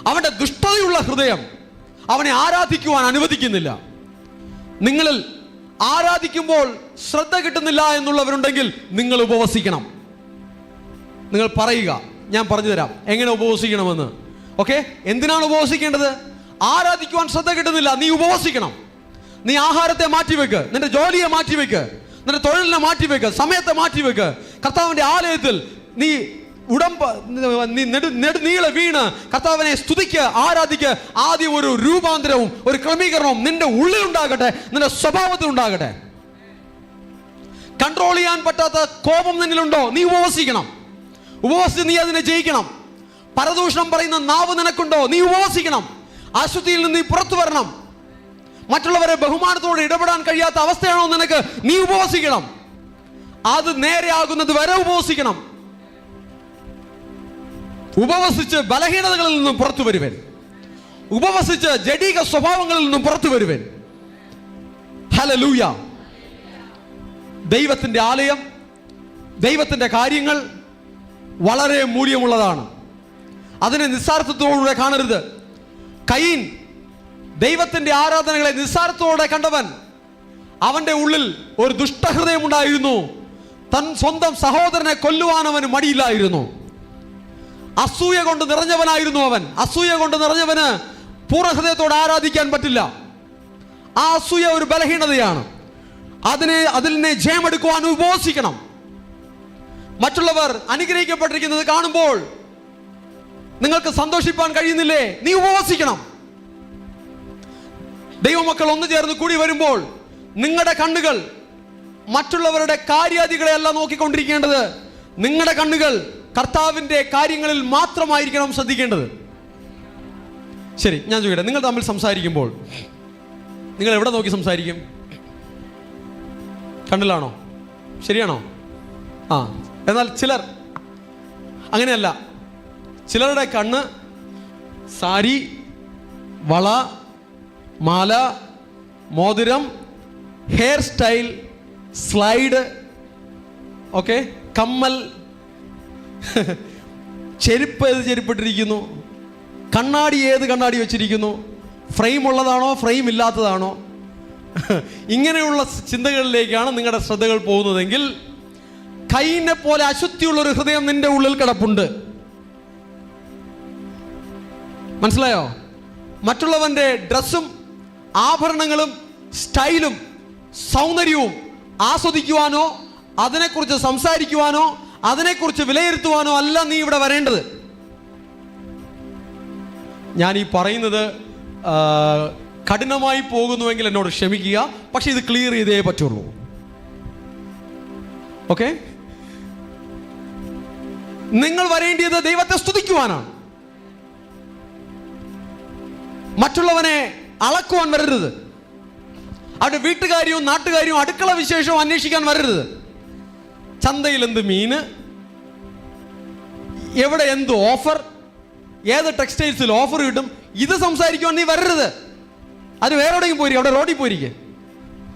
അവന്റെ ദുഷ്ടതയുള്ള ഹൃദയം അവനെ ആരാധിക്കുവാൻ അനുവദിക്കുന്നില്ല. നിങ്ങളിൽ ആരാധിക്കുമ്പോൾ ശ്രദ്ധ കിട്ടുന്നില്ല എന്നുള്ളവരുണ്ടെങ്കിൽ നിങ്ങൾ ഉപവസിക്കണം. നിങ്ങൾ പറയുക, ഞാൻ പറഞ്ഞു തരാം എങ്ങനെ ഉപവസിക്കണമെന്ന്. ഓക്കെ, എന്തിനാണ് ഉപവസിക്കേണ്ടത്? ആരാധിക്കുവാൻ ശ്രദ്ധ കിട്ടുന്നില്ല, നീ ഉപവസിക്കണം. നീ ആഹാരത്തെ മാറ്റിവെക്ക്, നിന്റെ ജോലിയെ മാറ്റിവെക്ക്, നിന്റെ തൊഴിലിനെ മാറ്റിവെക്ക്, സമയത്തെ മാറ്റിവെക്ക്. കർത്താവിന്റെ ആലയത്തിൽ നീ നെടുനീളെ വീണ് കർത്താവിനെ സ്തുതിക്ക്, ആരാധിക്ക്. ആദ്യം ഒരു രൂപാന്തരവും ഒരു ക്രമീകരണവും നിന്റെ ഉള്ളിലുണ്ടാകട്ടെ, നിന്റെ സ്വഭാവത്തിൽ ഉണ്ടാകട്ടെ. കൺട്രോൾ ചെയ്യാൻ പറ്റാത്ത കോപം നിന്നിലുണ്ടോ? നീ ഉപവസിക്കണം. ഉപവസിച്ച് നീ അതിനെ ജയിക്കണം. പരദൂഷണം പറയുന്ന നാവ് നിനക്കുണ്ടോ? നീ ഉപവസിക്കണം. അശുദ്ധിയിൽ നിന്ന് നീ പുറത്തു വരണം. മറ്റുള്ളവരെ ബഹുമാനത്തോടെ ഇടപെടാൻ കഴിയാത്ത അവസ്ഥയാണോ നിനക്ക്? നീ ഉപവസിക്കണം. അത് നേരെയാകുന്നത് വരെ ഉപവസിക്കണം. ഉപവസിച്ച് ബലഹീനതകളിൽ നിന്നും പുറത്തു വരുവൻ. ഉപവസിച്ച് ജഡീക സ്വഭാവങ്ങളിൽ നിന്നും പുറത്തു വരുവൻ. ഹല്ലേലൂയ. ദൈവത്തിന്റെ ആലയം, ദൈവത്തിന്റെ കാര്യങ്ങൾ വളരെ മൂല്യമുള്ളതാണ്. അതിനെ നിസ്സാരത്വത്തോടെ കാണരുത്. കയീൻ ദൈവത്തിന്റെ ആരാധനകളെ നിസ്സാരത്തോടെ കണ്ടവൻ. അവന്റെ ഉള്ളിൽ ഒരു ദുഷ്ടഹൃദയം ഉണ്ടായിരുന്നു. തൻ സ്വന്തം സഹോദരനെ കൊല്ലുവാൻ അവന് മടിയില്ലായിരുന്നു. അസൂയ കൊണ്ട് നിറഞ്ഞവനായിരുന്നു അവൻ. അസൂയ കൊണ്ട് നിറഞ്ഞവന് പൂർണ്ണഹൃദയത്തോടെ ആരാധിക്കാൻ പറ്റില്ല. ആ അസൂയ ഒരു ബലഹീനതയാണ്. അതിനെ ജയമെടുക്കുവാൻ ഉപവസിക്കണം. മറ്റുള്ളവർ അനുഗ്രഹിക്കപ്പെട്ടിരിക്കുന്നത് കാണുമ്പോൾ നിങ്ങൾക്ക് സന്തോഷിപ്പാൻ കഴിയുന്നില്ലേ? നീ ഉപവസിക്കണം. ദൈവമക്കൾ ഒന്നു ചേർന്ന് കൂടി വരുമ്പോൾ നിങ്ങളുടെ കണ്ണുകൾ മറ്റുള്ളവരുടെ കാര്യാദികളെയല്ല നോക്കിക്കൊണ്ടിരിക്കേണ്ടത്. നിങ്ങളുടെ കണ്ണുകൾ കർത്താവിന്റെ കാര്യങ്ങളിൽ മാത്രമായിരിക്കണം ശ്രദ്ധിക്കേണ്ടത്. ശരി, ഞാൻ ചോദിക്കട്ടെ, നിങ്ങൾ തമ്മിൽ സംസാരിക്കുമ്പോൾ നിങ്ങൾ എവിടെ നോക്കി സംസാരിക്കും? കണ്ണിലാണോ? ശരിയാണോ? എന്നാൽ ചിലർ അങ്ങനെയല്ല. ചിലരുടെ കണ്ണ് സാരി, വള, മാല, മോതിരം, ഹെയർ സ്റ്റൈൽ, സ്ലൈഡ്, ഓക്കെ, കമ്മൽ, ചെരുപ്പ് ഏത് ചെരുപ്പിട്ടിരിക്കുന്നു, കണ്ണാടി ഏത് കണ്ണാടി വെച്ചിരിക്കുന്നു, ഫ്രെയിം ഉള്ളതാണോ ഫ്രെയിം ഇല്ലാത്തതാണോ, ഇങ്ങനെയുള്ള ചിന്തകളിലേക്കാണ് നിങ്ങളുടെ ശ്രദ്ധകൾ പോകുന്നതെങ്കിൽ കയീനെ പോലെ അശുദ്ധിയുള്ളൊരു ഹൃദയം നിന്റെ ഉള്ളിൽ കിടപ്പുണ്ട്. മനസ്സിലായോ? മറ്റുള്ളവന്റെ ഡ്രസ്സും ആഭരണങ്ങളും സ്റ്റൈലും സൗന്ദര്യവും ആസ്വദിക്കുവാനോ അതിനെക്കുറിച്ച് സംസാരിക്കുവാനോ അതിനെക്കുറിച്ച് വിലയിരുത്തുവാനോ അല്ല നീ ഇവിടെ വരേണ്ടത്. ഞാൻ ഈ പറയുന്നത് കഠിനമായി പോകുന്നുവെങ്കിൽ എന്നോട് ക്ഷമിക്കുക. പക്ഷെ ഇത് ക്ലിയർ ചെയ്തേ പറ്റുള്ളൂ. ഓക്കെ? നിങ്ങൾ വരേണ്ടിയത് ദൈവത്തെ സ്തുതിക്കുവാനാണ്. മറ്റുള്ളവനെ അളക്കുവാൻ വരരുത്. അവരുടെ വീട്ടുകാര്യവും നാട്ടുകാര്യവും അടുക്കള വിശേഷവും അന്വേഷിക്കാൻ വരരുത്. ചന്തയിൽ എന്ത് മീന്, എവിടെ എന്ത് ഓഫർ, ഏത് ടെക്സ്റ്റൈൽസിൽ ഓഫർ കിട്ടും, ഇത് സംസാരിക്കുവാൻ നീ വരരുത്. അത് വേറെ എവിടെയെങ്കിലും പോയിരിക്കും. അവിടെ റോഡിൽ പോയിരിക്കുക,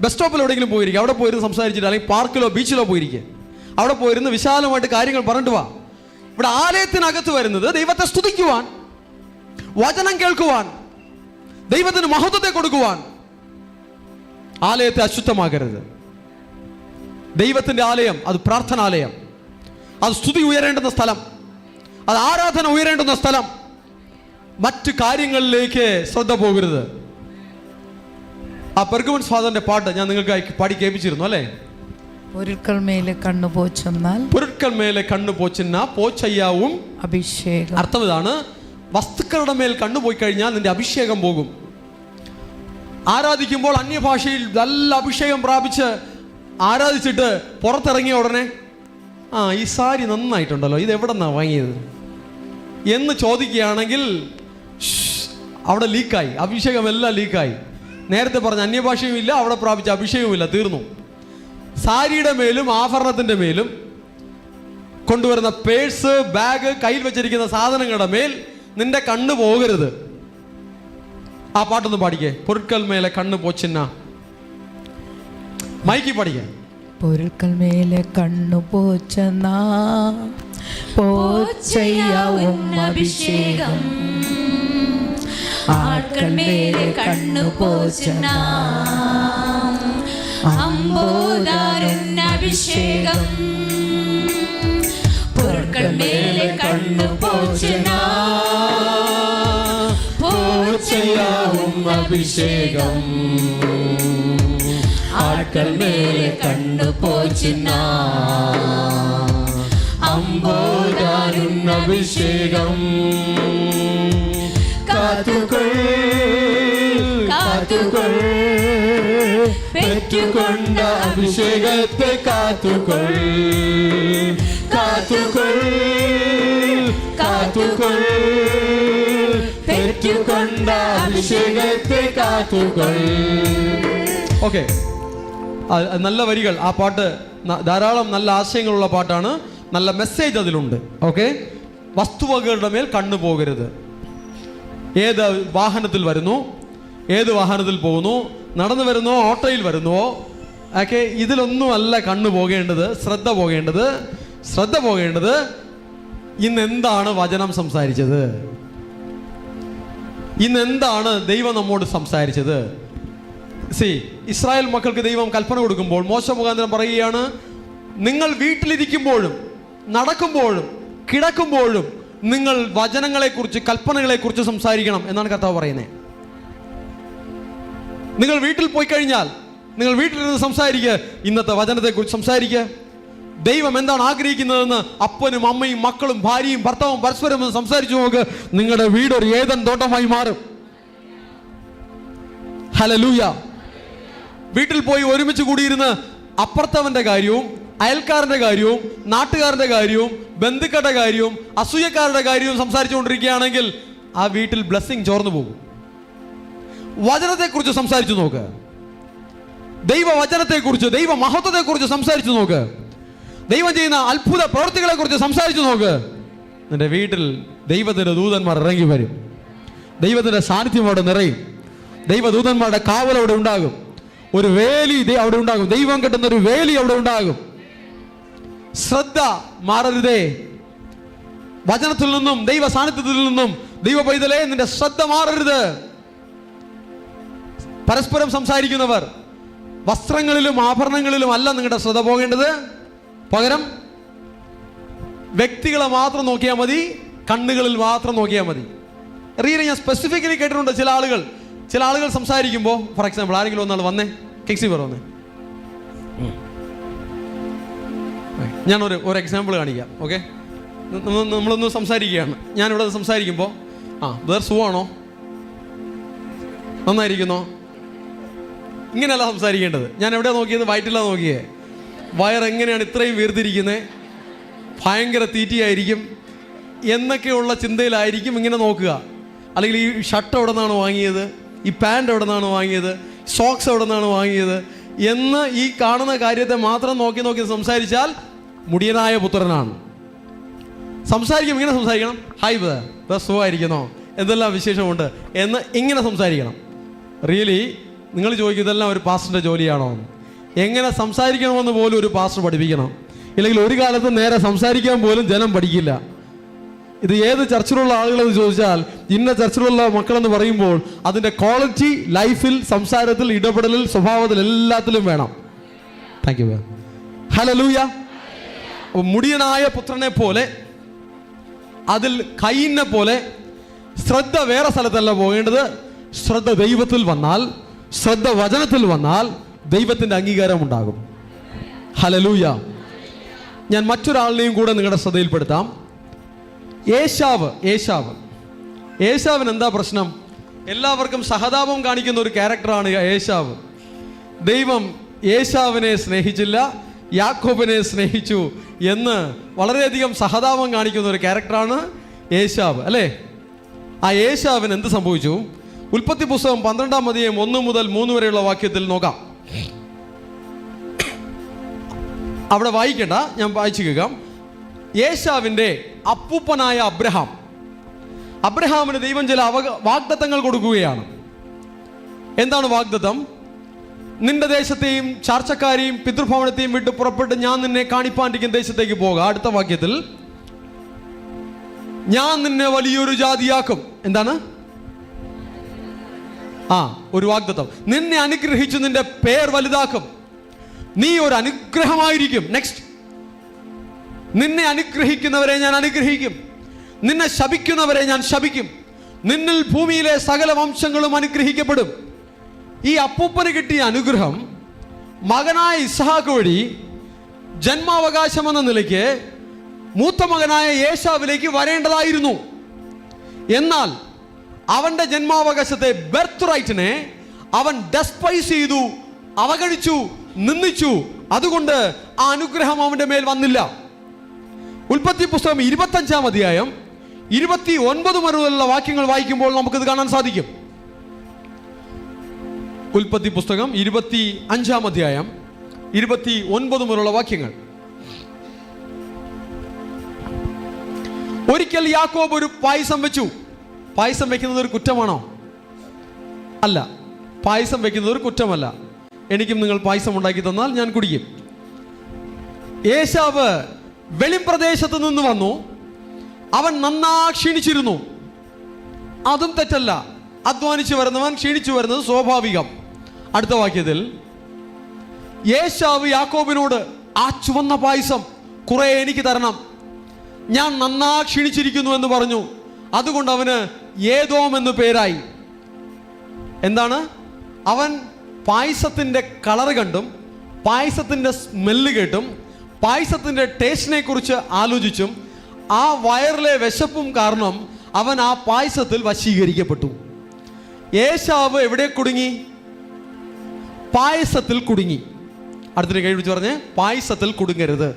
ബസ് സ്റ്റോപ്പിൽ എവിടെയെങ്കിലും പോയിരിക്കുക. അവിടെ പോയിരുന്ന് സംസാരിച്ചിട്ട്, അല്ലെങ്കിൽ പാർക്കിലോ ബീച്ചിലോ പോയിരിക്കുക. അവിടെ പോയിരുന്ന് വിശാലമായിട്ട് കാര്യങ്ങൾ പറഞ്ഞിട്ട് വാ. ഇവിടെ ആലയത്തിനകത്ത് വരുന്നത് ദൈവത്തെ സ്തുതിക്കുവാൻ, വചനം കേൾക്കുവാൻ, ദൈവത്തിന് മഹത്വത്തെ കൊടുക്കുവാൻ. ആലയത്തെ അശുദ്ധമാക്കരുത്. ദൈവത്തിന്റെ ആലയം അത് പ്രാർത്ഥനാലയം, അത് സ്തുതി ഉയരേണ്ടുന്ന സ്ഥലം, അത് ആരാധന ഉയരേണ്ടുന്ന സ്ഥലം. മറ്റു കാര്യങ്ങളിലേക്ക് ശ്രദ്ധ പോകരുത്. ആ പെർഗമൻസ് ഫാദറിന്റെ പാട്ട് ഞാൻ നിങ്ങൾക്ക് പാടി കേൾപ്പിച്ചിരുന്നു അല്ലേ? പൊരുക്കൾ മേലെ കണ്ണു പോച്ചെന്നാൽ പൊരുക്കൾ മേലെ കണ്ണു പോച്ചെന്ന പോച്ചയ്യാവും അഭിഷേകം. അർത്ഥം ഇതാണ്: വസ്തുക്കളുടെ മേൽ കണ്ണുപോയി കഴിഞ്ഞാൽ നിന്റെ അഭിഷേകം പോകും. ആരാധിക്കുമ്പോൾ അന്യഭാഷയിൽ നല്ല അഭിഷേകം പ്രാപിച്ച് ആരാധിച്ചിട്ട് പുറത്തിറങ്ങിയ ഉടനെ ഈ സാരി നന്നായിട്ടുണ്ടല്ലോ, ഇത് എവിടെ നിന്നാണ് വാങ്ങിയത് എന്ന് ചോദിക്കുകയാണെങ്കിൽ അവിടെ ലീക്കായി, അഭിഷേകം എല്ലാം ലീക്കായി. നേരത്തെ പറഞ്ഞ അന്യഭാഷയും ഇല്ല, അവിടെ പ്രാപിച്ച അഭിഷേകവും ഇല്ല, തീർന്നു. സാരിയുടെ മേലും ആഭരണത്തിൻ്റെ മേലും കൊണ്ടുവരുന്ന പേഴ്സ്, ബാഗ്, കയ്യിൽ വെച്ചിരിക്കുന്ന സാധനങ്ങളുടെ മേൽ നിന്റെ കണ്ണ് പോകരുത്. ആ പാട്ടൊന്ന് പാടിക്കേ. പൊരുക്കൾ മേലെ കണ്ണ് പോച്ചിന്ന. മൈക്കി പാടിക്കേ. പൊരുക്കൾ മേലെ കണ്ണു പോച്ചെന്നാ പോച്ചയ്യാവും അഭിഷേകം. ആൾക്കൾ മേലെ കണ്ണു പോച്ചെന്നാ അമ്പോദാരുന്ന അഭിഷേകം. പൊരുക്കൾ മേലെ കണ്ണു പോച്ചെന്നാ പോച്ചയ്യാവും അഭിഷേകം. ആൾക്കൾ മേലെ കണ്ണു പോച്ചിന്ന നമ്പോദാരുന്നഭിഷേകം കാത്തുകൊൾ കാത്തുകൊൾ പെറ്റുകൊണ്ട അഭിഷേകത്തെ കാത്തുകൊൾ കാത്തുകൊൾ കാത്തുകൊൾ പെറ്റുകൊണ്ട അഭിഷേകത്തെ കാത്തുകൊൾ. ഓക്കെ, നല്ല വരികൾ. ആ പാട്ട് ധാരാളം നല്ല ആശയങ്ങളുള്ള പാട്ടാണ്, നല്ല മെസ്സേജ് അതിലുണ്ട്. ഓക്കെ, വസ്തുവകകളുടെ മേൽ കണ്ണു പോകരുത്. ഏത് വാഹനത്തിൽ വരുന്നു, ഏത് വാഹനത്തിൽ പോകുന്നു, നടന്നു വരുന്നോ ഓട്ടോയിൽ വരുന്നുവോ, ഒക്കെ ഇതിലൊന്നും അല്ല കണ്ണു പോകേണ്ടത്. ശ്രദ്ധ പോകേണ്ടത് ഇന്ന് എന്താണ് വചനം സംസാരിച്ചത്, ഇന്ന് എന്താണ് ദൈവം നമ്മോട് സംസാരിച്ചത്. ഇസ്രായേൽ മക്കൾക്ക് ദൈവം കൽപ്പന കൊടുക്കുമ്പോൾ മോശ മുഖാന്തരം പറയുകയാണ്, നിങ്ങൾ വീട്ടിലിരിക്കുമ്പോഴും നടക്കുമ്പോഴും കിടക്കുമ്പോഴും നിങ്ങൾ വചനങ്ങളെക്കുറിച്ച് കൽപ്പനകളെക്കുറിച്ച് സംസാരിക്കണം എന്നാണ് കർത്താവ് പറയുന്നത്. നിങ്ങൾ വീട്ടിൽ പോയി കഴിഞ്ഞാൽ നിങ്ങൾ വീട്ടിലിരുന്ന് സംസാരിക്കുക, ഇന്നത്തെ വചനത്തെക്കുറിച്ച് സംസാരിക്കുക. ദൈവം എന്താണ് ആഗ്രഹിക്കുന്നതെന്ന് അപ്പനും അമ്മയും മക്കളും ഭാര്യയും ഭർത്താവും പരസ്പരം സംസാരിച്ചു നോക്ക്. നിങ്ങളുടെ വീട് ഒരു ഏദൻ തോട്ടമായി മാറും. ഹല്ലേലൂയ. വീട്ടിൽ പോയി ഒരുമിച്ച് കൂടിയിരുന്ന് അപ്പുറത്തവന്റെ കാര്യവും അയൽക്കാരന്റെ കാര്യവും നാട്ടുകാരുടെ കാര്യവും ബന്ധുക്കളുടെ കാര്യവും അസൂയക്കാരുടെ കാര്യവും സംസാരിച്ചുകൊണ്ടിരിക്കുകയാണെങ്കിൽ ആ വീട്ടിൽ ബ്ലെസ്സിങ് ചോർന്നു പോകും. വചനത്തെക്കുറിച്ച് സംസാരിച്ചു നോക്ക്, ദൈവവചനത്തെക്കുറിച്ച് ദൈവ മഹത്വത്തെക്കുറിച്ച് സംസാരിച്ചു നോക്ക്, ദൈവം ചെയ്യുന്ന അത്ഭുത പ്രവൃത്തികളെ കുറിച്ച് സംസാരിച്ചു നോക്ക്. നിന്റെ വീട്ടിൽ ദൈവത്തിന്റെ ദൂതന്മാർ ഇറങ്ങി വരും, ദൈവത്തിന്റെ സാന്നിധ്യം അവിടെ നിറയും, ദൈവദൂതന്മാരുടെ കാവൽ അവിടെ ഉണ്ടാകും, ഒരു വേലി അവിടെ ഉണ്ടാകും, ദൈവം കിട്ടുന്ന ഒരു വേലി അവിടെ ഉണ്ടാകും. ശ്രദ്ധ മാറരുതേ. വചനത്തിൽ നിന്നും ദൈവ സാന്നിധ്യത്തിൽ നിന്നും ദൈവ പൈതലേ നിന്റെ ശ്രദ്ധ മാറരുത്. പരസ്പരം സംസാരിക്കുന്നവർ വസ്ത്രങ്ങളിലും ആഭരണങ്ങളിലും അല്ല നിങ്ങളുടെ ശ്രദ്ധ പോകേണ്ടത്. പകരം വ്യക്തികളെ മാത്രം നോക്കിയാൽ മതി, കണ്ണുകളിൽ മാത്രം നോക്കിയാൽ മതി. റിയലി ഞാൻ സ്പെസിഫിക്കലി കേട്ടിട്ടുണ്ട്, ചില ആളുകൾ സംസാരിക്കുമ്പോൾ, ഫോർ എക്സാമ്പിൾ ആരെങ്കിലും ഒന്നാൾ വന്നേ, കെക്സി പറ വന്നേ, ഞാൻ ഒരു എക്സാമ്പിൾ കാണിക്കാം. ഓക്കെ, നമ്മളൊന്ന് സംസാരിക്കുകയാണ്, ഞാനിവിടെ സംസാരിക്കുമ്പോൾ വേറെ സുഖമാണോ, നന്നായിരിക്കുന്നോ, ഇങ്ങനെയല്ല സംസാരിക്കേണ്ടത്. ഞാൻ എവിടെയാ നോക്കിയത്? വയറ്റില്ല നോക്കിയേ. വയറെങ്ങനെയാണ് ഇത്രയും വീർത്തിരിക്കുന്നത്, ഭയങ്കര തീറ്റിയായിരിക്കും എന്നൊക്കെയുള്ള ചിന്തയിലായിരിക്കും ഇങ്ങനെ നോക്കുക. അല്ലെങ്കിൽ ഈ ഷർട്ട് എവിടെ നിന്നാണ് വാങ്ങിയത്, ഈ പാൻറ് എവിടെ നിന്നാണ് വാങ്ങിയത്, സോക്സ് എവിടെ നിന്നാണ് വാങ്ങിയത് എന്ന് ഈ കാണുന്ന കാര്യത്തെ മാത്രം നോക്കി സംസാരിച്ചാൽ മുടിയനായ പുത്രനാണ്. സംസാരിക്കും, ഇങ്ങനെ സംസാരിക്കണം. ഹായ് ബ്രദർ, സുഖമായിരിക്കുന്നോ, എന്തെല്ലാം വിശേഷമുണ്ട് എന്ന് ഇങ്ങനെ സംസാരിക്കണം. റിയലി നിങ്ങൾ ചോദിക്കും, ഇതെല്ലാം ഒരു പാസ്റ്ററിൻ്റെ ജോലിയാണോ? എങ്ങനെ സംസാരിക്കണമെന്ന് പോലും ഒരു പാസ്റ്റർ പഠിപ്പിക്കണം. ഇല്ലെങ്കിൽ ഒരു കാലത്ത് നേരെ സംസാരിക്കാൻ പോലും ജനം പഠിക്കില്ല. ഇത് ഏത് ചർച്ചിലുള്ള ആളുകളെന്ന് ചോദിച്ചാൽ, ഇന്ന ചർച്ചിലുള്ള മക്കളെന്ന് പറയുമ്പോൾ അതിൻ്റെ ക്വാളിറ്റി ലൈഫിൽ, സംസാരത്തിൽ, ഇടപെടലിൽ, സ്വഭാവത്തിൽ എല്ലാത്തിലും വേണം. Thank you. ഹല്ലേലൂയ. മുടിയനായ പുത്രനെ പോലെ, അതിൽ കയ്യിനെ പോലെ ശ്രദ്ധ വേറെ സ്ഥലത്തല്ല പോകേണ്ടത്. ശ്രദ്ധ ദൈവത്തിൽ വന്നാൽ, ശ്രദ്ധ വചനത്തിൽ വന്നാൽ ദൈവത്തിൻ്റെ അംഗീകാരം ഉണ്ടാകും. ഹല്ലേലൂയ. ഞാൻ മറ്റൊരാളിനെയും കൂടെ നിങ്ങളുടെ ശ്രദ്ധയിൽപ്പെടുത്താം. ഏശാവിന് എന്താ പ്രശ്നം? എല്ലാവർക്കും സഹതാപം കാണിക്കുന്ന ഒരു ക്യാരക്ടറാണ് ഏശാവ്. ദൈവം ഏശാവിനെ സ്നേഹിച്ചില്ല, യാക്കോബിനെ സ്നേഹിച്ചു എന്ന് വളരെയധികം സഹതാപം കാണിക്കുന്ന ഒരു ക്യാരക്ടറാണ് ഏശാവ്, അല്ലേ? ആ ഏശാവിന് എന്ത് സംഭവിച്ചു? ഉൽപ്പത്തി പുസ്തകം 12-ാം അധ്യായം 1 മുതൽ 3 വരെയുള്ള വാക്യത്തിൽ നോക്കാം. അവിടെ വായിക്കേണ്ട, ഞാൻ വായിച്ചു കേൾക്കാം. ഏശാവിൻ്റെ അപ്പൂപ്പനായ അബ്രഹാമിന് ദൈവം ചില വാഗ്ദത്തങ്ങൾ കൊടുക്കുകയാണ്. എന്താണ് വാഗ്ദത്തം? നിന്റെ ദേശത്തെയും ചാർച്ചക്കാരെയും പിതൃഭവനത്തെയും വിട്ട് പുറപ്പെട്ട് ഞാൻ നിന്നെ കാണിപ്പാണ്ടിരിക്കുന്ന ദേശത്തേക്ക് പോകുക. അടുത്ത വാക്യത്തിൽ, ഞാൻ നിന്നെ വലിയൊരു ജാതിയാക്കും. എന്താണ്? ഒരു വാഗ്ദത്തം. നിന്നെ അനുഗ്രഹിച്ചു നിന്റെ പേർ വലുതാക്കും, നീ ഒരു അനുഗ്രഹമായിരിക്കും. നെക്സ്റ്റ്, നിന്നെ അനുഗ്രഹിക്കുന്നവരെ ഞാൻ അനുഗ്രഹിക്കും, നിന്നെ ശപിക്കുന്നവരെ ഞാൻ ശപിക്കും, നിന്നിൽ ഭൂമിയിലെ സകല വംശങ്ങളും അനുഗ്രഹിക്കപ്പെടും. ഈ അപ്പൂപ്പന് കിട്ടിയ അനുഗ്രഹം മകനായ ഇസ്ഹാക്ക് വഴി ജന്മാവകാശം എന്ന നിലയ്ക്ക് മൂത്ത മകനായ ഏശാവിലേക്ക് വരേണ്ടതായിരുന്നു. എന്നാൽ അവന്റെ ജന്മാവകാശത്തെ, ബർത്ത് റൈറ്റിനെ അവൻ ഡെസ്പൈസ് ചെയ്തു, അവഗണിച്ചു, നിന്ദിച്ചു. അതുകൊണ്ട് ആ അനുഗ്രഹം അവന്റെ മേൽ വന്നില്ല. ഉൽപ്പത്തി പുസ്തകം 25-ാം അധ്യായം 29 മുതലുള്ള വാക്യങ്ങൾ വായിക്കുമ്പോൾ നമുക്കിത് കാണാൻ സാധിക്കും. ഉൽപ്പത്തി പുസ്തകം 25-ാം അധ്യായം 29 മുതലുള്ള വാക്യങ്ങൾ. ഒരിക്കൽ യാക്കോബ് ഒരു പായസം വെച്ചു. പായസം വെക്കുന്നത് ഒരു കുറ്റമാണോ? അല്ല, പായസം വെക്കുന്നത് ഒരു കുറ്റമല്ല. എനിക്കും നിങ്ങൾ പായസം ഉണ്ടാക്കി തന്നാൽ ഞാൻ കുടിക്കും. ഏശാവ് വെളിംപ്രദേശത്ത് നിന്ന് വന്നു. അവൻ നന്നാ ക്ഷീണിച്ചിരുന്നു. അതും തെറ്റല്ല. അധ്വാനിച്ചു വരുന്നവൻ ക്ഷീണിച്ചു വരുന്നത് സ്വാഭാവികം. അടുത്ത വാക്യത്തിൽ ഏശാവ് യാക്കോബിനോട്, ആ ചുവന്ന പായസം കുറെ എനിക്ക് തരണം, ഞാൻ നന്നാ ക്ഷീണിച്ചിരിക്കുന്നു എന്ന് പറഞ്ഞു. അതുകൊണ്ട് അവന് ഏദോം എന്ന് പേരായി. എന്താണ്? അവൻ പായസത്തിൻ്റെ കളർ കണ്ടും പായസത്തിൻ്റെ സ്മെല്ല് കേട്ടും പായസത്തിൻ്റെ ടേസ്റ്റിനെ കുറിച്ച് ആലോചിച്ചും ആ വയറിലെ വിശപ്പും കാരണം അവൻ ആ പായസത്തിൽ വശീകരിക്കപ്പെട്ടു. ഏശാവ് എവിടെ കുടുങ്ങി? പായസത്തിൽ കുടുങ്ങി. അടുത്തിനെ കൈ പിടിച്ച് പറഞ്ഞേ, പായസത്തിൽ കുടുങ്ങരുത്.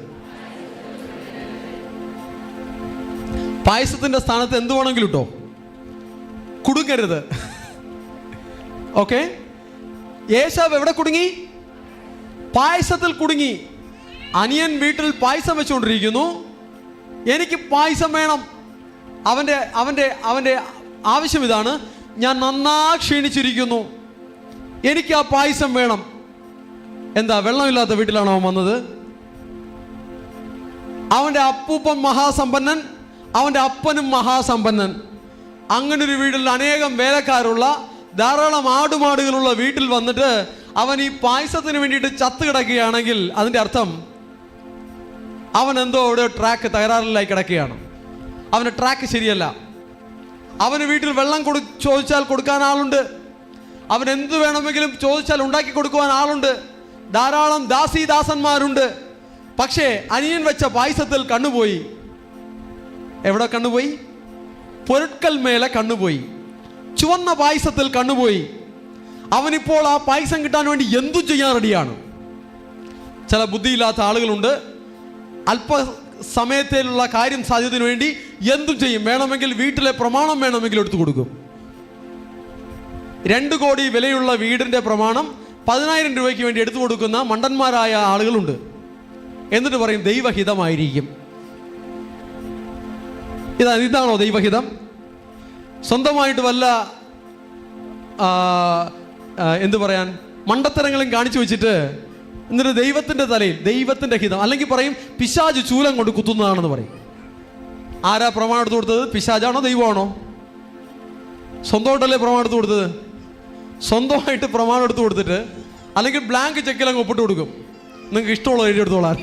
പായസത്തിന്റെ സ്ഥാനത്ത് എന്ത് വേണമെങ്കിലും ഇട്ടോ, കുടുങ്ങരുത്. ഓക്കെ? ഏശാവ് എവിടെ കുടുങ്ങി? പായസത്തിൽ കുടുങ്ങി. അനിയൻ വീട്ടിൽ പായസം വെച്ചുകൊണ്ടിരിക്കുന്നു. എനിക്ക് പായസം വേണം. അവൻ്റെ അവൻ്റെ അവൻ്റെ ആവശ്യം ഇതാണ്, ഞാൻ നന്നാ ക്ഷീണിച്ചിരിക്കുന്നു, എനിക്ക് ആ പായസം വേണം. എന്താ, വെള്ളമില്ലാത്ത വീട്ടിലാണോ അവൻ വന്നത്? അവൻ്റെ അപ്പൂപ്പൻ മഹാസമ്പന്നൻ, അവൻ്റെ അപ്പനും മഹാസമ്പന്നൻ. അങ്ങനൊരു വീട്ടിൽ അനേകം വേലക്കാരുള്ള, ധാരാളം ആടുമാടുകളുള്ള വീട്ടിൽ വന്നിട്ട് അവൻ ഈ പായസത്തിന് വേണ്ടിയിട്ട് ചത്ത് കിടക്കുകയാണെങ്കിൽ അതിൻ്റെ അർത്ഥം അവൻ എന്തോ അവിടെ ട്രാക്ക് തകരാറിലായി കിടക്കുകയാണ്. അവൻ്റെ ട്രാക്ക് ശരിയല്ല. അവന് വീട്ടിൽ വെള്ളം ചോദിച്ചാൽ കൊടുക്കാൻ ആളുണ്ട്. അവൻ എന്ത് വേണമെങ്കിലും ചോദിച്ചാൽ ഉണ്ടാക്കി കൊടുക്കുവാൻ ആളുണ്ട്. ധാരാളം ദാസന്മാരുണ്ട്. പക്ഷേ അനിയൻ വെച്ച പായസത്തിൽ കണ്ണുപോയി. എവിടെ കണ്ണുപോയി? പൊരുട്കൽ മേലെ കണ്ണുപോയി. ചുവന്ന പായസത്തിൽ കണ്ണുപോയി. അവനിപ്പോൾ ആ പായസം കിട്ടാൻ വേണ്ടി എന്തു ചെയ്യാൻ റെഡിയാണ്. ചില ബുദ്ധിയില്ലാത്ത ആളുകളുണ്ട്. അല്പസമയത്തിലുള്ള കാര്യം സാധ്യതയ്ക്ക് വേണ്ടി എന്തും ചെയ്യും. വേണമെങ്കിൽ വീട്ടിലെ പ്രമാണം വേണമെങ്കിൽ എടുത്തു കൊടുക്കും. 2 കോടി വിലയുള്ള വീടിന്റെ പ്രമാണം 10,000 രൂപയ്ക്ക് വേണ്ടി എടുത്തു കൊടുക്കുന്ന മണ്ടന്മാരായ ആളുകളുണ്ട്. എന്നിട്ട് പറയും ദൈവഹിതമായിരിക്കും. ഇതാണോ ദൈവഹിതം? സ്വന്തമായിട്ട് വല്ല എന്തു പറയാൻ മണ്ടത്തരങ്ങളും കാണിച്ചു വെച്ചിട്ട് എന്നിട്ട് ദൈവത്തിന്റെ തലയിൽ ദൈവത്തിന്റെ ഹിതം, അല്ലെങ്കിൽ പറയും പിശാച് ചൂലം കൊണ്ട് കുത്തുന്നതാണെന്ന് പറയും. ആരാ പ്രമാണം എടുത്തു കൊടുത്തത്? പിശാചാണോ ദൈവമാണോ? സ്വന്തമായിട്ടല്ലേ പ്രമാണം എടുത്തു കൊടുത്തത്? സ്വന്തമായിട്ട് പ്രമാണം എടുത്തു കൊടുത്തിട്ട് അല്ലെങ്കിൽ ബ്ലാങ്ക് ചെക്കിൽ അങ്ങ് ഒപ്പിട്ട് കൊടുക്കും. നിങ്ങൾക്ക് ഇഷ്ടമുള്ള എഴുതി എടുത്തോളാൻ.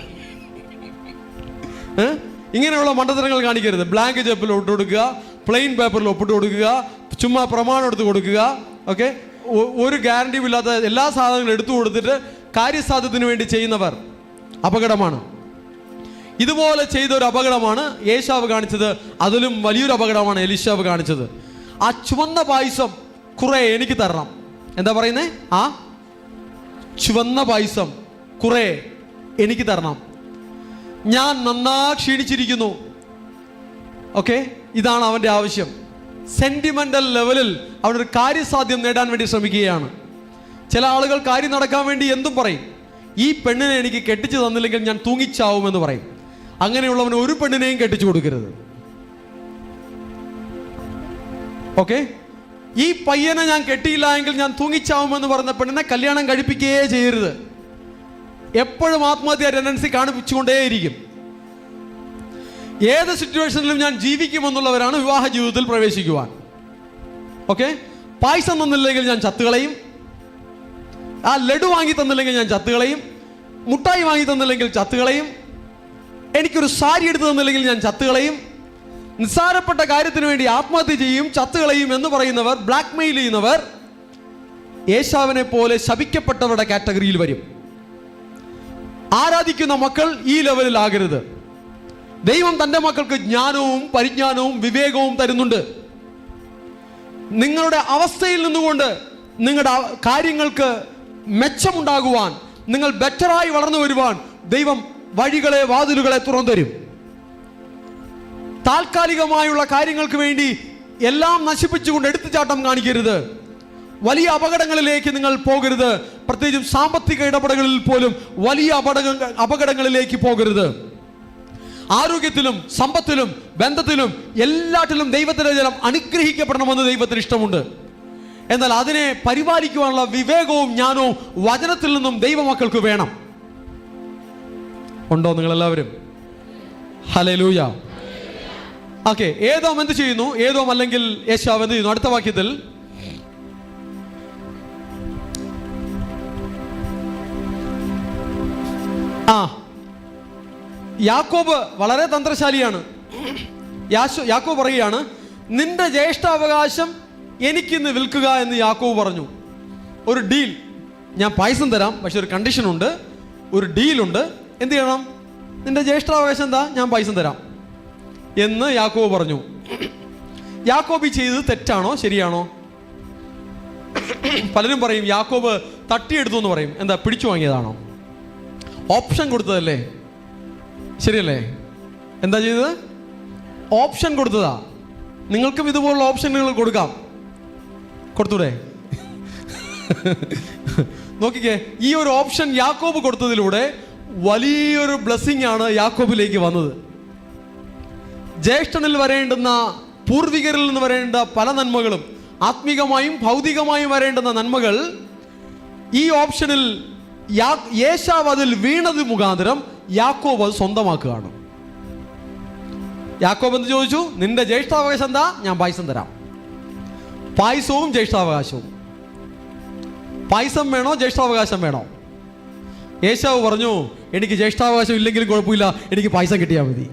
ഇങ്ങനെയുള്ള മണ്ടത്തരങ്ങൾ കാണിക്കരുത്. ബ്ലാങ്ക് ചെപ്പിൽ ഒപ്പിട്ട് കൊടുക്കുക, പ്ലെയിൻ പേപ്പറിൽ ഒപ്പിട്ട് കൊടുക്കുക, ചുമ്മാ പ്രമാണം എടുത്ത് കൊടുക്കുക. ഓക്കെ? ഒരു ഗ്യാരണ്ടിയും ഇല്ലാത്ത എല്ലാ സാധനങ്ങളും എടുത്തു കൊടുത്തിട്ട് കാര്യസാധ്യത്തിന് വേണ്ടി ചെയ്യുന്നവർ അപകടമാണ്. ഇതുപോലെ ചെയ്തൊരു അപകടമാണ് ഏശാവ് കാണിച്ചത്. അതിലും വലിയൊരു അപകടമാണ് എലീശാവ് കാണിച്ചത്. ആ ചുവന്ന പായസം കുറെ എനിക്ക് തരണം. എന്താ പറയുന്നേ? ആ ചുവന്ന പായസം കുറെ എനിക്ക് തരണം, ഞാൻ നന്നാ ക്ഷീണിച്ചിരിക്കുന്നു. ഓക്കെ? ഇതാണ് അവൻ്റെ ആവശ്യം. സെന്റിമെന്റൽ ലെവലിൽ അവനൊരു കാര്യസാധ്യം നേടാൻ വേണ്ടി ശ്രമിക്കുകയാണ്. ചില ആളുകൾ കാര്യം നടക്കാൻ വേണ്ടി എന്തും പറയും. ഈ പെണ്ണിനെ എനിക്ക് കെട്ടിച്ചു തന്നില്ലെങ്കിൽ ഞാൻ തൂങ്ങിച്ചാവുമെന്ന് പറയും. അങ്ങനെയുള്ളവന് ഒരു പെണ്ണിനെയും കെട്ടിച്ചു കൊടുക്കരുത്. ഓക്കെ? ഈ പയ്യനെ ഞാൻ കെട്ടിയില്ല എങ്കിൽ ഞാൻ തൂങ്ങിച്ചാവുമെന്ന് പറഞ്ഞ പെണ്ണിനെ കല്യാണം കഴിപ്പിക്കുകയേ ചെയ്യരുത്. എപ്പോഴും ആത്മഹത്യ ടെൻഡൻസി കാണിച്ചുകൊണ്ടേയിരിക്കും. ഏത് സിറ്റുവേഷനിലും ഞാൻ ജീവിക്കുമെന്നുള്ളവരാണ് വിവാഹ ജീവിതത്തിൽ പ്രവേശിക്കുവാൻ. ഓക്കെ? പായസം തന്നില്ലെങ്കിൽ ഞാൻ ചത്തുകളയും, ആ ലഡു വാങ്ങി തന്നില്ലെങ്കിൽ ഞാൻ ചത്തുകളയും, മുട്ടായി വാങ്ങി തന്നില്ലെങ്കിൽ ചത്തുകളയും, എനിക്കൊരു സാരി എടുത്തു തന്നില്ലെങ്കിൽ ഞാൻ ചത്തുകളയും, നിസ്സാരപ്പെട്ട കാര്യത്തിന് വേണ്ടി ആത്മഹത്യ ചെയ്യും, ചത്തുകളയും എന്ന് പറയുന്നവർ, ബ്ലാക്ക് മെയിൽ ചെയ്യുന്നവർ ഏശാവിനെ പോലെ ശപിക്കപ്പെട്ടവരുടെ കാറ്റഗറിയിൽ വരും. ആരാധിക്കുന്ന മക്കൾ ഈ ലെവലിൽ ആകരുത്. ദൈവം തൻ്റെ മക്കൾക്ക് ജ്ഞാനവും പരിജ്ഞാനവും വിവേകവും തരുന്നുണ്ട്. നിങ്ങളുടെ അവസ്ഥയിൽ നിന്നുകൊണ്ട് നിങ്ങളുടെ കാര്യങ്ങൾക്ക് മെച്ചമുണ്ടാകുവാൻ, നിങ്ങൾ ബെറ്ററായി വളർന്നു വരുവാൻ ദൈവം വഴികളെ, വാതിലുകളെ തുറന്നു തരും. താൽക്കാലികമായുള്ള കാര്യങ്ങൾക്ക് വേണ്ടി എല്ലാം നശിപ്പിച്ചുകൊണ്ട് എടുത്തുചാട്ടം കാണിക്കരുത്. വലിയ അപകടങ്ങളിലേക്ക് നിങ്ങൾ പോകരുത്. പ്രത്യേകിച്ചും സാമ്പത്തിക ഇടപെടലുകളിൽ പോലും വലിയ അപകടങ്ങളിലേക്ക് പോകരുത്. ആരോഗ്യത്തിലും സമ്പത്തിലും ബന്ധത്തിലും എല്ലാറ്റിലും ദൈവത്തിന്റെ ജനം അനുഗ്രഹിക്കപ്പെടണമെന്ന് ദൈവത്തിന് ഇഷ്ടമുണ്ട്. എന്നാൽ അതിനെ പരിപാലിക്കുവാനുള്ള വിവേകവും ജ്ഞാനവും വചനത്തിൽ നിന്നും ദൈവമക്കൾക്ക് വേണം. ഉണ്ടോ നിങ്ങളെല്ലാവരും? ഹല്ലേലൂയ. ഓക്കെ, ഏദോം എന്ത് ചെയ്യുന്നു? ഏദോം അല്ലെങ്കിൽ ഏശാവ് എന്ത് ചെയ്യുന്നു? അടുത്ത വാക്യത്തിൽ യാക്കോബ് വളരെ തന്ത്രശാലിയാണ്. യാക്കോബ് പറയുകയാണ്, നിന്റെ ജ്യേഷ്ഠാവകാശം എനിക്കിന്ന് വിൽക്കുക എന്ന് യാക്കോബ് പറഞ്ഞു. ഒരു ഡീൽ, ഞാൻ പായസം തരാം, പക്ഷെ ഒരു കണ്ടീഷനുണ്ട്, ഒരു ഡീലുണ്ട്. എന്ത് ചെയ്യണം? നിന്റെ ജ്യേഷ്ഠാവകാശം എന്താ? ഞാൻ പായസം തരാം എന്ന് യാക്കോബ് പറഞ്ഞു. യാക്കോബ് ചെയ്തത് തെറ്റാണോ ശരിയാണോ? പലരും പറയും യാക്കോബ് തട്ടിയെടുത്തു എന്ന് പറയും. എന്താ, പിടിച്ചു വാങ്ങിയതാണോ? ഓപ്ഷൻ കൊടുത്തതല്ലേ? ശരിയല്ലേ? എന്താ ചെയ്തത്? ഓപ്ഷൻ കൊടുത്തതാ. നിങ്ങൾക്കും ഇതുപോലുള്ള ഓപ്ഷനുകൾ കൊടുക്കാം. കൊടുത്തൂടെ? നോക്കിക്കേ, ഈ ഒരു ഓപ്ഷൻ യാക്കോബ് കൊടുത്തതിലൂടെ വലിയൊരു ബ്ലെസ്സിങ് ആണ് യാക്കോബിലേക്ക് വന്നത്. ജ്യേഷ്ഠനിൽ വരേണ്ടുന്ന, പൂർവികരിൽ നിന്ന് വരേണ്ട പല നന്മകളും, ആത്മീകമായും ഭൗതികമായും വരേണ്ടുന്ന നന്മകൾ ഈ ഓപ്ഷനിൽ ഏശാവ് അതിൽ വീണത് മുഖാന്തരം യാക്കോബ് അത് സ്വന്തമാക്കുകയാണ്. യാക്കോബ് എന്ത് ചോദിച്ചു? നിന്റെ ജ്യേഷ്ഠാവകാശം എന്താ? ഞാൻ പായസം തരാം. പായസവും ജ്യേഷ്ഠാവകാശവും. പായസം വേണോ ജ്യേഷ്ഠാവകാശം വേണോ? ഏശാവ് പറഞ്ഞു, എനിക്ക് ജ്യേഷ്ഠാവകാശം ഇല്ലെങ്കിലും കുഴപ്പമില്ല, എനിക്ക് പായസം കിട്ടിയാൽ മതി.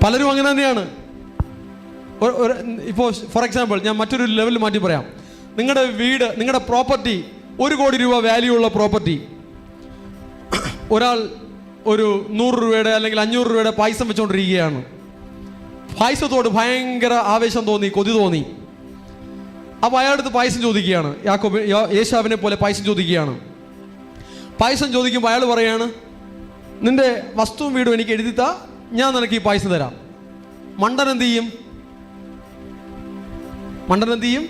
പലരും അങ്ങനെ തന്നെയാണ്. ഇപ്പോൾ ഫോർ എക്സാമ്പിൾ ഞാൻ മറ്റൊരു ലെവലിൽ മാറ്റി പറയാം. നിങ്ങളുടെ വീട്, നിങ്ങളുടെ പ്രോപ്പർട്ടി 1 കോടി രൂപ വാല്യൂ ഉള്ള പ്രോപ്പർട്ടി, ഒരാൾ ഒരു 100 രൂപയുടെ അല്ലെങ്കിൽ 500 രൂപയുടെ പായസം വെച്ചുകൊണ്ടിരിക്കുകയാണ്. പായസത്തോട് ഭയങ്കര ആവേശം തോന്നി, കൊതി തോന്നി. അപ്പോൾ അയാളടുത്ത് പായസം ചോദിക്കുകയാണ്. ഏശാവിനെ പോലെ പായസം ചോദിക്കുകയാണ്. പായസം ചോദിക്കുമ്പോൾ അയാൾ പറയാണ്, നിന്റെ വസ്തുവും വീടും എനിക്ക് എഴുതിത്താ, ഞാൻ നിനക്ക് ഈ പായസം തരാം. മണ്ടൻ എന്ത് ചെയ്യും? മണ്ടൻ എന്ത് ചെയ്യും?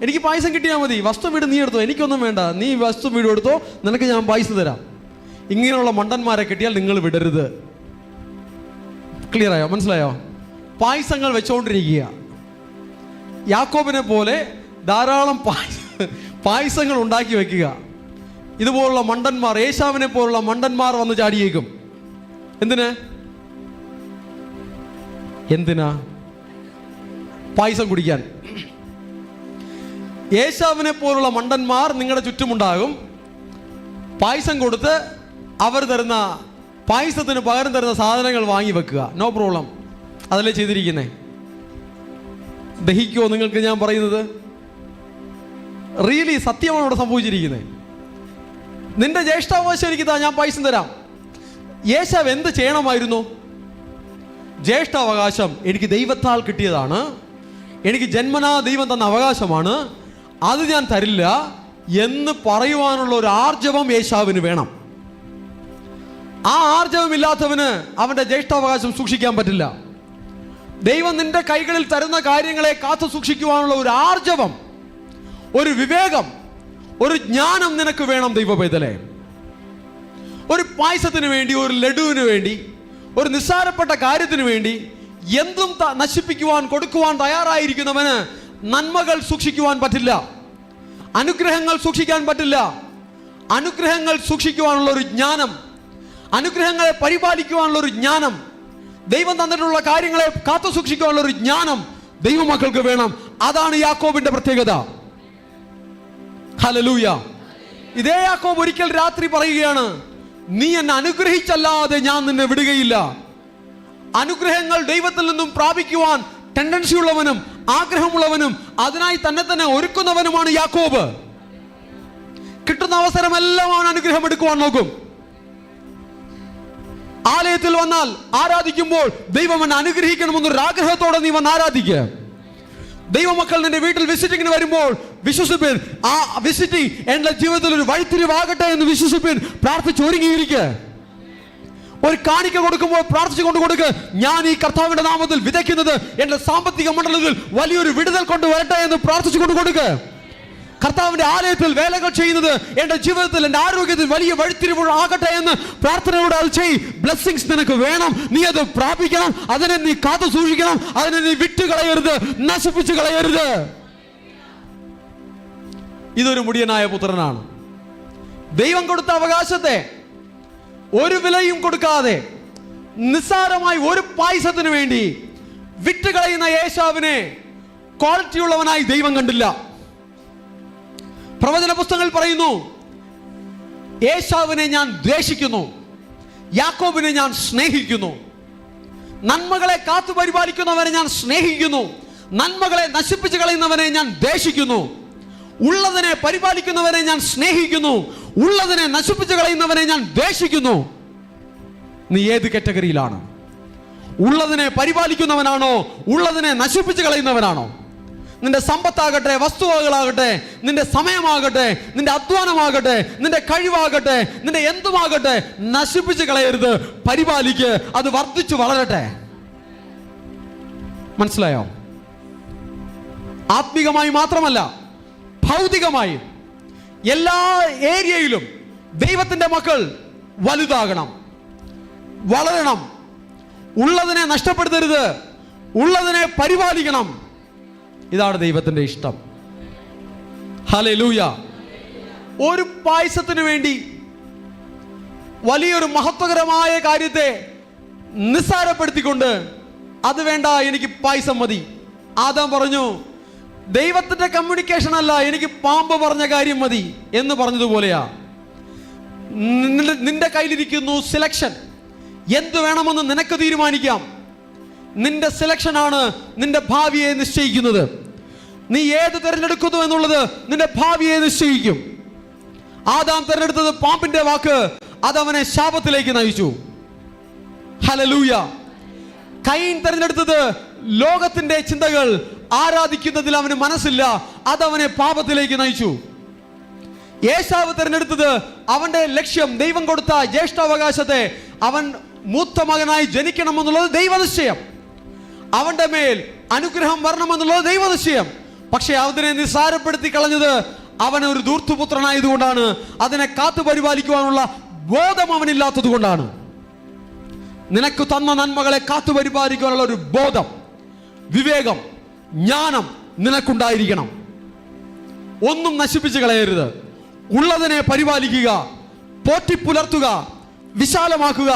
എനിക്ക് പായസം കിട്ടിയാൽ മതി, വസ്തു വീട് നീ എടുത്തോ, എനിക്കൊന്നും വേണ്ട, നീ വസ്തു വീട് എടുത്തോ, നിനക്ക് ഞാൻ പായസം തരാം. ഇങ്ങനെയുള്ള മണ്ടന്മാരെ കിട്ടിയാൽ നിങ്ങൾ വിടരുത്. ക്ലിയർ ആയോ? മനസ്സിലായോ? പായസങ്ങൾ വെച്ചുകൊണ്ടിരിക്കുക. യാക്കോബിനെ പോലെ ധാരാളം പായസങ്ങൾ ഉണ്ടാക്കി വെക്കുക. ഇതുപോലുള്ള മണ്ടന്മാർ, ഏശാവിനെ പോലുള്ള മണ്ടന്മാർ വന്ന് ചാടിയേക്കും. എന്തിനാ? പായസം കുടിക്കാൻ. ഏശാവിനെ പോലുള്ള മണ്ടന്മാർ നിങ്ങളുടെ ചുറ്റുമുണ്ടാകും. പായസം കൊടുത്ത് അവർ തരുന്ന പായസത്തിന് പകരം തരുന്ന സാധനങ്ങൾ വാങ്ങി വെക്കുക. No problem. അതല്ലേ ചെയ്തിരിക്കുന്നേ? ദഹിക്കോ നിങ്ങൾക്ക് ഞാൻ പറയുന്നത്? റിയലി സത്യമാണ് ഇവിടെ സംഭവിച്ചിരിക്കുന്നത്. നിന്റെ ജ്യേഷ്ഠാവകാശം എനിക്ക് താ, ഞാൻ പായസം തരാം. ഏശാവ് എന്ത് ചെയ്യണമായിരുന്നു? ജ്യേഷ്ഠാവകാശം എനിക്ക് ദൈവത്താൽ കിട്ടിയതാണ്, എനിക്ക് ജന്മനാ ദൈവം തന്ന അവകാശമാണ്, അത് ഞാൻ തരില്ല എന്ന് പറയുവാനുള്ള ഒരു ആർജവം ഏശാവിന് വേണം. ആ ആർജവമില്ലാത്തവന് അവന്റെ ജ്യേഷ്ഠാവകാശം സൂക്ഷിക്കാൻ പറ്റില്ല. ദൈവം നിന്റെ കൈകളിൽ തരുന്ന കാര്യങ്ങളെ കാത്തു സൂക്ഷിക്കുവാനുള്ള ഒരു ആർജവം, ഒരു വിവേകം, ഒരു ജ്ഞാനം നിനക്ക് വേണം ദൈവപൈതലേ. ഒരു പായസത്തിന് വേണ്ടി, ഒരു ലഡുവിന് വേണ്ടി, ഒരു നിസ്സാരപ്പെട്ട കാര്യത്തിന് വേണ്ടി എന്തും നശിപ്പിക്കുവാൻ, കൊടുക്കുവാൻ തയ്യാറായിരിക്കുന്നവന് നന്മകൾ സൂക്ഷിക്കുവാൻ പറ്റില്ല, അനുഗ്രഹങ്ങൾ സൂക്ഷിക്കാൻ പറ്റില്ല. അനുഗ്രഹങ്ങൾ സൂക്ഷിക്കുവാനുള്ള ഒരു ജ്ഞാനം, അനുഗ്രഹങ്ങളെ പരിപാലിക്കുവാനുള്ള ഒരു ജ്ഞാനം, ദൈവം തന്നിട്ടുള്ള കാര്യങ്ങളെ കാത്തു സൂക്ഷിക്കാനുള്ള ഒരു ജ്ഞാനം ദൈവമക്കൾക്ക് വേണം. അതാണ് യാക്കോബിന്റെ പ്രത്യേകത. ഹല്ലേലൂയ. ഇതേ യാക്കോബ് ഒരിക്കൽ രാത്രി പറയുകയാണ്, നീ എന്നെ അനുഗ്രഹിച്ചല്ലാതെ ഞാൻ നിന്നെ വിടുകയില്ല. അനുഗ്രഹങ്ങൾ ദൈവത്തിൽ നിന്നും പ്രാപിക്കുവാൻ ടെൻഡൻസി ഉള്ളവനും ആഗ്രഹമുള്ളവനും അതിനായി തന്നെ ഒരുക്കുന്നവനുമാണ് യാക്കോബ്. കിട്ടുന്ന അവസരമെല്ലാം അവൻ അനുഗ്രഹം എടുക്കുവാൻ നോക്കും. ആലയത്തിൽ വന്നാൽ ആരാധിക്കുമ്പോൾ ദൈവം എന്നെ അനുഗ്രഹിക്കണമെന്നൊരു ആഗ്രഹത്തോടെ നീ വന്ന് ആരാധിക്കുക. ദൈവമക്കൾ നിന്റെ വീട്ടിൽ വിസിറ്റിങ്ങിന് വരുമ്പോൾ വിശ്വസിപ്പിൻ, ആ വിസിറ്റിംഗ് എന്റെ ജീവിതത്തിൽ ഒരു വഴിത്തിരിവാകട്ടെ എന്ന് വിശ്വസിപ്പിൻ. പ്രാർത്ഥിച്ച് ഒരുങ്ങിയിരിക്കുക. ഒരു കാണിക്ക കൊടുക്കുമ്പോൾ പ്രാർത്ഥിച്ചുകൊണ്ട് കൊടുക്കുക, ഞാൻ ഈ കർത്താവിന്റെ നാമത്തിൽ വിതയ്ക്കുന്നത് എന്റെ സാമ്പത്തിക മണ്ഡലത്തിൽ വലിയൊരു വിടുതൽ കൊണ്ടുവരട്ടെ എന്ന് പ്രാർത്ഥിച്ചുകൊണ്ട് കൊടുക്കുക. കർത്താവിന്റെ ആലയത്തിൽ വേലകൾ ചെയ്യുന്നത് എന്റെ ജീവിതത്തിൽ, എന്റെ ആരോഗ്യത്തിൽ വലിയ വഴിത്തിരിവ് ആകട്ടെ എന്ന് പ്രാർത്ഥനയോടെ അത് ചെയ്. ബ്ലെസ്സിങ്സ് നിനക്ക് വേണം, നീ അത് പ്രാപിക്കണം, അതിനെ നീ കാത്തു സൂക്ഷിക്കണം, അതിനെ നീ വിട്ടുകളയരുത്, നശിപ്പിച്ചു കളയരുത്. ഇതൊരു മുടിയനായ പുത്രനാണ്. ദൈവം കൊടുത്ത അവകാശത്തെ ഒരു വിലയും കൊടുക്കാതെ നിസ്സാരമായി ഒരു പായസത്തിന് വേണ്ടി വിട്ടുകളയുന്ന യേശാവിനെ ക്വാളിറ്റി ഉള്ളവനായി ദൈവം കണ്ടില്ല. പ്രവചന പുസ്തകങ്ങൾ പറയുന്നു, യേശാവിനെ ഞാൻ ദ്വേഷിക്കുന്നു, യാക്കോബിനെ ഞാൻ സ്നേഹിക്കുന്നു. നന്മകളെ കാത്തു പരിപാലിക്കുന്നവനെ ഞാൻ സ്നേഹിക്കുന്നു, നന്മകളെ നശിപ്പിച്ചു കളയുന്നവനെ ഞാൻ ദ്വേഷിക്കുന്നു. ഉള്ളതിനെ പരിപാലിക്കുന്നവനെ ഞാൻ സ്നേഹിക്കുന്നു, ഉള്ളതിനെ നശിപ്പിച്ചു കളയുന്നവനെ ഞാൻ ദ്വേഷിക്കുന്നു. നീ ഏത് കാറ്റഗറിയിലാണ്? ഉള്ളതിനെ പരിപാലിക്കുന്നവനാണോ, ഉള്ളതിനെ നശിപ്പിച്ചു കളയുന്നവനാണോ? നിന്റെ സമ്പത്താകട്ടെ, വസ്തുവകളാകട്ടെ, നിന്റെ സമയമാകട്ടെ, നിന്റെ അധ്വാനമാകട്ടെ, നിന്റെ കഴിവാകട്ടെ, നിന്റെ എന്തുമാകട്ടെ, നശിപ്പിച്ചു കളയരുത്, പരിപാലിക്ക്, അത് വർദ്ധിച്ചു വളരട്ടെ. മനസ്സിലായോ? ആത്മീകമായി മാത്രമല്ല, ഭൗതികമായി എല്ലാ ഏരിയയിലും ദൈവത്തിന്റെ മക്കൾ വലുതാകണം, വളരണം. ഉള്ളതിനെ നഷ്ടപ്പെടുത്തരുത്, ഉള്ളതിനെ പരിപാലിക്കണം. ഇതാണ് ദൈവത്തിന്റെ ഇഷ്ടം. ഹല്ലേലൂയ. ഒരു പായസത്തിന് വേണ്ടി വലിയൊരു മഹത്വകരമായ കാര്യത്തെ നിസ്സാരപ്പെടുത്തിക്കൊണ്ട് അത് വേണ്ട, എനിക്ക് പായസം മതി. ആദാം പറഞ്ഞു, ദൈവത്തിന്റെ കമ്മ്യൂണിക്കേഷൻ അല്ല, എനിക്ക് പാമ്പ് പറഞ്ഞ കാര്യം മതി എന്ന് പറഞ്ഞതുപോലെയാ. നിന്റെ കയ്യിലിരിക്കുന്നു സിലക്ഷൻ. എന്ത് വേണമെന്ന് നിനക്ക് തീരുമാനിക്കാം. നിന്റെ സെലക്ഷനാണ് നിന്റെ ഭാവിയെ നിശ്ചയിക്കുന്നത്. നീ ഏത് തിരഞ്ഞെടുക്കുന്നു എന്നുള്ളത് നിന്റെ ഭാവിയെ നിശ്ചയിക്കും. ആദാം തിരഞ്ഞെടുത്തത് പാമ്പിന്റെ വാക്ക്, അതവനെ ശാപത്തിലേക്ക് നയിച്ചു. ഹല്ലേലൂയ. കയീൻ തിരഞ്ഞെടുത്തത് ലോകത്തിന്റെ ചിന്തകൾ, ആരാധിക്കുന്നതിൽ അവന് മനസ്സില്ല, അതവനെ പാപത്തിലേക്ക് നയിച്ചു. ഏശാവ് തിരഞ്ഞെടുത്തത് അവന്റെ ലക്ഷ്യം, ദൈവം കൊടുത്ത ജ്യേഷ്ഠാവകാശത്തെ, അവൻ മൂത്ത മകനായി ജനിക്കണമെന്നുള്ളത് ദൈവനിശ്ചയം, അവന്റെ മേൽ അനുഗ്രഹം വരണമെന്നുള്ളത് ദൈവനിശ്ചയം. പക്ഷെ അതിനെ നിസ്സാരപ്പെടുത്തി കളഞ്ഞത് അവൻ ഒരു ധൂർത്തുപുത്രനായതുകൊണ്ടാണ്, അതിനെ കാത്തു പരിപാലിക്കുവാനുള്ള ബോധം അവനില്ലാത്തത് കൊണ്ടാണ്. നിനക്ക് തന്ന നന്മകളെ കാത്തു പരിപാലിക്കാനുള്ള ഒരു ബോധം, വിവേകം, ജ്ഞാനം നിനക്കുണ്ടായിരിക്കണം. ഒന്നും നശിപ്പിച്ചു കളയരുത്. ഉള്ളതിനെ പരിപാലിക്കുക, പോറ്റിപ്പുലർത്തുക, വിശാലമാക്കുക,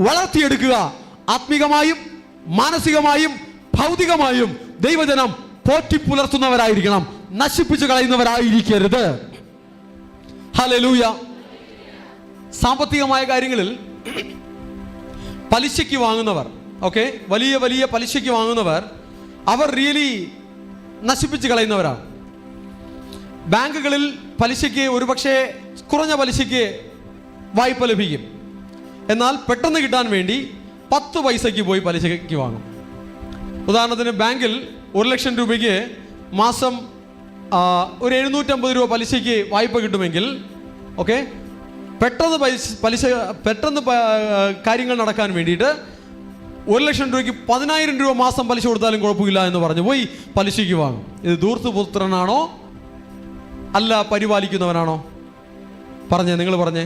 വളർത്തിയെടുക്കുക. ആത്മീകമായും മാനസികമായും ഭൗതികമായും ദൈവജനം പോറ്റിപ്പുലർത്തുന്നവരായിരിക്കണം, നശിപ്പിച്ചു കളയുന്നവരായിരിക്കരുത്. ഹല്ലേലൂയ. സാമ്പത്തികമായ കാര്യങ്ങളിൽ പലിശയ്ക്ക് വാങ്ങുന്നവർ, ഓക്കെ, വലിയ വലിയ പലിശയ്ക്ക് വാങ്ങുന്നവർ, അവർ റിയലി നശിപ്പിച്ചു കളയുന്നവരാണ്. ബാങ്കുകളിൽ പലിശയ്ക്ക് ഒരുപക്ഷെ കുറഞ്ഞ പലിശയ്ക്ക് വായ്പ ലഭിക്കും. എന്നാൽ പെട്ടെന്ന് കിട്ടാൻ വേണ്ടി 10 പൈസയ്ക്ക് പോയി പലിശയ്ക്ക് വാങ്ങും. ഉദാഹരണത്തിന് ബാങ്കിൽ 1 ലക്ഷം രൂപയ്ക്ക് മാസം ഒരു 750 രൂപ പലിശയ്ക്ക് വായ്പ കിട്ടുമെങ്കിൽ, ഓക്കെ, പെട്ടെന്ന് കാര്യങ്ങൾ നടക്കാൻ വേണ്ടിയിട്ട് 1 ലക്ഷം രൂപയ്ക്ക് 10,000 രൂപ മാസം പലിശ കൊടുത്താലും കുഴപ്പമില്ല എന്ന് പറഞ്ഞു പോയി പലിശയ്ക്ക് വാങ്ങും. ഇത് ധൂർത്തുപുത്രനാണോ അല്ല പരിപാലിക്കുന്നവനാണോ? പറഞ്ഞേ, നിങ്ങൾ പറഞ്ഞേ.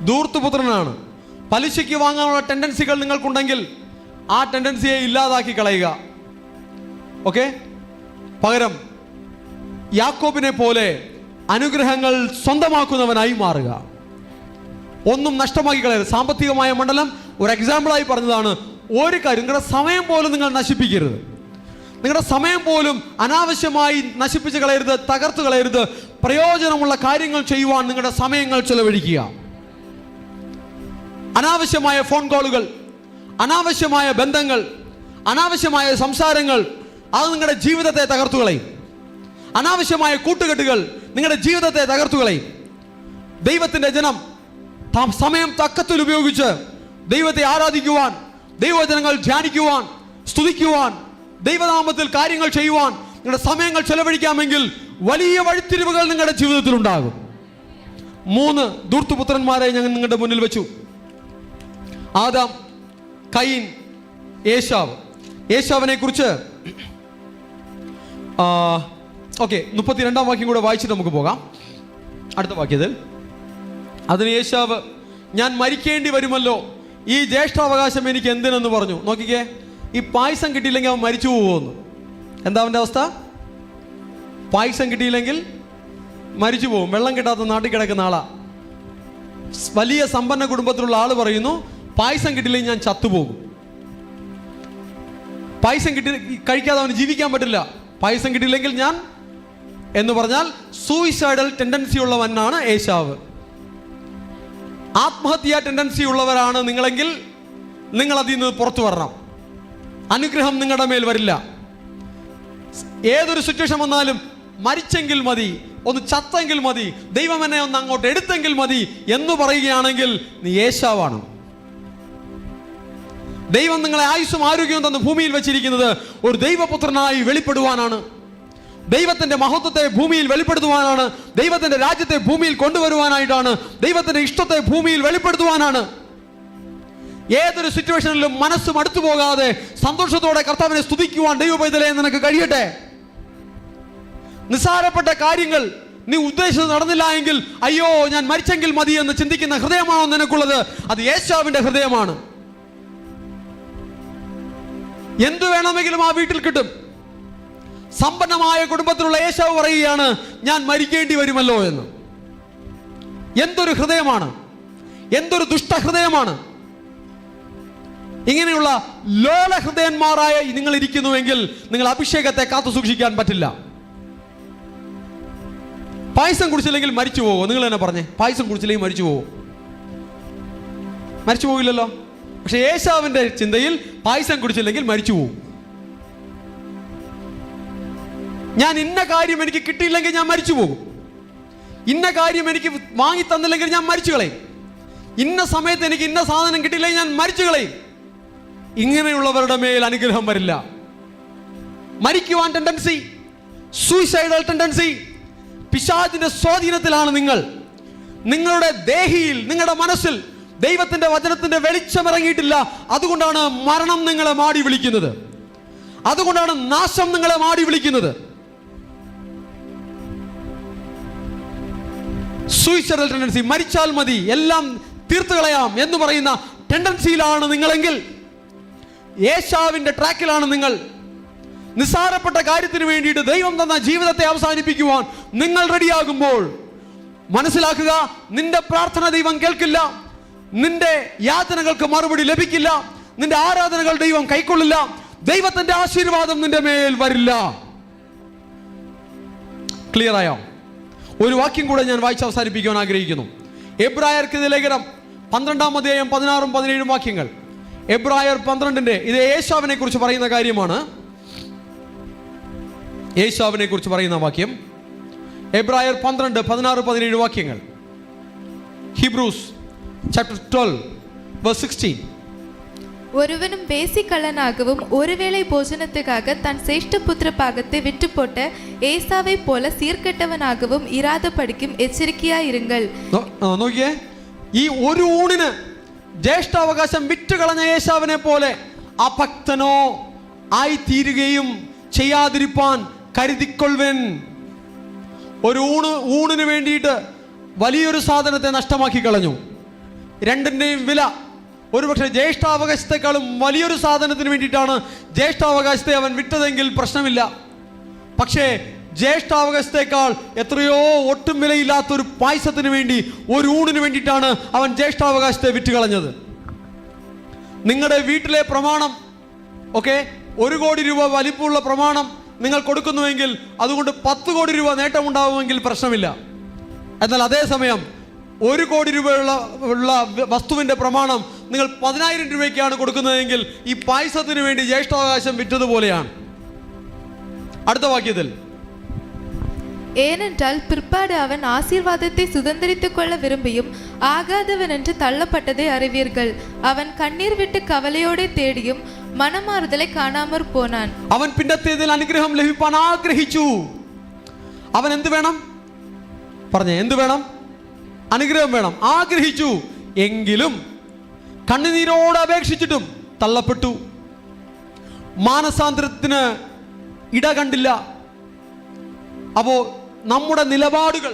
ധൂർത്തുപുത്രനാണ്. പലിശയ്ക്ക് വാങ്ങാനുള്ള ടെൻഡൻസികൾ നിങ്ങൾക്കുണ്ടെങ്കിൽ ആ ടെൻഡൻസിയെ ഇല്ലാതാക്കി കളയുക. ഓക്കെ, പകരം യാക്കോബിനെ പോലെ അനുഗ്രഹങ്ങൾ സ്വന്തമാക്കുന്നവനായി മാറുക. ഒന്നും നഷ്ടമാക്കി കളയരുത്. സാമ്പത്തികമായ മണ്ഡലം ഒരു എക്സാമ്പിളായി പറഞ്ഞതാണ്. ഒരു കാര്യം, നിങ്ങളുടെ സമയം പോലും നിങ്ങൾ നശിപ്പിക്കരുത്. നിങ്ങളുടെ സമയം പോലും അനാവശ്യമായി നശിപ്പിച്ച് കളയരുത്, തകർത്ത് കളയരുത്. പ്രയോജനമുള്ള കാര്യങ്ങൾ ചെയ്യുവാൻ നിങ്ങളുടെ സമയങ്ങൾ ചെലവഴിക്കുക. അനാവശ്യമായ ഫോൺ കോളുകൾ, അനാവശ്യമായ ബന്ധങ്ങൾ, അനാവശ്യമായ സംസാരങ്ങൾ, അത് നിങ്ങളുടെ ജീവിതത്തെ തകർത്തു കളയും. അനാവശ്യമായ കൂട്ടുകെട്ടുകൾ നിങ്ങളുടെ ജീവിതത്തെ തകർത്തുകളയും. ദൈവത്തിന്റെ ജനം സമയം തക്കത്തിൽ ഉപയോഗിച്ച് ദൈവത്തെ ആരാധിക്കുവാൻ, ദൈവവചനങ്ങൾ ധ്യാനിക്കുവാൻ, സ്തുതിക്കുവാൻ, ദൈവനാമത്തിൽ കാര്യങ്ങൾ ചെയ്യുവാൻ നിങ്ങളുടെ സമയങ്ങൾ ചെലവഴിക്കാമെങ്കിൽ വലിയ വഴിത്തിരിവുകൾ നിങ്ങളുടെ ജീവിതത്തിൽ ഉണ്ടാകും. 3 ദൂർത്തുപുത്രന്മാരെ ഞാൻ നിങ്ങളുടെ മുന്നിൽ വെച്ചു. ആദാം, കയീൻ, ഏശാവ്. ഏശാവിനെ കുറിച്ച് 32-ാം വാക്യം കൂടെ വായിച്ചിട്ട് നമുക്ക് പോകാം. അടുത്ത വാക്യത്തിൽ അതിന് ഏശാവ്, ഞാൻ മരിക്കേണ്ടി വരുമല്ലോ, ഈ ജ്യേഷ്ഠാവകാശം എനിക്ക് എന്തിനെന്ന് പറഞ്ഞു. നോക്കിക്കേ, ഈ പായസം കിട്ടിയില്ലെങ്കിൽ അവൻ മരിച്ചു പോകുമെന്ന്. എന്താ അവൻ്റെ അവസ്ഥ? പായസം കിട്ടിയില്ലെങ്കിൽ മരിച്ചു പോകും. വെള്ളം കിട്ടാത്ത നാട്ടിൽ കിടക്കുന്ന ആളാ. വലിയ സമ്പന്ന കുടുംബത്തിലുള്ള ആള് പറയുന്നു, പായസം കിട്ടിയില്ലെങ്കിൽ ഞാൻ ചത്തുപോകും. പായസം കഴിക്കാതെ അവന് ജീവിക്കാൻ പറ്റില്ല. പായസം കിട്ടിയില്ലെങ്കിൽ ഞാൻ എന്ന് പറഞ്ഞാൽ സൂയിസൈഡൽ ടെൻഡൻസി ഉള്ളവനാണ് ഏശാവ്. ആത്മഹത്യാ ടെൻഡൻസി ഉള്ളവരാണ് നിങ്ങളെങ്കിൽ നിങ്ങൾ അതിൽ നിന്ന് പുറത്തു വരണം. അനുഗ്രഹം നിങ്ങളുടെ മേൽ വരില്ല. ഏതൊരു സിറ്റുവേഷൻ വന്നാലും മരിച്ചെങ്കിൽ മതി, ഒന്ന് ചത്തെങ്കിൽ മതി, ദൈവം എന്നെ ഒന്ന് അങ്ങോട്ട് എടുത്തെങ്കിൽ മതി എന്ന് പറയുകയാണെങ്കിൽ നീ ഏശാവാണ്. ദൈവം നിങ്ങളെ ആയുസ്സും ആരോഗ്യവും തന്ന് ഭൂമിയിൽ വെച്ചിരിക്കുന്നത് ഒരു ദൈവപുത്രനായി വെളിപ്പെടുവാനാണ്. ദൈവത്തിന്റെ മഹത്വത്തെ ഭൂമിയിൽ വെളിപ്പെടുത്തുവാനാണ്. ദൈവത്തിന്റെ രാജ്യത്തെ ഭൂമിയിൽ കൊണ്ടുവരുവാനായിട്ടാണ്. ദൈവത്തിന്റെ ഇഷ്ടത്തെ ഭൂമിയിൽ വെളിപ്പെടുത്തുവാനാണ്. ഏതൊരു സിറ്റുവേഷനിലും മനസ്സ് മടുത്തു പോകാതെ സന്തോഷത്തോടെ കർത്താവിനെ സ്തുതിക്കുവാൻ ദൈവപൈതലേ നിനക്ക് കഴിയട്ടെ. നിസ്സാരപ്പെട്ട കാര്യങ്ങൾ നീ ഉദ്ദേശിച്ചത് നടന്നില്ല എങ്കിൽ അയ്യോ ഞാൻ മരിച്ചെങ്കിൽ മതി എന്ന് ചിന്തിക്കുന്ന ഹൃദയമാണോ നിനക്കുള്ളത്? അത് ഏശാവിന്റെ ഹൃദയമാണ്. എന്തു വേണമെങ്കിലും ആ വീട്ടിൽ കിട്ടും. സമ്പന്നമായ കുടുംബത്തിലുള്ള ഏശാവ് പറയുകയാണ്, ഞാൻ മരിക്കേണ്ടി വരുമല്ലോ എന്ന്. എന്തൊരു ഹൃദയമാണ്! എന്തൊരു ദുഷ്ടഹൃദയമാണ്! ഇങ്ങനെയുള്ള ലോല ഹൃദയന്മാരായ നിങ്ങൾ ഇരിക്കുന്നുവെങ്കിൽ നിങ്ങൾ അഭിഷേകത്തെ കാത്തു സൂക്ഷിക്കാൻ പറ്റില്ല. പായസം കുടിച്ചില്ലെങ്കിൽ മരിച്ചു പോവോ? നിങ്ങൾ തന്നെ പറഞ്ഞേ, പായസം കുടിച്ചില്ലെങ്കിൽ മരിച്ചു പോവോ? മരിച്ചു പോകില്ലല്ലോ. പക്ഷെ ഏശാവിന്റെ ചിന്തയിൽ പായസം കുടിച്ചില്ലെങ്കിൽ മരിച്ചു പോവും. ഞാൻ ഇന്ന കാര്യം എനിക്ക് കിട്ടിയില്ലെങ്കിൽ ഞാൻ മരിച്ചു പോകും. ഇന്ന കാര്യം എനിക്ക് വാങ്ങി തന്നില്ലെങ്കിൽ ഞാൻ മരിച്ചു കളയും. ഇന്ന സമയത്ത് എനിക്ക് ഇന്ന സാധനം കിട്ടിയില്ലെങ്കിൽ ഞാൻ മരിച്ചു കളയും. ഇങ്ങനെയുള്ളവരുടെ മേൽ അനുഗ്രഹം വരില്ല. മരിക്കുവാൻ ടെൻഡൻസി, സൂയിസൈഡൽ ടെൻഡൻസി, പിശാചിന്റെ സ്വാധീനത്തിലാണ് നിങ്ങൾ. നിങ്ങളുടെ ദേഹിയിൽ, നിങ്ങളുടെ മനസ്സിൽ ദൈവത്തിന്റെ വചനത്തിന്റെ വെളിച്ചം ഇറങ്ങിയിട്ടില്ല. അതുകൊണ്ടാണ് മരണം നിങ്ങളെ മാടി വിളിക്കുന്നത്. അതുകൊണ്ടാണ് നാശം നിങ്ങളെ മാടി വിളിക്കുന്നത്. സൂയിസൈഡൽ ടെൻഡൻസി, മരിച്ചാൽ മതി, എല്ലാം തീർത്തു കളയാം എന്ന് പറയുന്ന ടെൻഡൻസിയിലാണ് നിങ്ങളെങ്കിൽ, ഏശാവിന്റെ ട്രാക്കിലാണ് നിങ്ങൾ. നിസ്സാരപ്പെട്ട കാര്യത്തിന് വേണ്ടിയിട്ട് ദൈവം തന്ന ജീവിതത്തെ അവസാനിപ്പിക്കുവാൻ നിങ്ങൾ റെഡിയാകുമ്പോൾ മനസ്സിലാക്കുക, നിന്റെ പ്രാർത്ഥന ദൈവം കേൾക്കില്ല, നിന്റെ യാചനകൾക്ക് മറുപടി ലഭിക്കില്ല, നിന്റെ ആരാധനകൾ ദൈവം കൈക്കൊള്ളില്ല, ദൈവത്തിന്റെ ആശീർവാദം നിന്റെ മേൽ വരില്ല. ക്ലിയർ ആയോ? ഒരു വാക്യം കൂടെ ഞാൻ വായിച്ച് അവസാനിപ്പിക്കുവാൻ ആഗ്രഹിക്കുന്നു. എബ്രായർക്ക് ലേഖനം 12-ാം അധ്യായം 16-17 വാക്യങ്ങൾ. എബ്രായർ 12-ന്റെ, ഇത് ഏശാവിനെ കുറിച്ച് പറയുന്ന കാര്യമാണ്. ഏശാവിനെ കുറിച്ച് പറയുന്ന വാക്യം എബ്രായർ 12, 16, 17 വാക്യങ്ങൾ. Hebrews chapter 12 verse 16. ஒருவனும் வேசிக்கள்ளனாகவும் ஒருவேளை போஜனத்துக்காக தன் சேஷ்டபுத்திர பாகத்தை விட்டுப்போட்ட ஏசாவை போல சீர்கெட்டவனாகவும் இராதபடிக்கும் എച്ചരിക്കയായിരുங்கள். നോക്കിയേ, ഈ ഒരു ഊണിന് ജ്യേഷ്ഠാവകാശം വിറ്റുകളഞ്ഞ ഏശാവിനെ പോലെ അഭക്തനോ ആയി തീരുകയും ചെയ്യാതിരിപ്പാൻ കരുതിക്കൊള്ളുവൻ. ഒരു ഊണിന് വേണ്ടിയിട്ട് വലിയൊരു സാധനത്തെ നഷ്ടമാക്കി കളഞ്ഞു. രണ്ടിൻ്റെയും വില ഒരുപക്ഷെ ജ്യേഷ്ഠാവകാശത്തെക്കാളും വലിയൊരു സാധനത്തിന് വേണ്ടിയിട്ടാണ് ജ്യേഷ്ഠാവകാശത്തെ അവൻ വിറ്റതെങ്കിൽ പ്രശ്നമില്ല. പക്ഷേ ജ്യേഷ്ഠാവകാശത്തെക്കാൾ എത്രയോ ഒട്ടും വിലയില്ലാത്തൊരു പായസത്തിന് വേണ്ടി, ഒരു ഊണിന് വേണ്ടിയിട്ടാണ് അവൻ ജ്യേഷ്ഠാവകാശത്തെ വിറ്റുകളഞ്ഞത്. നിങ്ങളുടെ വീട്ടിലെ പ്രമാണം ഓക്കെ 1 കോടി രൂപ വലിപ്പമുള്ള പ്രമാണം നിങ്ങൾ കൊടുക്കുന്നുവെങ്കിൽ അതുകൊണ്ട് 10 കോടി രൂപ നേട്ടമുണ്ടാവുമെങ്കിൽ പ്രശ്നമില്ല. എന്നാൽ അതേസമയം 1 കോടി രൂപയുള്ള വസ്തുവിന്റെ പ്രമാണം നിങ്ങൾ 10,000 രൂപയ്ക്കാണ് കൊടുക്കുന്നതെങ്കിൽ ഈ പായസത്തിന് വേണ്ടി ജ്യേഷ്ഠാവകാശം വിറ്റതുപോലെയാണ്. അടുത്ത വാക്യത്തിൽ ஏனென்றால் பிற்பாடு அவன் ஆசீர்வாதத்தை சுதந்தரித்துக் கொள்ள விரும்பியும் ஆகாதவன் என்று தள்ளப்பட்டதை அறிவீர்கள். அவன் கண்ணீர் விட்டு கவலையோടെ தேடியும் മനമാറുതലെ കാണാമർ പോനാൻ. അവൻ പിന്നത്തേതിൽ അനുഗ്രഹം ലഭിപ്പാൻ ആഗ്രഹിച്ചു. അവൻ എന്ത് വേണം പറഞ്ഞേ? എന്ത് വേണം? അനുഗ്രഹം വേണം. ആഗ്രഹിച്ചു, എങ്കിലും കണ്ണുനീരോട് അപേക്ഷിച്ചിട്ടും തള്ളപ്പെട്ടു. മാനസാന്തരത്തിന് ഇട കണ്ടില്ല. അപ്പോൾ നമ്മുടെ നിലപാടുകൾ,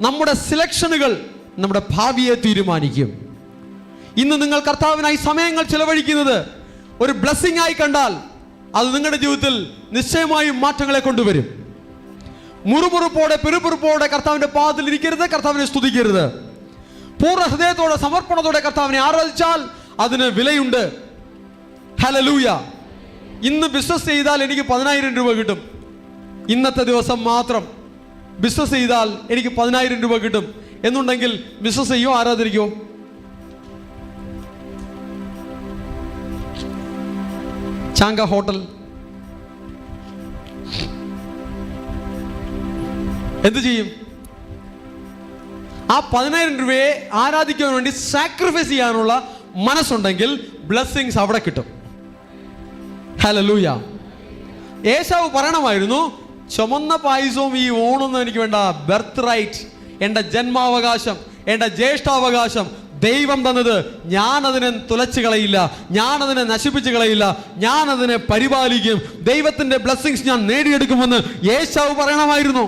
നമ്മുടെ സിലക്ഷനുകൾ നമ്മുടെ ഭാവിയെ തീരുമാനിക്കും. ഇന്ന് നിങ്ങൾ കർത്താവിനായി സമയങ്ങൾ ചെലവഴിക്കുന്നത് ഒരു ബ്ലെസ്സിംഗ് ആയി കണ്ടാൽ അത് നിങ്ങളുടെ ജീവിതത്തിൽ നിശ്ചയമായും മാറ്റങ്ങളെ കൊണ്ടുവരും. മുറുമുറുപ്പോടെ പെരുപുറുപ്പോടെ കർത്താവിന്റെ പാദത്തിൽ ഇരിക്കരുത്, കർത്താവിനെ സ്തുതിക്കരുത്. പൂർണ്ണ ഹൃദയത്തോടെ സമർപ്പണത്തോടെ കർത്താവിനെ ആരാധിച്ചാൽ അതിന് വിലയുണ്ട്. ഹല്ലേലൂയ. ഇന്ന് ബിസിനസ് ചെയ്താൽ എനിക്ക് 10,000 രൂപ കിട്ടും. ഇന്നത്തെ ദിവസം മാത്രം ബിസിനസ് ചെയ്താൽ എനിക്ക് 10,000 രൂപ കിട്ടും എന്നുണ്ടെങ്കിൽ ബിസിനസ് ചെയ്യോ ആരാധനിക്കോ? ചാങ്ക ഹോട്ടൽ എന്ത് ചെയ്യും? ആ 10,000 രൂപയെ ആരാധിക്കാൻ വേണ്ടി സാക്രിഫൈസ് ചെയ്യാനുള്ള മനസ്സുണ്ടെങ്കിൽ ബ്ലെസ്സിങ്സ് അവിടെ കിട്ടും. ഹല്ലേലൂയ. ഏശാവ് പറയണമായിരുന്നു, ചുമന്ന പായസവും ഈ ഓണൊന്നും എനിക്ക് വേണ്ട, ബർത്ത് റൈറ്റ്, എൻ്റെ ജന്മാവകാശം, എൻ്റെ ജ്യേഷ്ഠാവകാശം ദൈവം തന്നത്, ഞാനതിനെ തുലച്ചു കളയില്ല, ഞാനതിനെ നശിപ്പിച്ചു കളയില്ല, ഞാനതിനെ പരിപാലിക്കും, ദൈവത്തിൻ്റെ ബ്ലെസ്സിങ്സ് ഞാൻ നേടിയെടുക്കുമെന്ന് ഏശാവ് പറയണമായിരുന്നു.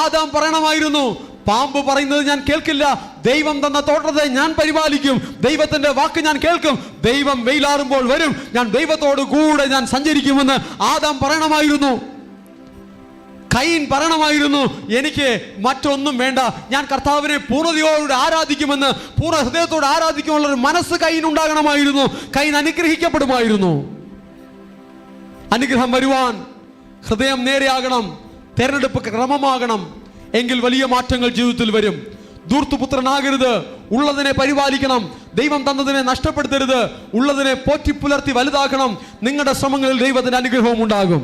ആദാം പറയണമായിരുന്നു, പാമ്പ് പറയുന്നത് ഞാൻ കേൾക്കില്ല, ദൈവം തന്ന തോട്ടത്തെ ഞാൻ പരിപാലിക്കും, ദൈവത്തിന്റെ വാക്ക് ഞാൻ കേൾക്കും, ദൈവം വെയിലാറുമ്പോൾ വരും, ഞാൻ ദൈവത്തോട് കൂടെ ഞാൻ സഞ്ചരിക്കുമെന്ന് ആദാം പറയണമായിരുന്നു. കയീൻ പറയണമായിരുന്നു, എനിക്ക് മറ്റൊന്നും വേണ്ട, ഞാൻ കർത്താവിനെ പൂർണ്ണതയോടെ ആരാധിക്കുമെന്ന്, പൂർണ്ണ ഹൃദയത്തോടെ ആരാധിക്കുമുള്ള ഒരു മനസ്സ് കയീൻ ഉണ്ടാകണമായിരുന്നു. കയീൻ അനുഗ്രഹിക്കപ്പെടുമായിരുന്നു. അനുഗ്രഹം വരുവാൻ ഹൃദയം നേരെയാകണം, തെരഞ്ഞെടുപ്പ് ക്രമമാകണം, എങ്കിൽ വലിയ മാറ്റങ്ങൾ ജീവിതത്തിൽ വരും. ധൂർത്തുപുത്രനാകരുത്, ഉള്ളതിനെ പരിപാലിക്കണം, ദൈവം തന്നതിനെ നഷ്ടപ്പെടുത്തരുത്, ഉള്ളതിനെ പോറ്റി പുലർത്തി വലുതാക്കണം. നിങ്ങളുടെ ശ്രമങ്ങളിൽ ദൈവത്തിന്റെ അനുഗ്രഹവും ഉണ്ടാകും.